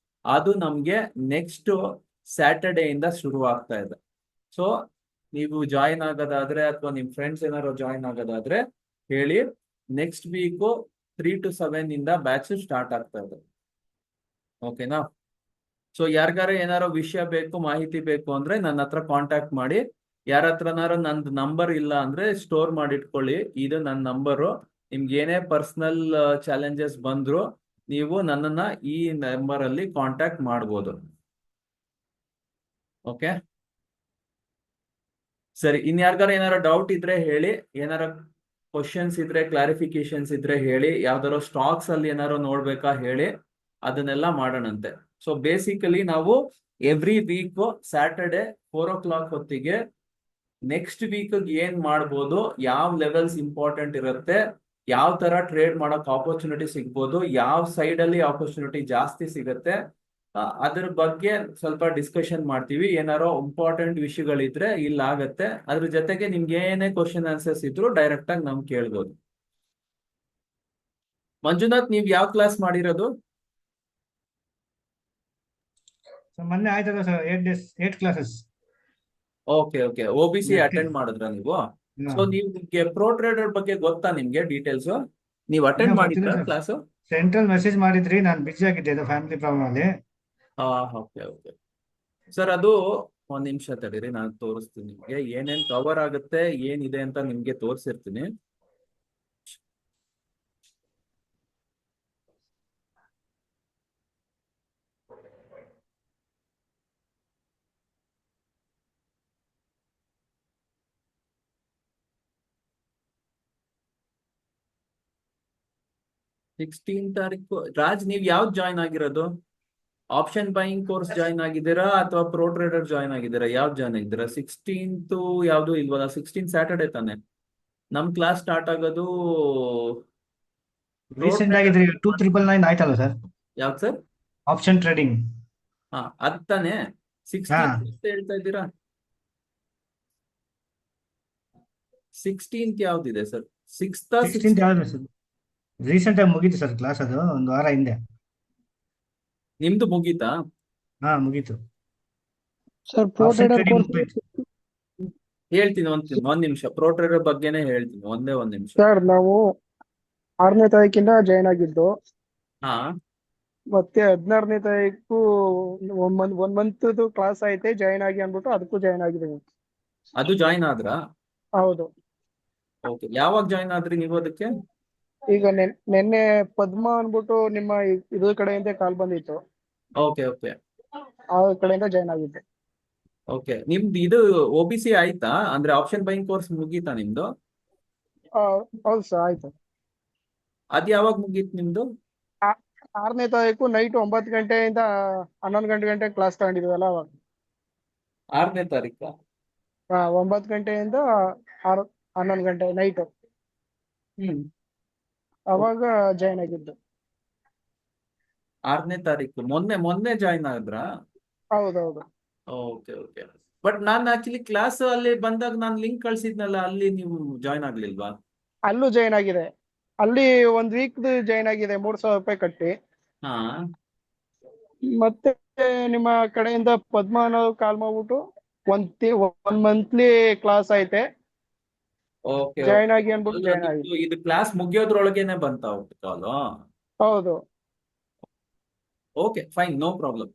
ಅದು ನಮ್ಗೆ ನೆಕ್ಸ್ಟ್ ಸ್ಯಾಟರ್ಡೇ ಇಂದ ಶುರು ಆಗ್ತಾ ಇದೆ. ಸೊ ನೀವು ಜಾಯಿನ್ ಆಗೋದಾದ್ರೆ ಅಥವಾ ನಿಮ್ ಫ್ರೆಂಡ್ಸ್ ಏನಾದ್ರು ಜಾಯಿನ್ ಆಗೋದಾದ್ರೆ ಹೇಳಿ. ನೆಕ್ಸ್ಟ್ ವೀಕು 3 to 7 ಇಂದ ಬ್ಯಾಚ್ ಸ್ಟಾರ್ಟ್ ಆಗ್ತಾ ಇದೆ. ಓಕೆನಾ? ಸೊ ಯಾರಿಗಾರ ಏನಾರೋ ವಿಷಯ ಬೇಕು, ಮಾಹಿತಿ ಬೇಕು ಅಂದ್ರೆ ನನ್ನ ಹತ್ರ ಕಾಂಟ್ಯಾಕ್ಟ್ ಮಾಡಿ. ಯಾರ ಹತ್ರನಾರು ನಂದು ನಂಬರ್ ಇಲ್ಲ ಅಂದ್ರೆ ಸ್ಟೋರ್ ಮಾಡಿಟ್ಕೊಳ್ಳಿ, ಇದು ನನ್ನ ನಂಬರು. ನಿಮ್ಗೆ ಏನೇ ಪರ್ಸನಲ್ ಚಾಲೆಂಜಸ್ ಬಂದ್ರು ನೀವು ನನ್ನನ್ನ ಈ ನಂಬರ್ ಅಲ್ಲಿ ಕಾಂಟ್ಯಾಕ್ಟ್ ಮಾಡ್ಬೋದು. ಓಕೆ ಸರಿ, ಇನ್ಯಾರ್ಗಾರ ಏನಾರ ಡೌಟ್ ಇದ್ರೆ ಹೇಳಿ, ಏನಾರ ಕ್ವಶನ್ಸ್ ಇದ್ರೆ ಕ್ಲಾರಿಫಿಕೇಶನ್ಸ್ ಇದ್ರೆ ಹೇಳಿ. ಯಾವ್ದಾರೋ ಸ್ಟಾಕ್ಸ್ ಅಲ್ಲಿ ಏನಾರು ನೋಡ್ಬೇಕಾ ಹೇಳಿ, ಅದನ್ನೆಲ್ಲ ಮಾಡೋಣಂತೆ. ಸೊ ಬೇಸಿಕಲಿ ನಾವು ಎವ್ರಿ ವೀಕ್ ಸ್ಯಾಟರ್ಡೆ 4 o'clock ಹೊತ್ತಿಗೆ ನೆಕ್ಸ್ಟ್ ವೀಕ್ ಏನ್ ಮಾಡ್ಬೋದು, ಯಾವ ಲೆವೆಲ್ಸ್ ಇಂಪಾರ್ಟೆಂಟ್ ಇರುತ್ತೆ, ಯಾವ ತರ ಟ್ರೇಡ್ ಮಾಡಕ್ ಆಪರ್ಚುನಿಟಿ ಸಿಗ್ಬೋದು, ಯಾವ ಸೈಡ್ ಅಲ್ಲಿ ಆಪರ್ಚುನಿಟಿ ಜಾಸ್ತಿ ಸಿಗುತ್ತೆ, ಅದ್ರ ಬಗ್ಗೆ ಸ್ವಲ್ಪ ಡಿಸ್ಕಷನ್ ಮಾಡ್ತೀವಿ. ಏನಾರೋ ಇಂಪಾರ್ಟೆಂಟ್ ವಿಷಯಗಳಿದ್ರೆ ಇಲ್ಲ ಆಗತ್ತೆ. ಅದ್ರ ಜೊತೆಗೆ ನಿಮ್ಗೆ ಏನೇ ಕ್ವಶನ್ ಆನ್ಸರ್ಸ್ ಇದ್ರು ಡೈರೆಕ್ಟ್ ಆಗಿ ನಮ್ಗೆ ಕೇಳ್ಬೋದು. ಮಂಜುನಾಥ್, ನೀವ್ ಯಾವ ಕ್ಲಾಸ್ ಮಾಡಿರೋದು? ಮೊನ್ನೆ ಆಯ್ತಲ್ಲ sir, 8 days 8 classes. Okay okay, OBC attend ಮಾಡಿದ್ರ ನೀವು? ಸೊ ನಿಮ್ಗೆ ಪ್ರೋ ಟ್ರೇಡರ್ ಬಗ್ಗೆ ಗೊತ್ತಾ ನಿಮ್ಗೆ ಡೀಟೇಲ್ಸ್? ನೀವು ಅಟೆಂಡ್ ಮಾಡಿದ್ರ ಕ್ಲಾಸ್? ಸೆಂಟ್ರಲ್ ಮೆಸೇಜ್ ಮಾಡಿದ್ರಿ, ನಾನು ಬಿಜಿ ಆಗಿದ್ದೆ ಫ್ಯಾಮಿಲಿ ಪ್ರಾಬ್ಲಮ್ ಅಲ್ಲಿ. ಓಕೆ ಓಕೆ ಸರ್, ಅದು ಒಂದ್ ನಿಮಿಷ ತಡೀರಿ, ನಾನು ತೋರಿಸ್ತೀನಿ ನಿಮ್ಗೆ ಏನೇನ್ ಕವರ್ ಆಗುತ್ತೆ ಏನಿದೆ ಅಂತ ನಿಮ್ಗೆ ತೋರಿಸಿರ್ತೀನಿ. ತಾರೀಕು ರಾಜ್, ನೀವ್ ಯಾವ್ದು ಜಾಯ್ನ್ ಆಗಿರೋದು? ಆಪ್ಷನ್ ಬೈಯಿಂಗ್ ಕೋರ್ಸ್ ಜಾಯ್ನ್ ಆಗಿದ್ದೀರಾ ಅಥವಾ ಪ್ರೋ ಟ್ರೇಡರ್ ಜಾಯ್ನ್ ಆಗಿದ್ದೀರಾ? ಯಾವ್ದು ಜಾಯ್ನ್ ಆಗಿದ್ದೀರಾ? 16th ಯಾವ್ದು ಇಲ್ವಲ್ಲ? 16 ಸ್ಯಾಟರ್ಡೆ ತಾನೆ ನಮ್ ಕ್ಲಾಸ್ ಸ್ಟಾರ್ಟ್ ಆಗೋದು. ರೀಸೆಂಟ್ ಆಗಿದ್ರಿ 2999 ಆಯ್ತಲ್ಲ ಸರ್? ಯಾವ್ದು ಸರ್? Option trading. ಅದ್ ತಾನೆ 16th ಹೇಳ್ತಾ ಇದ್ದೀರಾ? 16th ಯಾವ್ದಿದೆ sir? 16th ಯಾವ್ದು ಸರ್? ರೀಸೆಂಟ್ ಆಗಿ ಮುಗೀತು ಸರ್ ಕ್ಲಾಸ್, ಅದು ಒಂದು ವಾರ ಹಿಂದೆ. ನಿಮ್ದು ಮುಗೀತಾ? ಮುಗೀತು sir pro option trader trading. ಹೇಳ್ತೀನಿ ಒಂದ್ ನಿಮಿಷ, ಪ್ರೋ ಟ್ರೇಡರ್ ಬಗ್ಗೆನೇ ಹೇಳ್ತೀನಿ, ಒಂದ್ ನಿಮಿಷ. ಸರ್ ನಾವು 6ನೇ ತಾರೀಕಿಂದ ಜಾಯ್ನ್ ಆಗಿದ್ದು. ಹಾ ಮತ್ತೆ 16ನೇ ತಾರೀಕು ಒಂದ್ ಮಂತ್ ಕ್ಲಾಸ್ ಐತೆ ಜಾಯ್ನ್ ಆಗಿ ಅನ್ಬಿಟ್ಟು ಅದಕ್ಕೂ ಜಾಯ್ನ್ ಆಗಿದ್ದೀನಿ. ಅದು ಜಾಯ್ನ್ ಆದ್ರಾ? ಹೌದು. ಓಕೆ, ಯಾವಾಗ ಜಾಯ್ನ್ ಆದ್ರಿ ನೀವು ಅದಕ್ಕೆ? ಈಗ ನಿನ್ನೆ ಪದ್ಮ ಅನ್ಬಿಟ್ಟು ನಿಮ್ಮ ಇದ್ರ ಕಡೆಯಿಂದ ಕಾಲ್ ಬಂದಿತ್ತು, ಓಕೆ ಓಕೆ ಆ ಕಡೆಯಿಂದ ಜಾಯ್ನ್ ಆಗಿದ್ದೆ. ಓಕೆ. ನಿಮ್ದು ಇದು OBC ಆಯ್ತಾ? ಅಂದ್ರೆ ಆಪ್ಷನ್ ಬೈಯಿಂಗ್ ಕೋರ್ಸ್ ಮುಗೀತಾ ನಿಮ್ದು? ಹೌದು ಸರ್, ಆಯ್ತು. ಅದ್ ಯಾವಾಗ ಮುಗೀತು ನಿಮ್ದು? 6ನೇ ತಾರೀಕು ನೈಟ್ 9 ಗಂಟೆಯಿಂದ 11 ಗಂಟೆ ಕ್ಲಾಸ್ ತಗೊಂಡಿದ್ವಲ್ಲ ಅವಾಗ. 6ನೇ ತಾರೀಕು? 9 ಗಂಟೆಯಿಂದ 11 ಗಂಟೆ ನೈಟ್ ಹ್ಮ್. ಅವಾಗ ಜಾಯ್ನ್ ಆಗಿದ್ದು. 6ನೇ ತಾರೀಕು ಮೊನ್ನೆ ಜಾಯ್ನ್ ಆದ್ರಾ? ಹೌದೌದು. Okay okay. ಬಟ್ ನಾನು ಆಕ್ಚುಲಿ ಕ್ಲಾಸ್ ಅಲ್ಲಿ ಬಂದಾಗ ನಾನು ಲಿಂಕ್ ಕಳ್ಸಿದ್ನಲ್ಲ, ಅಲ್ಲಿ ನೀವು ಜಾಯ್ನ್ ಆಗ್ಲಿಲ್ವಾ? ಅಲ್ಲೂ ಜಾಯ್ನ್ ಆಗಿದೆ. ಅಲ್ಲಿ ಒಂದ್ ವೀಕ್ ಜಾಯ್ನ್ ಆಗಿದೆ 3,000 ರೂಪಾಯಿ ಕಟ್ಟಿ. ಹಾ ಮತ್ತೆ ನಿಮ್ಮ ಕಡೆಯಿಂದ ಪದ್ಮ ಅನ್ನೋ ಕಾಲ್ ಮಾಡ್ಬಿಟ್ಟು ಒಂದ್ ಮಂತ್ಲಿ ಕ್ಲಾಸ್ ಐತೆ ಓಕೆ. ಜಾಯ್ನ್ ಆಗಿ ಅನ್ಬಿಟ್ಟು ಜಾಯ್ನ್ ಆಗಿ. ಇದು ಕ್ಲಾಸ್ ಮುಗಿಯೋದ್ರೊಳಗೇನೆ ಬಂತ ಕಾಲು? ಹೌದು. Okay fine, no problem.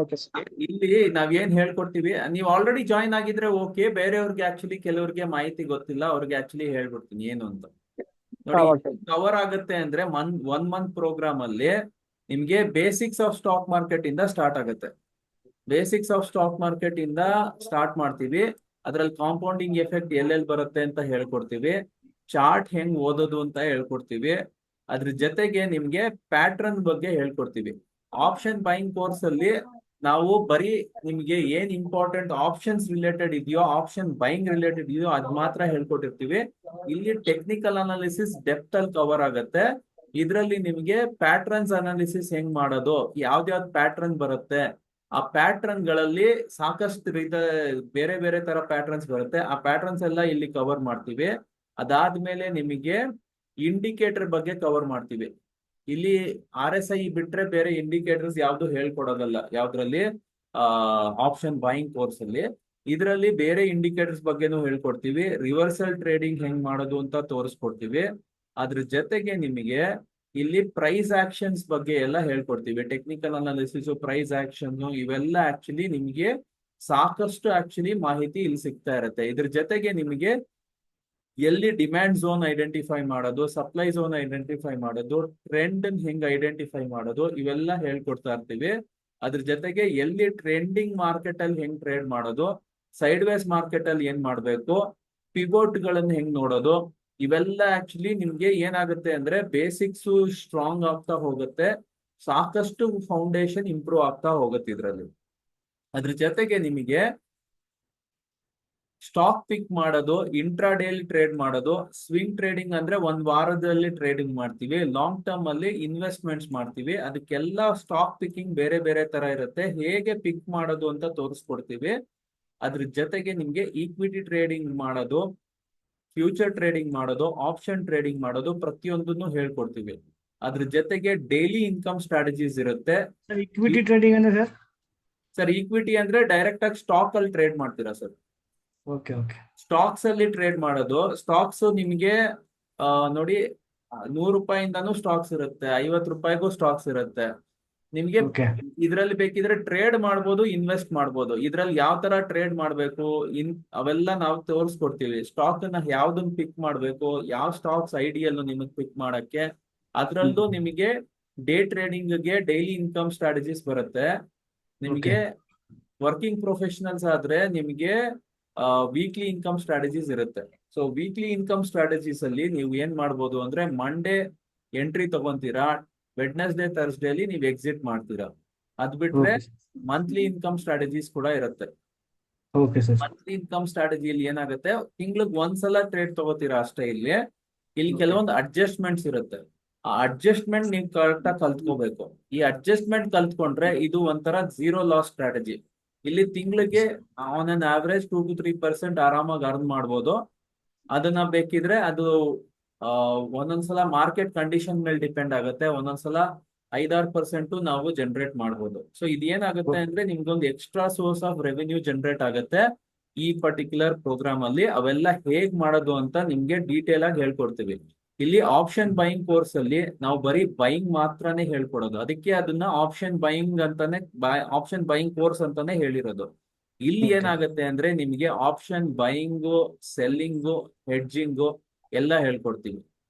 Okay sir. ಇಲ್ಲಿ ನಾವೇನ್ ಹೇಳ್ಕೊಡ್ತೀವಿ, ನೀವು ಆಲ್ರೆಡಿ ಜಾಯ್ನ್ ಆಗಿದ್ರೆ ಓಕೆ. ಬೇರೆಯವ್ರಿಗೆ ಆಕ್ಚುಲಿ ಕೆಲವ್ರಿಗೆ ಮಾಹಿತಿ ಗೊತ್ತಿಲ್ಲ, ಅವ್ರಿಗೆ ಆಕ್ಚುಲಿ ಹೇಳ್ಬಿಡ್ತೀನಿ ಏನು ಅಂತ. ನೋಡಿ, ಓಕೆ. ಕವರ್ ಆಗುತ್ತೆ ಅಂದ್ರೆ 1 ಮಂತ್ ಪ್ರೋಗ್ರಾಮ್ ಅಲ್ಲಿ ನಿಮ್ಗೆ ಬೇಸಿಕ್ಸ್ ಆಫ್ ಸ್ಟಾಕ್ ಮಾರ್ಕೆಟ್ ಇಂದ ಸ್ಟಾರ್ಟ್ ಆಗುತ್ತೆ. ಬೇಸಿಕ್ಸ್ ಆಫ್ ಸ್ಟಾಕ್ ಮಾರ್ಕೆಟ್ ಇಂದ ಸ್ಟಾರ್ಟ್ ಮಾಡ್ತೀವಿ. ಅದ್ರಲ್ಲಿ ಕಾಂಪೌಂಡಿಂಗ್ ಎಫೆಕ್ಟ್ ಎಲ್ಲೆಲ್ಲಿ ಬರುತ್ತೆ ಅಂತ ಹೇಳ್ಕೊಡ್ತೀವಿ. ಚಾರ್ಟ್ ಹೆಂಗ್ ಓದೋದು ಅಂತ ಹೇಳ್ಕೊಡ್ತೀವಿ. ಅದ್ರ ಜೊತೆಗೆ ನಿಮ್ಗೆ ಪ್ಯಾಟ್ರನ್ ಬಗ್ಗೆ ಹೇಳ್ಕೊಡ್ತೀವಿ. ಆಪ್ಷನ್ ಬೈಯಿಂಗ್ ಕೋರ್ಸ್ ಅಲ್ಲಿ ನಾವು ಬರೀ ನಿಮ್ಗೆ ಏನ್ ಇಂಪಾರ್ಟೆಂಟ್ ಆಪ್ಷನ್ಸ್ ರಿಲೇಟೆಡ್ ಇದೆಯೋ, ಆಪ್ಷನ್ ಬೈಯಿಂಗ್ ರಿಲೇಟೆಡ್ ಇದೆಯೋ ಅದ್ ಮಾತ್ರ ಹೇಳ್ಕೊಟ್ಟಿರ್ತೀವಿ. ಇಲ್ಲಿ ಟೆಕ್ನಿಕಲ್ ಅನಾಲಿಸಿಸ್ ಡೆಪ್ತ್ ಅಲ್ಲಿ ಕವರ್ ಆಗುತ್ತೆ. ಇದ್ರಲ್ಲಿ ನಿಮ್ಗೆ ಪ್ಯಾಟ್ರನ್ಸ್ ಅನಾಲಿಸಿಸ್ ಹೆಂಗ್ ಮಾಡೋದು, ಯಾವ್ದ್ಯಾವ್ದು ಪ್ಯಾಟ್ರನ್ ಬರುತ್ತೆ, ಆ ಪ್ಯಾಟ್ರನ್ ಗಳಲ್ಲಿ ಸಾಕಷ್ಟು ಬೇರೆ ಬೇರೆ ತರ ಪ್ಯಾಟ್ರನ್ಸ್ ಬರುತ್ತೆ. ಆ ಪ್ಯಾಟ್ರನ್ಸ್ ಎಲ್ಲ ಇಲ್ಲಿ ಕವರ್ ಮಾಡ್ತೀವಿ. ಅದಾದ್ಮೇಲೆ ನಿಮಗೆ ಇಂಡಿಕೇಟರ್ ಬಗ್ಗೆ ಕವರ್ ಮಾಡ್ತೀವಿ. ಇಲ್ಲಿ RSI ಬಿಟ್ರೆ ಬೇರೆ ಇಂಡಿಕೇಟರ್ಸ್ ಯಾವ್ದು ಹೇಳ್ಕೊಡೋದಲ್ಲ ಯಾವ್ದ್ರಲ್ಲಿ, ಆಪ್ಷನ್ ಬೈಯಿಂಗ್ ಕೋರ್ಸ್ ಅಲ್ಲಿ. ಇದರಲ್ಲಿ ಬೇರೆ ಇಂಡಿಕೇಟರ್ಸ್ ಬಗ್ಗೆನೂ ಹೇಳ್ಕೊಡ್ತೀವಿ. ರಿವರ್ಸಲ್ ಟ್ರೇಡಿಂಗ್ ಹೆಂಗ್ ಮಾಡೋದು ಅಂತ ತೋರಿಸ್ಕೊಡ್ತೀವಿ. ಅದ್ರ ಜೊತೆಗೆ ನಿಮಗೆ ಇಲ್ಲಿ ಪ್ರೈಸ್ ಆಕ್ಷನ್ಸ್ ಬಗ್ಗೆ ಎಲ್ಲ ಹೇಳ್ಕೊಡ್ತೀವಿ. ಟೆಕ್ನಿಕಲ್ ಅನಾಲಿಸಿಸ್, ಪ್ರೈಸ್ ಆಕ್ಷನ್, ಇವೆಲ್ಲ ಆಕ್ಚುಲಿ ನಿಮಗೆ ಸಾಕಷ್ಟು ಆಕ್ಚುಲಿ ಮಾಹಿತಿ ಇಲ್ಲಿ ಸಿಗ್ತಾ ಇರುತ್ತೆ. ಇದ್ರ ಜೊತೆಗೆ ನಿಮಗೆ ಎಲ್ಲಿ ಡಿಮ್ಯಾಂಡ್ ಝೋನ್ ಐಡೆಂಟಿಫೈ ಮಾಡೋದು, ಸಪ್ಲೈ ಝೋನ್ ಐಡೆಂಟಿಫೈ ಮಾಡೋದು, ಟ್ರೆಂಡ್ ಹೆಂಗ್ ಐಡೆಂಟಿಫೈ ಮಾಡೋದು, ಇವೆಲ್ಲ ಹೇಳ್ಕೊಡ್ತಾ ಇರ್ತೀವಿ. ಅದ್ರ ಜೊತೆಗೆ ಎಲ್ಲಿ ಟ್ರೆಂಡಿಂಗ್ ಮಾರ್ಕೆಟ್ ಅಲ್ಲಿ ಹೆಂಗ್ ಟ್ರೇಡ್ ಮಾಡೋದು, ಸೈಡ್ ವೇಸ್ ಮಾರ್ಕೆಟ್ ಅಲ್ಲಿ ಏನ್ ಮಾಡ್ಬೇಕು, ಪಿವೋಟ್ ಗಳನ್ನ ಹೆಂಗ್ ನೋಡೋದು, ಇವೆಲ್ಲ ಆಕ್ಚುಲಿ ನಿಮ್ಗೆ ಏನಾಗುತ್ತೆ ಅಂದ್ರೆ ಬೇಸಿಕ್ಸ್ ಸ್ಟ್ರಾಂಗ್ ಆಗ್ತಾ ಹೋಗುತ್ತೆ. ಸಾಕಷ್ಟು ಫೌಂಡೇಶನ್ ಇಂಪ್ರೂವ್ ಆಗ್ತಾ ಹೋಗುತ್ತೆ ಇದ್ರಲ್ಲಿ. ಅದ್ರ ಜೊತೆಗೆ ನಿಮಗೆ ಸ್ಟಾಕ್ ಪಿಕ್ ಮಾಡೋದು, ಇಂಟ್ರಾ ಡೇಲಿ ಟ್ರೇಡ್ ಮಾಡೋದು, ಸ್ವಿಂಗ್ ಟ್ರೇಡಿಂಗ್ ಅಂದ್ರೆ ಒಂದ್ ವಾರದಲ್ಲಿ ಟ್ರೇಡಿಂಗ್ ಮಾಡ್ತೀವಿ, ಲಾಂಗ್ ಟರ್ಮ್ ಅಲ್ಲಿ ಇನ್ವೆಸ್ಟ್ಮೆಂಟ್ಸ್ ಮಾಡ್ತೀವಿ. ಅದಕ್ಕೆಲ್ಲ ಸ್ಟಾಕ್ ಪಿಕ್ಕಿಂಗ್ ಬೇರೆ ಬೇರೆ ತರ ಇರುತ್ತೆ, ಹೇಗೆ ಪಿಕ್ ಮಾಡೋದು ಅಂತ ತೋರಿಸ್ಕೊಡ್ತೀವಿ. ಅದ್ರ ಜೊತೆಗೆ ನಿಮ್ಗೆ ಈಕ್ವಿಟಿ ಟ್ರೇಡಿಂಗ್ ಮಾಡೋದು, ಫ್ಯೂಚರ್ ಟ್ರೇಡಿಂಗ್ ಮಾಡೋದು, ಆಪ್ಷನ್ ಟ್ರೇಡಿಂಗ್ ಮಾಡೋದು, ಪ್ರತಿಯೊಂದನ್ನು ಹೇಳ್ಕೊಡ್ತೀವಿ. ಅದ್ರ ಜೊತೆಗೆ ಡೈಲಿ ಇನ್ಕಮ್ ಸ್ಟ್ರಾಟಜೀಸ್ ಇರುತ್ತೆ. ಸರ್ ಇಕ್ವಿಟಿ ಟ್ರೇಡಿಂಗ್ ಅಂದ್ರೆ ಸರ್? ಸರ್ ಈಕ್ವಿಟಿ ಅಂದ್ರೆ ಡೈರೆಕ್ಟ್ ಆಗಿ ಸ್ಟಾಕ್ ಅಲ್ಲಿ ಟ್ರೇಡ್ ಮಾಡ್ತೀರಾ ಸರ್. Okay okay. ಸ್ಟಾಕ್ಸ್ ಅಲ್ಲಿ ಟ್ರೇಡ್ ಮಾಡೋದು. ಸ್ಟಾಕ್ಸ್ ನಿಮ್ಗೆ ನೋಡಿ 100 ರೂಪಾಯಿಂದಾನು ಸ್ಟಾಕ್ಸ್ ಇರುತ್ತೆ, 50 ರೂಪಾಯಿಗೂ ಸ್ಟಾಕ್ಸ್ ಇರುತ್ತೆ. ನಿಮ್ಗೆ ಓಕೆ ಇದ್ರಲ್ಲಿ ಬೇಕಿದ್ರೆ ಟ್ರೇಡ್ ಮಾಡ್ಬೋದು, ಇನ್ವೆಸ್ಟ್ ಮಾಡ್ಬೋದು. ಇದ್ರಲ್ಲಿ ಯಾವ ತರ ಟ್ರೇಡ್ ಮಾಡ್ಬೇಕು ಅವೆಲ್ಲ ನಾವು ತೋರಿಸ್ಕೊಡ್ತೀವಿ. ಸ್ಟಾಕ್ ಅನ್ನ ಯಾವ್ದನ್ನ ಪಿಕ್ ಮಾಡ್ಬೇಕು, ಯಾವ ಸ್ಟಾಕ್ಸ್ ಐಡಿಯಲ್ ನಿಮಗೆ ಪಿಕ್ ಮಾಡಕ್ಕೆ. ಅದ್ರಲ್ಲೂ ನಿಮಗೆ ಡೇ ಟ್ರೇಡಿಂಗ್ ಗೆ ಡೈಲಿ ಇನ್ಕಮ್ ಸ್ಟ್ರಾಟಜೀಸ್ ಬರುತ್ತೆ. ನಿಮಗೆ ವರ್ಕಿಂಗ್ ಪ್ರೊಫೆಷನಲ್ಸ್ ಆದ್ರೆ ನಿಮಗೆ ವೀಕ್ಲಿ ಇನ್ಕಮ್ ಸ್ಟ್ರಾಟಜೀಸ್ ಇರುತ್ತೆ. ಸೊ ವೀಕ್ಲಿ ಇನ್ಕಮ್ ಸ್ಟ್ರಾಟಜೀಸ್ ಅಲ್ಲಿ ನೀವು ಏನ್ ಮಾಡ್ಬೋದು ಅಂದ್ರೆ ಮಂಡೇ ಎಂಟ್ರಿ ತಗೊಂತೀರಾ, ವೆಡ್ನೆಸ್ಡೇ ಥರ್ಸ್ಡೇ ಅಲ್ಲಿ ನೀವು ಎಕ್ಸಿಟ್ ಮಾಡ್ತೀರಾ. ಅದ್ ಬಿಟ್ರೆ ಮಂತ್ಲಿ ಇನ್ಕಮ್ ಸ್ಟ್ರಾಟಜೀಸ್ ಕೂಡ ಇರುತ್ತೆ. Okay sir. ಮಂತ್ಲಿ ಇನ್ಕಮ್ ಸ್ಟ್ರಾಟಜಿಯಲ್ಲಿ ಏನಾಗುತ್ತೆ, ತಿಂಗ್ಳಿಗೆ ಒಂದ್ಸಲ ಟ್ರೇಡ್ ತಗೋತೀರಾ ಅಷ್ಟೇ. ಇಲ್ಲಿ ಕೆಲವೊಂದು ಅಡ್ಜಸ್ಟ್ಮೆಂಟ್ಸ್ ಇರುತ್ತೆ. ಆ ಅಡ್ಜಸ್ಟ್ಮೆಂಟ್ ನೀವು ಕರೆಕ್ಟ್ ಆಗಿ ಕಲ್ತ್ಕೋಬೇಕು. ಈ ಅಡ್ಜಸ್ಟ್ಮೆಂಟ್ ಕಲ್ತ್ಕೊಂಡ್ರೆ ಇದು ಒಂಥರ 0 ಲಾಸ್ ಸ್ಟ್ರಾಟಜಿ. ಇಲ್ಲಿ ತಿಂಗಳಿಗೆ ಆನ್ ಅನ್ ಆವರೇಜ್ 2 to 3% ಆರಾಮಾಗಿ ಅರ್ನ್ ಮಾಡ್ಬೋದು. ಅದನ್ನ ಬೇಕಿದ್ರೆ ಅದು ಒಂದೊಂದ್ಸಲ ಮಾರ್ಕೆಟ್ ಕಂಡೀಷನ್ ಮೇಲೆ ಡಿಪೆಂಡ್ ಆಗುತ್ತೆ. ಒಂದೊಂದ್ಸಲ 5-6% ನಾವು ಜನರೇಟ್ ಮಾಡ್ಬೋದು. ಸೊ ಇದೇನಾಗುತ್ತೆ ಅಂದ್ರೆ ನಿಮ್ಗೊಂದು extra source of revenue generate ಆಗುತ್ತೆ ಈ ಪರ್ಟಿಕ್ಯುಲರ್ ಪ್ರೋಗ್ರಾಮ್ ಅಲ್ಲಿ. ಅವೆಲ್ಲ ಹೇಗ್ ಮಾಡೋದು ಅಂತ ನಿಮ್ಗೆ ಡೀಟೇಲ್ ಆಗಿ ಹೇಳ್ಕೊಡ್ತೀವಿ. ಇಲ್ಲಿ ಆಪ್ಷನ್ ಬೈಯಿಂಗ್ ಕೋರ್ಸ್ ಅಲ್ಲಿ ನಾವು ಬರೀ ಬೈಯಿಂಗ್ ಮಾತ್ರನೇ ಹೇಳ್ಕೊಡೋದು, ಅದಕ್ಕೆ ಅದನ್ನ ಆಪ್ಷನ್ ಬೈಯಿಂಗ್ ಅಂತಾನೆ ಆಪ್ಷನ್ ಬೈಯಿಂಗ್ ಕೋರ್ಸ್ ಅಂತಾನೆ ಹೇಳಿರೋದು. ಇಲ್ಲಿ Okay. ಏನಾಗುತ್ತೆ ಅಂದ್ರೆ ನಿಮ್ಗೆ ಆಪ್ಷನ್ ಬೈಯಿಂಗು, ಸೆಲ್ಲಿಂಗು, ಹೆಡ್ಜಿಂಗು ಎಲ್ಲ ಹೇಳ್ಕೊಡ್ತೀವಿ.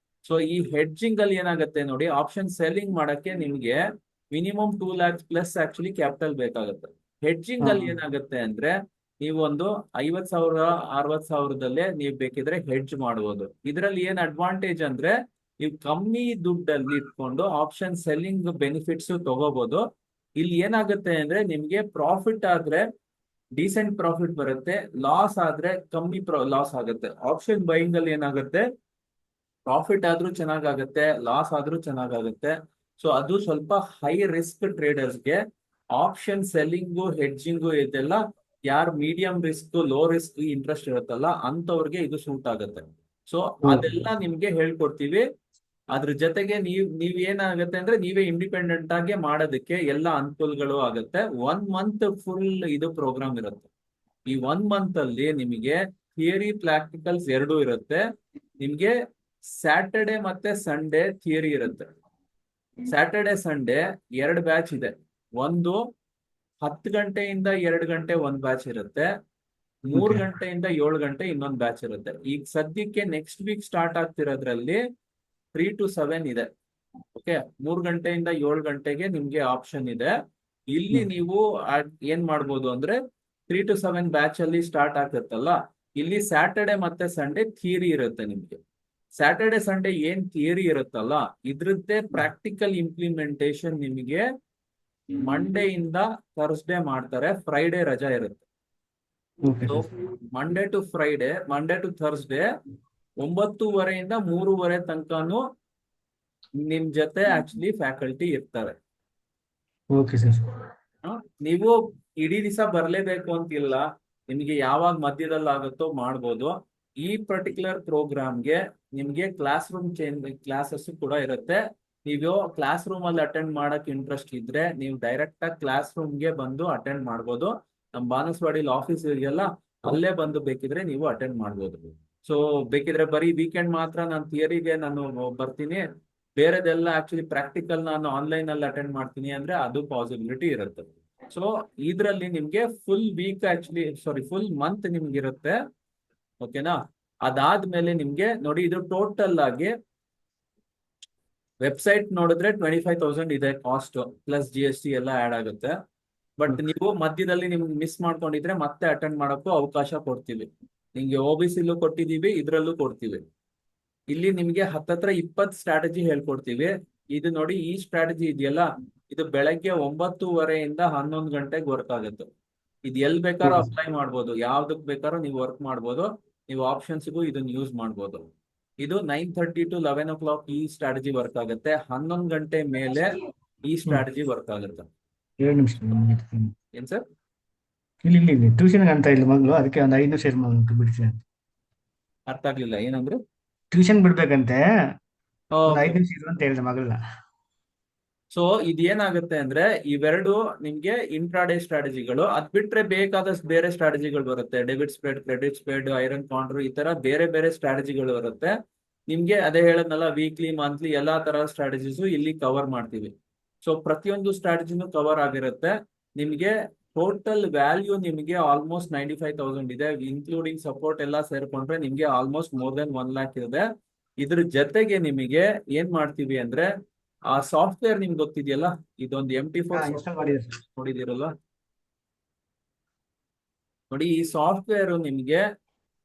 ಸೊ ಈ ಹೆಡ್ಜಿಂಗ್ ಅಲ್ಲಿ ಏನಾಗುತ್ತೆ ನೋಡಿ, ಆಪ್ಷನ್ ಸೆಲ್ಲಿಂಗ್ ಮಾಡಕ್ಕೆ ನಿಮ್ಗೆ minimum 2 lakhs plus actually capital ಬೇಕಾಗುತ್ತೆ. ಹೆಡ್ಜಿಂಗ್ ಅಲ್ಲಿ ಏನಾಗುತ್ತೆ ಅಂದ್ರೆ ನೀವು ಒಂದು 50,000 60,000ದಲ್ಲೇ ನೀವು ಬೇಕಿದ್ರೆ ಹೆಡ್ಜ್ ಮಾಡಬಹುದು. ಇದರಲ್ಲಿ ಏನ್ ಅಡ್ವಾಂಟೇಜ್ ಅಂದ್ರೆ ನೀವು ಕಮ್ಮಿ ದುಡ್ಡಲ್ಲಿ ಇಟ್ಕೊಂಡು ಆಪ್ಷನ್ ಸೆಲ್ಲಿಂಗ್ ಬೆನಿಫಿಟ್ಸ್ ತಗೋಬಹುದು. ಇಲ್ಲಿ ಏನಾಗುತ್ತೆ ಅಂದ್ರೆ ನಿಮ್ಗೆ ಪ್ರಾಫಿಟ್ ಆದ್ರೆ ಡೀಸೆಂಟ್ ಪ್ರಾಫಿಟ್ ಬರುತ್ತೆ, ಲಾಸ್ ಆದ್ರೆ ಕಮ್ಮಿ ಲಾಸ್ ಆಗುತ್ತೆ. ಆಪ್ಷನ್ ಬೈಯಿಂಗ್ ಅಲ್ಲಿ ಏನಾಗುತ್ತೆ, ಪ್ರಾಫಿಟ್ ಆದ್ರೂ ಚೆನ್ನಾಗಾಗುತ್ತೆ, ಲಾಸ್ ಆದ್ರೂ ಚೆನ್ನಾಗಾಗುತ್ತೆ. ಸೊ ಅದು ಸ್ವಲ್ಪ ಹೈ ರಿಸ್ಕ್ ಟ್ರೇಡರ್ಸ್ಗೆ. ಆಪ್ಷನ್ ಸೆಲ್ಲಿಂಗು, ಹೆಡ್ಜಿಂಗು ಇದೆಲ್ಲ ಯಾರು medium risk, low risk interest ಇರುತ್ತಲ್ಲ ಅಂತವ್ರಿಗೆ ಇದು ಸೂಟ್ ಆಗುತ್ತೆ. ಸೊ ಅದೆಲ್ಲ ನಿಮ್ಗೆ ಹೇಳ್ಕೊಡ್ತೀವಿ. ಅದ್ರ ಜೊತೆಗೆ ನೀವ್ ಏನಾಗುತ್ತೆ ಅಂದ್ರೆ ನೀವೇ ಇಂಡಿಪೆಂಡೆಂಟ್ ಆಗಿ ಮಾಡೋದಕ್ಕೆ ಎಲ್ಲ ಅನುಕೂಲಗಳು ಆಗುತ್ತೆ. 1 month ಫುಲ್ ಇದು ಪ್ರೋಗ್ರಾಮ್ ಇರುತ್ತೆ. ಈ 1 month ಅಲ್ಲಿ ನಿಮಗೆ ಥಿಯರಿ ಪ್ರಾಕ್ಟಿಕಲ್ಸ್ 2 ಇರುತ್ತೆ. ನಿಮ್ಗೆ ಸ್ಯಾಟರ್ಡೆ ಮತ್ತೆ ಸಂಡೇ ಥಿಯರಿ ಇರುತ್ತೆ. ಸ್ಯಾಟರ್ಡೆ ಸಂಡೇ 2 ಬ್ಯಾಚ್ ಇದೆ. ಒಂದು 10 ಗಂಟೆಯಿಂದ 2 ಗಂಟೆ ಒಂದು ಬ್ಯಾಚ್ ಇರುತ್ತೆ, 3 ಗಂಟೆಯಿಂದ 7 ಗಂಟೆ ಇನ್ನೊಂದು ಬ್ಯಾಚ್ ಇರುತ್ತೆ. ಈಗ ಸದ್ಯಕ್ಕೆ ನೆಕ್ಸ್ಟ್ ವೀಕ್ ಸ್ಟಾರ್ಟ್ ಆಗ್ತಿರೋದ್ರಲ್ಲಿ 3 to 7 ಇದೆ. ಓಕೆ, 3 ಗಂಟೆಯಿಂದ 7 ಗಂಟೆಗೆ ನಿಮ್ಗೆ ಆಪ್ಷನ್ ಇದೆ. ಇಲ್ಲಿ ನೀವು ಏನ್ ಮಾಡ್ಬೋದು ಅಂದ್ರೆ 3 to 7 ಬ್ಯಾಚ್ ಅಲ್ಲಿ ಸ್ಟಾರ್ಟ್ ಆಗುತ್ತಲ್ಲ, ಇಲ್ಲಿ ಸ್ಯಾಟರ್ಡೆ ಮತ್ತೆ ಸಂಡೇ ಥಿಯರಿ ಇರುತ್ತೆ ನಿಮ್ಗೆ. ಸ್ಯಾಟರ್ಡೆ ಸಂಡೇ ಏನ್ ಥಿಯರಿ ಇರುತ್ತಲ್ಲ ಇದ್ರದ್ದೇ ಪ್ರಾಕ್ಟಿಕಲ್ ಇಂಪ್ಲಿಮೆಂಟೇಶನ್ ನಿಮಗೆ ಮಂಡೇ ಇಂದ ಥರ್ಸ್ಡೇ ಮಾಡ್ತಾರೆ, ಫ್ರೈಡೇ ರಜಾ ಇರುತ್ತೆ. Okay, so sir. Monday to Thursday 9:30 3:30 ತನಕನೂ ನಿಮ್ ಜೊತೆ ಆಕ್ಚುಲಿ ಫ್ಯಾಕಲ್ಟಿ ಇರ್ತಾರೆ. Okay, sir. ನೀವು ಇಡೀ ದಿವಸ ಬರ್ಲೇಬೇಕು ಅಂತಿಲ್ಲ, ನಿಮ್ಗೆ ಯಾವಾಗ ಮಧ್ಯದಲ್ಲಿ ಆಗುತ್ತೋ ಮಾಡ್ಬೋದು. ಈ ಪರ್ಟಿಕ್ಯುಲರ್ ಪ್ರೋಗ್ರಾಮ್ಗೆ ನಿಮ್ಗೆ ಕ್ಲಾಸ್ ರೂಮ್ ಕ್ಲಾಸಸ್ ಕೂಡ ಇರುತ್ತೆ. ನೀವು ಕ್ಲಾಸ್ ರೂಮ್ ಅಲ್ಲಿ ಅಟೆಂಡ್ ಮಾಡಕ್ ಇಂಟ್ರೆಸ್ಟ್ ಇದ್ರೆ ನೀವು ಡೈರೆಕ್ಟ್ ಆಗಿ ಕ್ಲಾಸ್ ರೂಮ್ಗೆ ಬಂದು ಅಟೆಂಡ್ ಮಾಡ್ಬೋದು. ನಮ್ ಬಾನಸವಾಡಿಲಿ ಆಫೀಸ್ ಇದೆಯಲ್ಲ, ಅಲ್ಲೇ ಬಂದು ಬೇಕಿದ್ರೆ ನೀವು ಅಟೆಂಡ್ ಮಾಡ್ಬೋದು. ಸೊ ಬೇಕಿದ್ರೆ ಬರೀ ವೀಕೆಂಡ್ ಮಾತ್ರ ನಾನು ಥಿಯರಿಗೆ ನಾನು ಬರ್ತೀನಿ, ಬೇರೆದೆಲ್ಲ ಆಕ್ಚುಲಿ ಪ್ರಾಕ್ಟಿಕಲ್ ನಾನು ಆನ್ಲೈನ್ ಅಲ್ಲಿ ಅಟೆಂಡ್ ಮಾಡ್ತೀನಿ ಅಂದ್ರೆ ಅದು ಪಾಸಿಬಿಲಿಟಿ ಇರುತ್ತೆ. ಸೊ ಇದ್ರಲ್ಲಿ ನಿಮ್ಗೆ ಫುಲ್ ವೀಕ್ ಫುಲ್ ಮಂತ್ ನಿಮ್ಗೆ ಇರುತ್ತೆ. ಓಕೆನಾ? ಅದಾದ್ಮೇಲೆ ನಿಮ್ಗೆ ನೋಡಿ, ಇದು ಟೋಟಲ್ ಆಗಿ ವೆಬ್ಸೈಟ್ ನೋಡಿದ್ರೆ 25,000 ಇದೆ ಕಾಸ್ಟ್, ಪ್ಲಸ್ GST ಎಲ್ಲ ಆಡ್ ಆಗುತ್ತೆ. ಬಟ್ ನೀವು ಮಧ್ಯದಲ್ಲಿ ನಿಮ್ಗೆ ಮಿಸ್ ಮಾಡ್ಕೊಂಡಿದ್ರೆ ಮತ್ತೆ ಅಟೆಂಡ್ ಮಾಡಕ್ಕೂ ಅವಕಾಶ ಕೊಡ್ತೀವಿ. ನಿಮ್ಗೆ OBCಲೂ ಕೊಟ್ಟಿದೀವಿ, ಇದ್ರಲ್ಲೂ ಕೊಡ್ತೀವಿ. ಇಲ್ಲಿ ನಿಮ್ಗೆ ಹತ್ತತ್ರ 20 ಸ್ಟ್ರಾಟಜಿ ಹೇಳ್ಕೊಡ್ತೀವಿ. ಇದು ನೋಡಿ, ಈ ಸ್ಟ್ರಾಟಜಿ ಇದೆಯಲ್ಲ, ಇದು ಬೆಳಗ್ಗೆ 9:30 11 ಗಂಟೆಗೆ ವರ್ಕ್ ಆಗುತ್ತೆ. ಇದು ಎಲ್ಲಿ ಬೇಕಾದ್ರೂ ಅಪ್ಲೈ ಮಾಡ್ಬೋದು, ಯಾವ್ದಕ್ ಬೇಕಾದ್ರೂ ನೀವು ವರ್ಕ್ ಮಾಡ್ಬೋದು. ನೀವು ಆಪ್ಷನ್ಸ್ಗೂ ಇದನ್ನ ಯೂಸ್ ಮಾಡ್ಬೋದು. ಇದು 9:30 to 11 o'clock ಈ ಸ್ಟ್ರಾಟಜಿ ವರ್ಕ್ ಆಗುತ್ತೆ. 11 ಗಂಟೆ ಮೇಲೆ ಈ ಸ್ಟ್ರಾಟಜಿ ವರ್ಕ್ ಆಗುತ್ತೆ. 2 ನಿಮಿಷ ಏನ್ ಸರ್? ಇಲ್ಲಿ ಟ್ಯೂಷನ್ ಅಂತ ಇಲ್ಲ ಮಗಳು, ಅದಕ್ಕೆ ಒಂದು 5 ನಿಮಿಷ ಬಿಡ್ತೀನಿ. ಅರ್ಥ ಆಗ್ಲಿಲ್ಲ, ಏನಂದ್ರೆ? ಟ್ಯೂಷನ್ ಬಿಡ್ಬೇಕಂತೆ, ಒಂದು 5 ನಿಮಿಷ ಇರು ಅಂತ ಹೇಳಿದೆ ಮಗಳನ್ನ. ಸೊ ಇದೇನಾಗುತ್ತೆ ಅಂದ್ರೆ ಇವೆರಡು ನಿಮ್ಗೆ ಇಂಟ್ರಾಡೇ ಸ್ಟ್ರಾಟಜಿಗಳು. ಅದ್ ಬಿಟ್ರೆ ಬೇಕಾದಷ್ಟು ಬೇರೆ ಸ್ಟ್ರಾಟಜಿಗಳು ಬರುತ್ತೆ. Debit spread, credit spread, iron counter, ಈ ತರ ಬೇರೆ ಬೇರೆ ಸ್ಟ್ರಾಟಜಿಗಳು ಬರುತ್ತೆ. ನಿಮ್ಗೆ ಅದೇ ಹೇಳದ್ನಲ್ಲ, ವೀಕ್ಲಿ ಮಂತ್ಲಿ ಎಲ್ಲಾ ತರ ಸ್ಟ್ರಾಟಜೀಸು ಇಲ್ಲಿ ಕವರ್ ಮಾಡ್ತೀವಿ. ಸೊ ಪ್ರತಿಯೊಂದು ಸ್ಟ್ರಾಟಜಿನೂ ಕವರ್ ಆಗಿರುತ್ತೆ. ನಿಮ್ಗೆ ಟೋಟಲ್ ವ್ಯಾಲ್ಯೂ ನಿಮ್ಗೆ ಆಲ್ಮೋಸ್ಟ್ 95,000 ಇದೆ, ಇನ್ಕ್ಲೂಡಿಂಗ್ ಸಪೋರ್ಟ್ ಎಲ್ಲ ಸೇರ್ಕೊಂಡ್ರೆ ನಿಮ್ಗೆ ಆಲ್ಮೋಸ್ಟ್ ಮೋರ್ ದೆನ್ 1 lakh ಇದೆ. ಇದ್ರ ಜೊತೆಗೆ ನಿಮಗೆ ಏನ್ ಮಾಡ್ತೀವಿ ಅಂದ್ರೆ, ಆ ಸಾಫ್ಟ್ವೇರ್ ನಿಮ್ಗೆ ಗೊತ್ತಿದೆಯಲ್ಲ, ಇದೊಂದು MT4 ನೋಡಿದಿರಲ್ಲ ನೋಡಿ. ಈ ಸಾಫ್ಟ್ವೇರ್ ನಿಮ್ಗೆ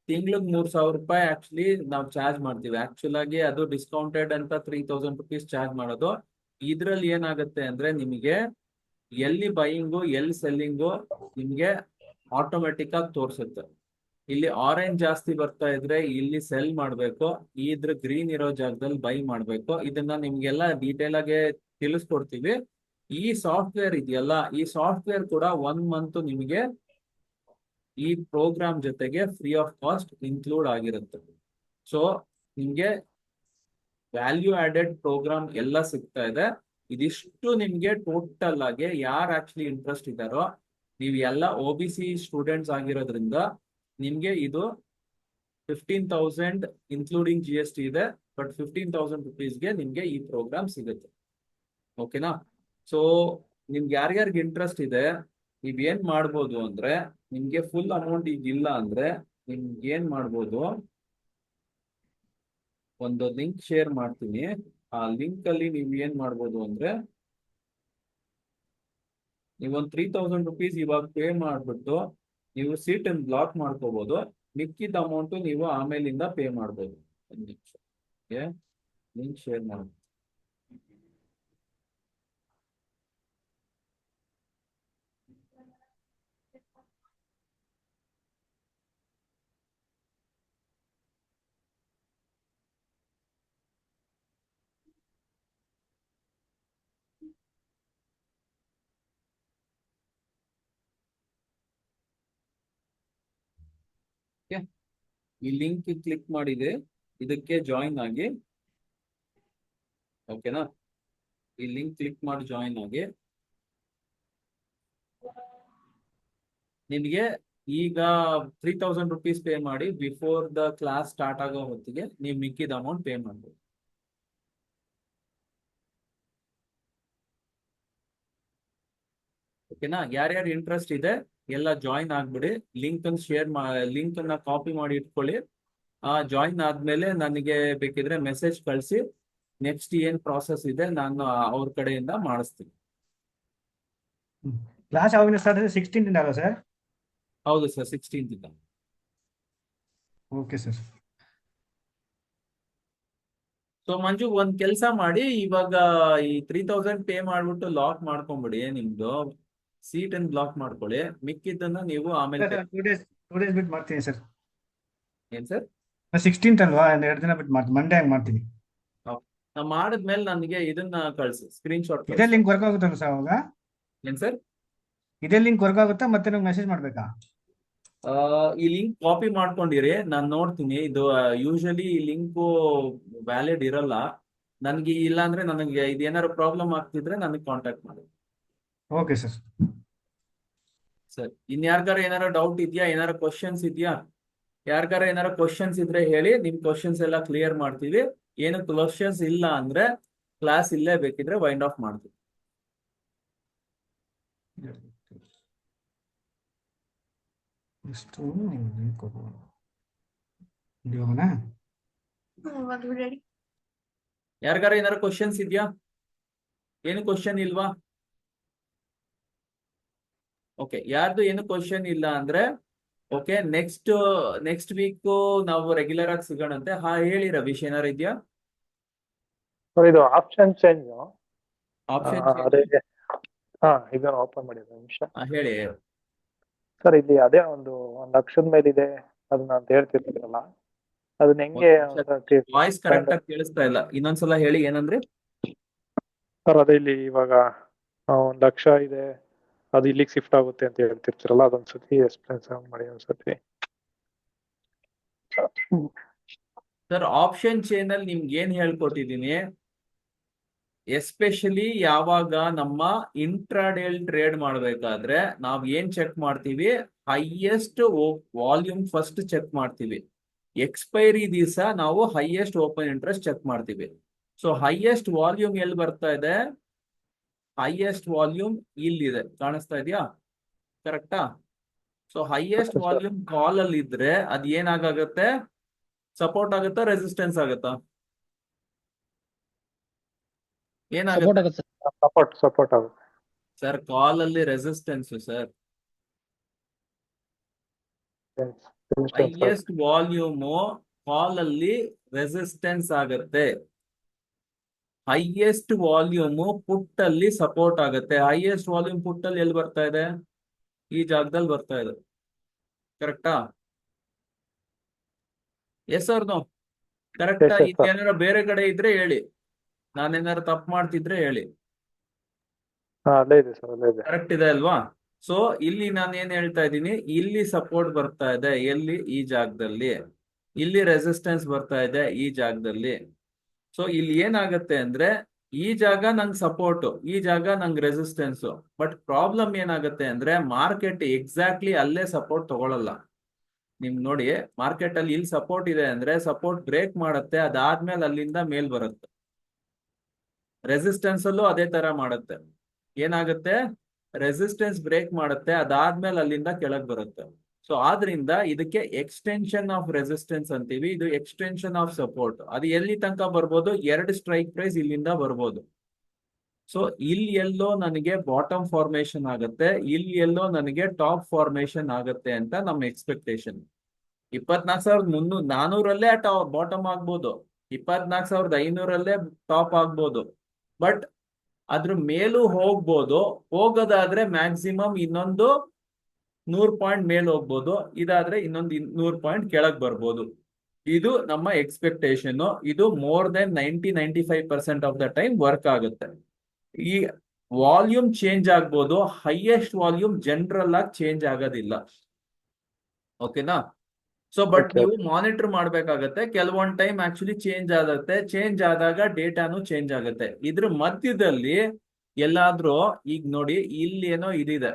ತಿಂಗ್ಳಿಗೆ 3,000 ರೂಪಾಯಿ ಆಕ್ಚುಲಿ ನಾವು ಚಾರ್ಜ್ ಮಾಡ್ತೀವಿ. ಆಕ್ಚುಲ್ ಆಗಿ ಅದು ಡಿಸ್ಕೌಂಟೆಡ್ ಅಂತ 3,000 rupees ಚಾರ್ಜ್ ಮಾಡೋದು. ಇದ್ರಲ್ಲಿ ಏನಾಗುತ್ತೆ ಅಂದ್ರೆ ನಿಮಗೆ ಎಲ್ಲಿ ಬೈಯಿಂಗು ಎಲ್ಲಿ ಸೆಲ್ಲಿಂಗು ನಿಮ್ಗೆ ಆಟೋಮೆಟಿಕ್ ಆಗಿ ತೋರಿಸುತ್ತೆ. ಇಲ್ಲಿ ಆರೆಂಜ್ ಜಾಸ್ತಿ ಬರ್ತಾ ಇದ್ರೆ ಇಲ್ಲಿ ಸೆಲ್ ಮಾಡ್ಬೇಕು, ಇದ್ರ ಗ್ರೀನ್ ಇರೋ ಜಾಗದಲ್ಲಿ ಬೈ ಮಾಡ್ಬೇಕು. ಇದನ್ನ ನಿಮ್ಗೆಲ್ಲ ಡೀಟೇಲ್ ಆಗಿ ತಿಳಿಸ್ಕೊಡ್ತೀವಿ. ಈ ಸಾಫ್ಟ್ವೇರ್ ಇದೆಯಲ್ಲ, ಈ ಸಾಫ್ಟ್ವೇರ್ ಕೂಡ 1 month ನಿಮಗೆ ಈ ಪ್ರೋಗ್ರಾಮ್ ಜೊತೆಗೆ ಫ್ರೀ ಆಫ್ ಕಾಸ್ಟ್ ಇನ್ಕ್ಲೂಡ್ ಆಗಿರುತ್ತೆ. ಸೊ ನಿಮ್ಗೆ ವ್ಯಾಲ್ಯೂ ಆಡೆಡ್ ಪ್ರೋಗ್ರಾಮ್ ಎಲ್ಲ ಸಿಗ್ತಾ ಇದೆ. ಇದಿಷ್ಟು ನಿಮ್ಗೆ ಟೋಟಲ್ ಆಗಿ ಯಾರು ಆಕ್ಚುಲಿ ಇಂಟ್ರೆಸ್ಟ್ ಇದ್ದಾರೋ, ನೀವು ಎಲ್ಲ OBC ಸ್ಟೂಡೆಂಟ್ಸ್ ಆಗಿರೋದ್ರಿಂದ ನಿಮ್ಗೆ ಇದು 15,000 ಇನ್ಕ್ಲೂಡಿಂಗ್ GST ಇದೆ. ಬಟ್ 15,000 ರುಪೀಸ್ಗೆ ನಿಮ್ಗೆ ಈ ಪ್ರೋಗ್ರಾಮ್ ಸಿಗುತ್ತೆ. ಓಕೆನಾ? ಸೊ ನಿಮ್ಗೆ ಯಾರ್ಯಾರಿಗೆ ಇಂಟ್ರೆಸ್ಟ್ ಇದೆ, ನೀವ್ ಏನ್ ಮಾಡ್ಬೋದು ಅಂದ್ರೆ, ನಿಮ್ಗೆ ಫುಲ್ ಅಮೌಂಟ್ ಈಗ ಇಲ್ಲ ಅಂದ್ರೆ ನಿಮ್ಗೆ ಏನ್ ಮಾಡ್ಬೋದು, ಒಂದು ಲಿಂಕ್ ಶೇರ್ ಮಾಡ್ತೀನಿ. ಆ ಲಿಂಕ್ ಅಲ್ಲಿ ನೀವ್ ಏನ್ ಮಾಡ್ಬೋದು ಅಂದ್ರೆ, ನೀವೊಂದು 3,000 ರುಪೀಸ್ ಇವಾಗ ಪೇ ಮಾಡ್ಬಿಟ್ಟು ನೀವು ಸೀಟ್ ಅನ್ನು ಬ್ಲಾಕ್ ಮಾಡ್ಕೋಬಹುದು. ಮಿಕ್ಕಿದ ಅಮೌಂಟ್ ನೀವು ಆಮೇಲಿಂದ ಪೇ ಮಾಡ್ಬೋದು. ಒಂದು ನಿಮಿಷ ಲಿಂಕ್ ಶೇರ್ ಮಾಡಿ. ಈ ಲಿಂಕ್ ಕ್ಲಿಕ್ ಮಾಡಿದ್ರೆ ಇದಕ್ಕೆ ಜಾಯಿನ್ ಆಗಿ. ಓಕೆನಾ? ಈ ಲಿಂಕ್ ಕ್ಲಿಕ್ ಮಾಡಿ ಜಾಯಿನ್ ಆಗಿ. ನಿಮಗೆ ಈಗ 3,000 ರುಪೀಸ್ ಪೇ ಮಾಡಿ ಬಿಫೋರ್ ದ ಕ್ಲಾಸ್ ಸ್ಟಾರ್ಟ್ ಆಗೋ ಹೊತ್ತಿಗೆ ನೀವು ಮಿಕ್ಕಿದ ಅಮೌಂಟ್ ಪೇ ಮಾಡ್ಬೋದು. ಓಕೆನಾ? ಯಾರ್ಯಾರು ಇಂಟ್ರೆಸ್ಟ್ ಇದೆ ಎಲ್ಲ ಜಾಯಿನ್ ಆಗ್ಬಿಡಿ. ಲಿಂಕ್ ಅನ್ನ ಕಾಪಿ ಮಾಡಿ ಇಟ್ಕೊಳ್ಳಿ. ಜಾಯಿನ್ ಆದ್ಮೇಲೆ ನನಗೆ ಬೇಕಿದ್ರೆ ಮೆಸೇಜ್ ಕಳಿಸಿ. ನೆಕ್ಸ್ಟ್ ಏನ್ ಪ್ರಾಸೆಸ್ ಇದೆ ನಾನು ಅವ್ರ ಕಡೆಯಿಂದ ಮಾಡಿಸ್ತೀನಿ. ಕ್ಲಾಸ್ ಯಾವಾಗ ಸ್ಟಾರ್ಟ್ ಇದೆ? 16 ಅಲ್ವಾ ಸರ್? ಹೌದು ಸರ್, 16th ಇಂದ. Okay sir. ಸೊ ಮಂಜು, ಒಂದ್ ಕೆಲಸ ಮಾಡಿ, ಇವಾಗ ಈ 3,000 ಪೇ ಮಾಡ್ಬಿಟ್ಟು ಲಾಕ್ ಮಾಡ್ಕೊಂಬಿಡಿ. ನಿಮ್ದು ಸೀಟ್ ಅನ್ನು ಬ್ಲಾಕ್ ಮಾಡ್ಕೊಳ್ಳಿ. ಮಿಕ್ಕಿದ್ದನ್ನ ನೀವು ಆಮೇಲೆ 2 days ಬಿಟ್ಟು ಮಾಡ್ತೀನಿ ಸರ್. ಏನ್ ಸರ್? 16th ಅಲ್ವಾ? 2 ದಿನ ಬಿಟ್ಟು ಮಾಡ್ತೀನಿ. ಮಂಡೇ ಹಂಗೆ ಮಾಡ್ತೀನಿ. ನಾ ಮಾಡಿದ್ಮೇಲೆ ನನಗೆ ಇದನ್ನ ಕಳ್ಸಿ, ಸ್ಕ್ರೀನ್ ಶಾಟ್. ಇದೇ ಲಿಂಕ್ ವರ್ಕ್ ಆಗುತ್ತಲ್ಲ ಸರ್ ಅವಾಗ? ಏನ್ ಸರ್? ಇದೇ ಲಿಂಕ್ ವರ್ಕ್ ಆಗುತ್ತಾ ಮತ್ತೆ ನಂಗೆ ಮೆಸೇಜ್ ಮಾಡ್ಬೇಕಾ? ಈ ಲಿಂಕ್ ಕಾಪಿ ಮಾಡ್ಕೊಂಡಿರಿ, ನಾನು ನೋಡ್ತೀನಿ. ಇದು ಯೂಶಲಿ ಈ ಲಿಂಕು ವ್ಯಾಲಿಡ್ ಇರಲ್ಲ. ನನ್ಗೆ ಇಲ್ಲ ಅಂದ್ರೆ ನನಗೆ ಇದೇನಾದ್ರು ಪ್ರಾಬ್ಲಮ್ ಆಗ್ತಿದ್ರೆ ನನಗೆ ಕಾಂಟ್ಯಾಕ್ಟ್ ಮಾಡಿ. Okay sir. ಸರ್, ಇನ್ಯಾರ್ಗಾರ ಏನಾರ ಡೌಟ್ ಇದೆಯಾ? ಏನಾರ ಕ್ವಶನ್ಸ್ ಇದೆಯಾ? ಯಾರ್ಗಾರ ಏನಾರ ಕ್ವಶನ್ಸ್ ಇದ್ರೆ ಹೇಳಿ, ನಿಮ್ ಕ್ವಶನ್ಸ್ ಎಲ್ಲ ಕ್ಲಿಯರ್ ಮಾಡ್ತೀವಿ. ಏನು ಕ್ವಶನ್ಸ್ ಇಲ್ಲ ಅಂದ್ರೆ ಕ್ಲಾಸ್ ಇಲ್ಲೇ ಬೇಕಿದ್ರೆ ವೈಂಡ್ ಆಫ್ ಮಾಡ್ತೀವಿ. ಯಾರ್ಗಾರ ಏನಾರ ಕ್ವಶನ್ಸ್ ಇದೆಯಾ? ಏನು ಕ್ವಶನ್ ಇಲ್ವಾ? ಓಕೆ, ಯಾರ್ದು ಏನು ಕ್ವಶನ್ ಇಲ್ಲ ಅಂದ್ರೆ ಓಕೆ, ನೆಕ್ಸ್ಟ್ ವೀಕ್ ನಾವು ರೆಗ್ಯುಲರ್ ಆಗಿ ಸಿಗೋಣಂತೆ. ಹೇಳಿ ರವೀಶ್, ಏನಾರ ಇದೆಯಾ? ಸರ್ ಇದು ಆಪ್ಷನ್ ಚೇಂಜ್ ಆಪ್ಷನ್ ಅದೇ ಇದನ್ನ ಓಪನ್ ಮಾಡಿದ ನಿಮಿಷ. ಹೇಳಿ ಸರ್ ಇಲ್ಲಿ ಅದೇ ಒಂದು ಲಕ್ಷದ ಮೇಲೆ ಇದೆ ಅದನ್ನ ಅಂತ ಹೇಳ್ತಿರ್ತೀರಲ್ಲ, ಅದನ್ನ ಹೆಂಗೆ ವಾಯ್ಸ್ ಕರೆಕ್ಟ್ ಆಗಿ ಕೇಳಿಸ್ತಾ ಇಲ್ಲ. ಇನ್ನೊಂದ್ಸಲ ಹೇಳಿ, ಏನಂದ್ರೆ? ಸರ್ ಅದೇ ಇಲ್ಲಿ ಇವಾಗ 1 ಲಕ್ಷ ಇದೆ, ಅದು ಇಲ್ಲಿಗೆ ಶಿಫ್ಟ್ ಆಗುತ್ತೆ ಅಂತ ಹೇಳ್ತಿರ್ತೀರಲ್ಲ, ಅದೊಂದ್ಸತಿ ಎಕ್ಸ್ಪ್ಲೇನ್ ಮಾಡಿ ಒಂದ್ಸತಿ. ಸರ್, ಆಪ್ಷನ್ ಚೈನ್ ಅಲ್ಲಿ ನಿಮ್ಗೆ ಏನ್ ಹೇಳ್ಕೊಟ್ಟಿದ್ದೀನಿ, ಎಸ್ಪೆಷಲಿ ಯಾವಾಗ ನಮ್ಮ ಇಂಟ್ರಾಡೇಲ್ ಟ್ರೇಡ್ ಮಾಡ್ಬೇಕಾದ್ರೆ ನಾವ್ ಏನ್ ಚೆಕ್ ಮಾಡ್ತೀವಿ, ಹೈಯೆಸ್ಟ್ ವಾಲ್ಯೂಮ್ ಫಸ್ಟ್ ಚೆಕ್ ಮಾಡ್ತೀವಿ. ಎಕ್ಸ್ಪೈರಿ ದಿವಸ ನಾವು ಹೈಯೆಸ್ಟ್ ಓಪನ್ ಇಂಟ್ರೆಸ್ಟ್ ಚೆಕ್ ಮಾಡ್ತೀವಿ. ಸೊ ಹೈಯೆಸ್ಟ್ ವಾಲ್ಯೂಮ್ ಎಲ್ಲಿ ಬರ್ತಾ ಇದೆ? ಹೈಯೆಸ್ಟ್ ವಾಲ್ಯೂಮ್ ಇಲ್ಲಿದೆ, ಕಾಣಿಸ್ತಾ ಇದೆಯಾ? ಕರೆಕ್ಟಾ? ಸೊ ಹೈಯೆಸ್ಟ್ ವಾಲ್ಯೂಮ್ ಕಾಲ್ ಅಲ್ಲಿ ಇದ್ರೆ ಅದ್ ಏನಾಗತ್ತೆ? ಸಪೋರ್ಟ್ ಆಗುತ್ತಾ, ರೆಸಿಸ್ಟೆನ್ಸ್ ಆಗುತ್ತಾ? ಏನಾಗುತ್ತೆ ಸಪೋರ್ಟ್ ಆಗುತ್ತೆ ಸರ್? ಕಾಲ್ ಅಲ್ಲಿ ರೆಸಿಸ್ಟೆನ್ಸ್ ಸರ್. ಹೈಯೆಸ್ಟ್ ವಾಲ್ಯೂಮ್ ಕಾಲ್ ಅಲ್ಲಿ ರೆಸಿಸ್ಟೆನ್ಸ್ ಆಗುತ್ತೆ. ಹೈಯೆಸ್ಟ್ ವಾಲ್ಯೂಮ್ ಪುಟ್ ಅಲ್ಲಿ ಸಪೋರ್ಟ್ ಆಗುತ್ತೆ. ಹೈಯೆಸ್ಟ್ ವಾಲ್ಯೂಮ್ ಪುಟ್ ಅಲ್ಲಿ ಎಲ್ಲಿ ಬರ್ತಾ ಇದೆ? ಈ ಜಾಗದಲ್ಲಿ ಬರ್ತಾ ಇದೆ. ಕರೆಕ್ಟಾ? Yes or no? ಕರೆಕ್ಟಾ? ಏನಾರ ಬೇರೆ ಕಡೆ ಇದ್ರೆ ಹೇಳಿ, ನಾನೇನಾರು ತಪ್ಪು ಮಾಡ್ತಿದ್ರೆ ಹೇಳಿ. ಕರೆಕ್ಟ್ ಇದೆ ಅಲ್ವಾ? ಸೊ ಇಲ್ಲಿ ನಾನು ಏನ್ ಹೇಳ್ತಾ ಇದ್ದೀನಿ, ಇಲ್ಲಿ ಸಪೋರ್ಟ್ ಬರ್ತಾ ಇದೆ ಎಲ್ಲಿ? ಈ ಜಾಗದಲ್ಲಿ. ಇಲ್ಲಿ ರೆಸಿಸ್ಟೆನ್ಸ್ ಬರ್ತಾ ಇದೆ ಈ ಜಾಗದಲ್ಲಿ. ಸೊ ಇಲ್ಲಿ ಏನಾಗುತ್ತೆ ಅಂದ್ರೆ, ಈ ಜಾಗ ನಂಗೆ ಸಪೋರ್ಟ್, ಈ ಜಾಗ ನಂಗೆ ರೆಸಿಸ್ಟೆನ್ಸ್. ಬಟ್ ಪ್ರಾಬ್ಲಮ್ ಏನಾಗುತ್ತೆ ಅಂದ್ರೆ, ಮಾರ್ಕೆಟ್ ಎಕ್ಸಾಕ್ಟ್ಲಿ ಅಲ್ಲೇ ಸಪೋರ್ಟ್ ತಗೊಳಲ್ಲ. ನಿಮ್ ನೋಡಿ ಮಾರ್ಕೆಟ್ ಅಲ್ಲಿ ಇಲ್ಲಿ ಸಪೋರ್ಟ್ ಇದೆ ಅಂದ್ರೆ ಸಪೋರ್ಟ್ ಬ್ರೇಕ್ ಮಾಡುತ್ತೆ, ಅದಾದ್ಮೇಲೆ ಅಲ್ಲಿಂದ ಮೇಲ್ ಬರುತ್ತೆ. ರೆಸಿಸ್ಟೆನ್ಸ್ ಅಲ್ಲೂ ಅದೇ ತರ ಮಾಡುತ್ತೆ. ಏನಾಗುತ್ತೆ, ರೆಸಿಸ್ಟೆನ್ಸ್ ಬ್ರೇಕ್ ಮಾಡುತ್ತೆ, ಅದಾದ್ಮೇಲೆ ಅಲ್ಲಿಂದ ಕೆಳಗ್ ಬರುತ್ತೆ. ಸೊ ಆದ್ರಿಂದ ಇದಕ್ಕೆ ಎಕ್ಸ್ಟೆನ್ಷನ್ ಆಫ್ ರೆಸಿಸ್ಟೆನ್ಸ್ ಅಂತೀವಿ, ಇದು ಎಕ್ಸ್ಟೆನ್ಷನ್ ಆಫ್ ಸಪೋರ್ಟ್. ಅದು ಎಲ್ಲಿ ತನಕ ಬರ್ಬೋದು, 2 ಸ್ಟ್ರೈಕ್ ಪ್ರೈಸ್ ಇಲ್ಲಿಂದ ಬರ್ಬೋದು. ಸೊ ಇಲ್ಲಿ ಎಲ್ಲೋ ನನಗೆ ಬಾಟಮ್ ಫಾರ್ಮೇಶನ್ ಆಗುತ್ತೆ, ಇಲ್ಲಿ ಎಲ್ಲೋ ನನಗೆ ಟಾಪ್ ಫಾರ್ಮೇಶನ್ ಆಗುತ್ತೆ ಅಂತ ನಮ್ಮ ಎಕ್ಸ್ಪೆಕ್ಟೇಷನ್. 24,400 ಟಾಪ್ ಬಾಟಮ್ ಆಗ್ಬೋದು, 24,500 ಟಾಪ್ ಆಗ್ಬೋದು. ಬಟ್ ಅದ್ರ ಮೇಲೂ ಹೋಗ್ಬೋದು, ಹೋಗೋದಾದ್ರೆ ಮ್ಯಾಕ್ಸಿಮಮ್ ಇನ್ನೊಂದು 100 ಪಾಯಿಂಟ್ ಮೇಲ್ ಹೋಗ್ಬೋದು, ಇದಾದ್ರೆ ಇನ್ನೊಂದು 100 ಪಾಯಿಂಟ್ ಕೆಳಗ್ ಬರ್ಬೋದು. ಇದು ನಮ್ಮ ಎಕ್ಸ್ಪೆಕ್ಟೇಷನ್. ಇದು more than 90-95% of the time work ಆಗುತ್ತೆ. ಈ ವಾಲ್ಯೂಮ್ ಚೇಂಜ್ ಆಗ್ಬೋದು, ಹೈಯೆಸ್ಟ್ ವಾಲ್ಯೂಮ್ ಜನರಲ್ ಆಗಿ ಚೇಂಜ್ ಆಗೋದಿಲ್ಲ. ಓಕೆನಾ? So but Okay. ನೀವು ಮಾನಿಟರ್ ಮಾಡ್ಬೇಕಾಗತ್ತೆ. ಕೆಲವೊಂದ್ ಟೈಮ್ ಆಕ್ಚುಲಿ ಚೇಂಜ್ ಆಗುತ್ತೆ, ಚೇಂಜ್ ಆದಾಗ ಡೇಟಾನು ಚೇಂಜ್ ಆಗುತ್ತೆ. ಇದ್ರ ಮಧ್ಯದಲ್ಲಿ ಎಲ್ಲಾದ್ರೂ ಈಗ ನೋಡಿ ಇಲ್ಲಿ ಏನೋ ಇದಿದೆ,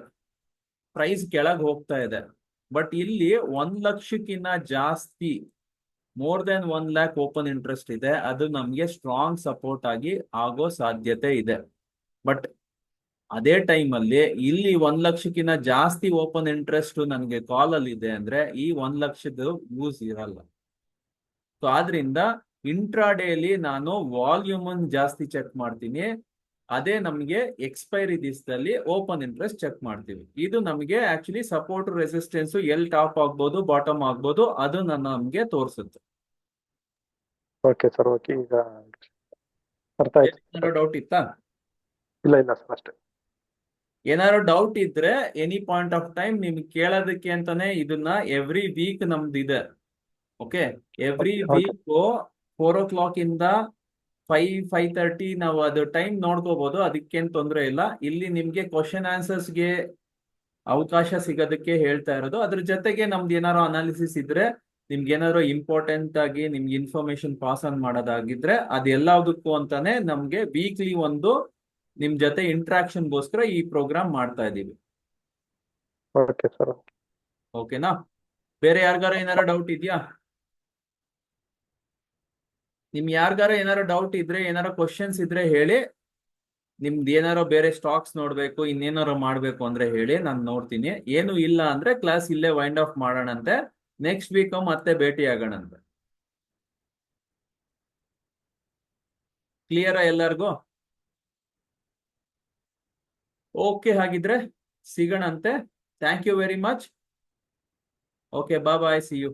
ಪ್ರೈಸ್ ಕೆಳಗ್ ಹೋಗ್ತಾ ಇದೆ. ಬಟ್ ಇಲ್ಲಿ 1 ಲಕ್ಷಕ್ಕಿಂತ ಜಾಸ್ತಿ, more than 1 lakh open interest ಇದೆ. ಅದು ನಮ್ಗೆ ಸ್ಟ್ರಾಂಗ್ ಸಪೋರ್ಟ್ ಆಗಿ ಆಗೋ ಸಾಧ್ಯತೆ ಇದೆ. ಬಟ್ ಅದೇ ಟೈಮ್ ಅಲ್ಲಿ ಇಲ್ಲಿ 1 ಲಕ್ಷಕ್ಕಿಂತ ಜಾಸ್ತಿ ಓಪನ್ ಇಂಟ್ರೆಸ್ಟ್ ನನಗೆ ಕಾಲ್ ಅಲ್ಲಿ ಇದೆ ಅಂದ್ರೆ ಈ 1 ಲಕ್ಷದ ಯೂಸ್ ಇರಲ್ಲ. ಸೊ ಆದ್ರಿಂದ ಇಂಟ್ರಾಡೇಲಿ ನಾನು ವಾಲ್ಯೂಮ್ ಜಾಸ್ತಿ ಚೆಕ್ ಮಾಡ್ತೀನಿ, ಅದೇ ನಮ್ಗೆ ಎಕ್ಸ್ಪೈರಿ ದಿವಸದಲ್ಲಿ ಓಪನ್ ಇಂಟ್ರೆಸ್ಟ್ ಚೆಕ್ ಮಾಡ್ತೀವಿ. ಇದು ನಮಗೆ ಆಕ್ಚುಲಿ ಸಪೋರ್ಟ್ ರೆಸಿಸ್ಟೆನ್ಸ್ ಎಲ್ಲಿ ಟಾಪ್ ಆಗ್ಬೋದು, ಬಾಟಮ್ ಆಗ್ಬೋದು, ಅದು ನಮ್ಗೆ ತೋರಿಸುತ್ತೆ. ಓಕೆ ಸರ್, ಓಕೆ, ಈಗ ಅರ್ಥ ಆಯ್ತು. ಏನಾದ್ರು ಡೌಟ್ ಇತ್ತಾ? ಇಲ್ಲ ಇಲ್ಲ ಸರ್, ಅಷ್ಟೇ. ಏನಾದ್ರು ಡೌಟ್ ಇದ್ರೆ ಎನಿ ಪಾಯಿಂಟ್ ಆಫ್ ಟೈಮ್ ನಿಮ್ಗೆ ಕೇಳೋದಕ್ಕೆ ಅಂತಾನೆ ಇದನ್ನ ಎವ್ರಿ ವೀಕ್ ನಮ್ದು ಇದೆ. Okay, every Okay. Weak 4 o'clock ಇಂದ 5-5:30 ನಾವು ಅದು ಟೈಮ್ ನೋಡ್ಕೋಬಹುದು, ಅದಕ್ಕೇನ್ ತೊಂದರೆ ಇಲ್ಲ. ಇಲ್ಲಿ ನಿಮ್ಗೆ ಕ್ವಶನ್ ಆನ್ಸರ್ಸ್ಗೆ ಅವಕಾಶ ಸಿಗೋದಕ್ಕೆ ಹೇಳ್ತಾ ಇರೋದು. ಅದ್ರ ಜೊತೆಗೆ ನಮ್ದು ಏನಾದ್ರು ಅನಾಲಿಸಿಸ್ ಇದ್ರೆ, ನಿಮ್ಗೆ ಏನಾದ್ರು ಇಂಪಾರ್ಟೆಂಟ್ ಆಗಿ ನಿಮ್ಗೆ ಇನ್ಫಾರ್ಮೇಶನ್ ಪಾಸ್ ಆನ್ ಮಾಡೋದಾಗಿದ್ರೆ ಅದೆಲ್ಲದಕ್ಕೂ ಅಂತಾನೆ ನಮ್ಗೆ ವೀಕ್ಲಿ ಒಂದು ನಿಮ್ ಜೊತೆ ಇಂಟ್ರಾಕ್ಷನ್ಗೋಸ್ಕರ ಈ ಪ್ರೋಗ್ರಾಮ್ ಮಾಡ್ತಾ ಇದೀವಿ. Okay sir. ಓಕೆನಾ? ಬೇರೆ ಯಾರಿಗಾರ ಏನಾರ ಡೌಟ್ ಇದೆಯಾ? ನಿಮ್ ಯಾರಿಗಾರ ಏನಾರ ಡೌಟ್ ಇದ್ರೆ, ಏನಾರ ಕ್ವಶನ್ಸ್ ಇದ್ರೆ ಹೇಳಿ. ನಿಮ್ದು ಏನಾರೋ ಬೇರೆ ಸ್ಟಾಕ್ಸ್ ನೋಡ್ಬೇಕು, ಇನ್ನೇನಾರೋ ಮಾಡ್ಬೇಕು ಅಂದ್ರೆ ಹೇಳಿ, ನಾನು ನೋಡ್ತೀನಿ. ಏನು ಇಲ್ಲ ಅಂದ್ರೆ ಕ್ಲಾಸ್ ಇಲ್ಲೇ ವೈಂಡ್ ಆಫ್ ಮಾಡೋಣಂತೆ. ನೆಕ್ಸ್ಟ್ ವೀಕ್ ಮತ್ತೆ ಭೇಟಿ ಆಗೋಣಂತೆ. ಕ್ಲಿಯರಾ ಎಲ್ಲರಿಗೂ? ಓಕೆ, ಹಾಗಿದ್ರೆ ಸಿಗೋಣಂತೆ. Thank you very much. Okay, bye, see you.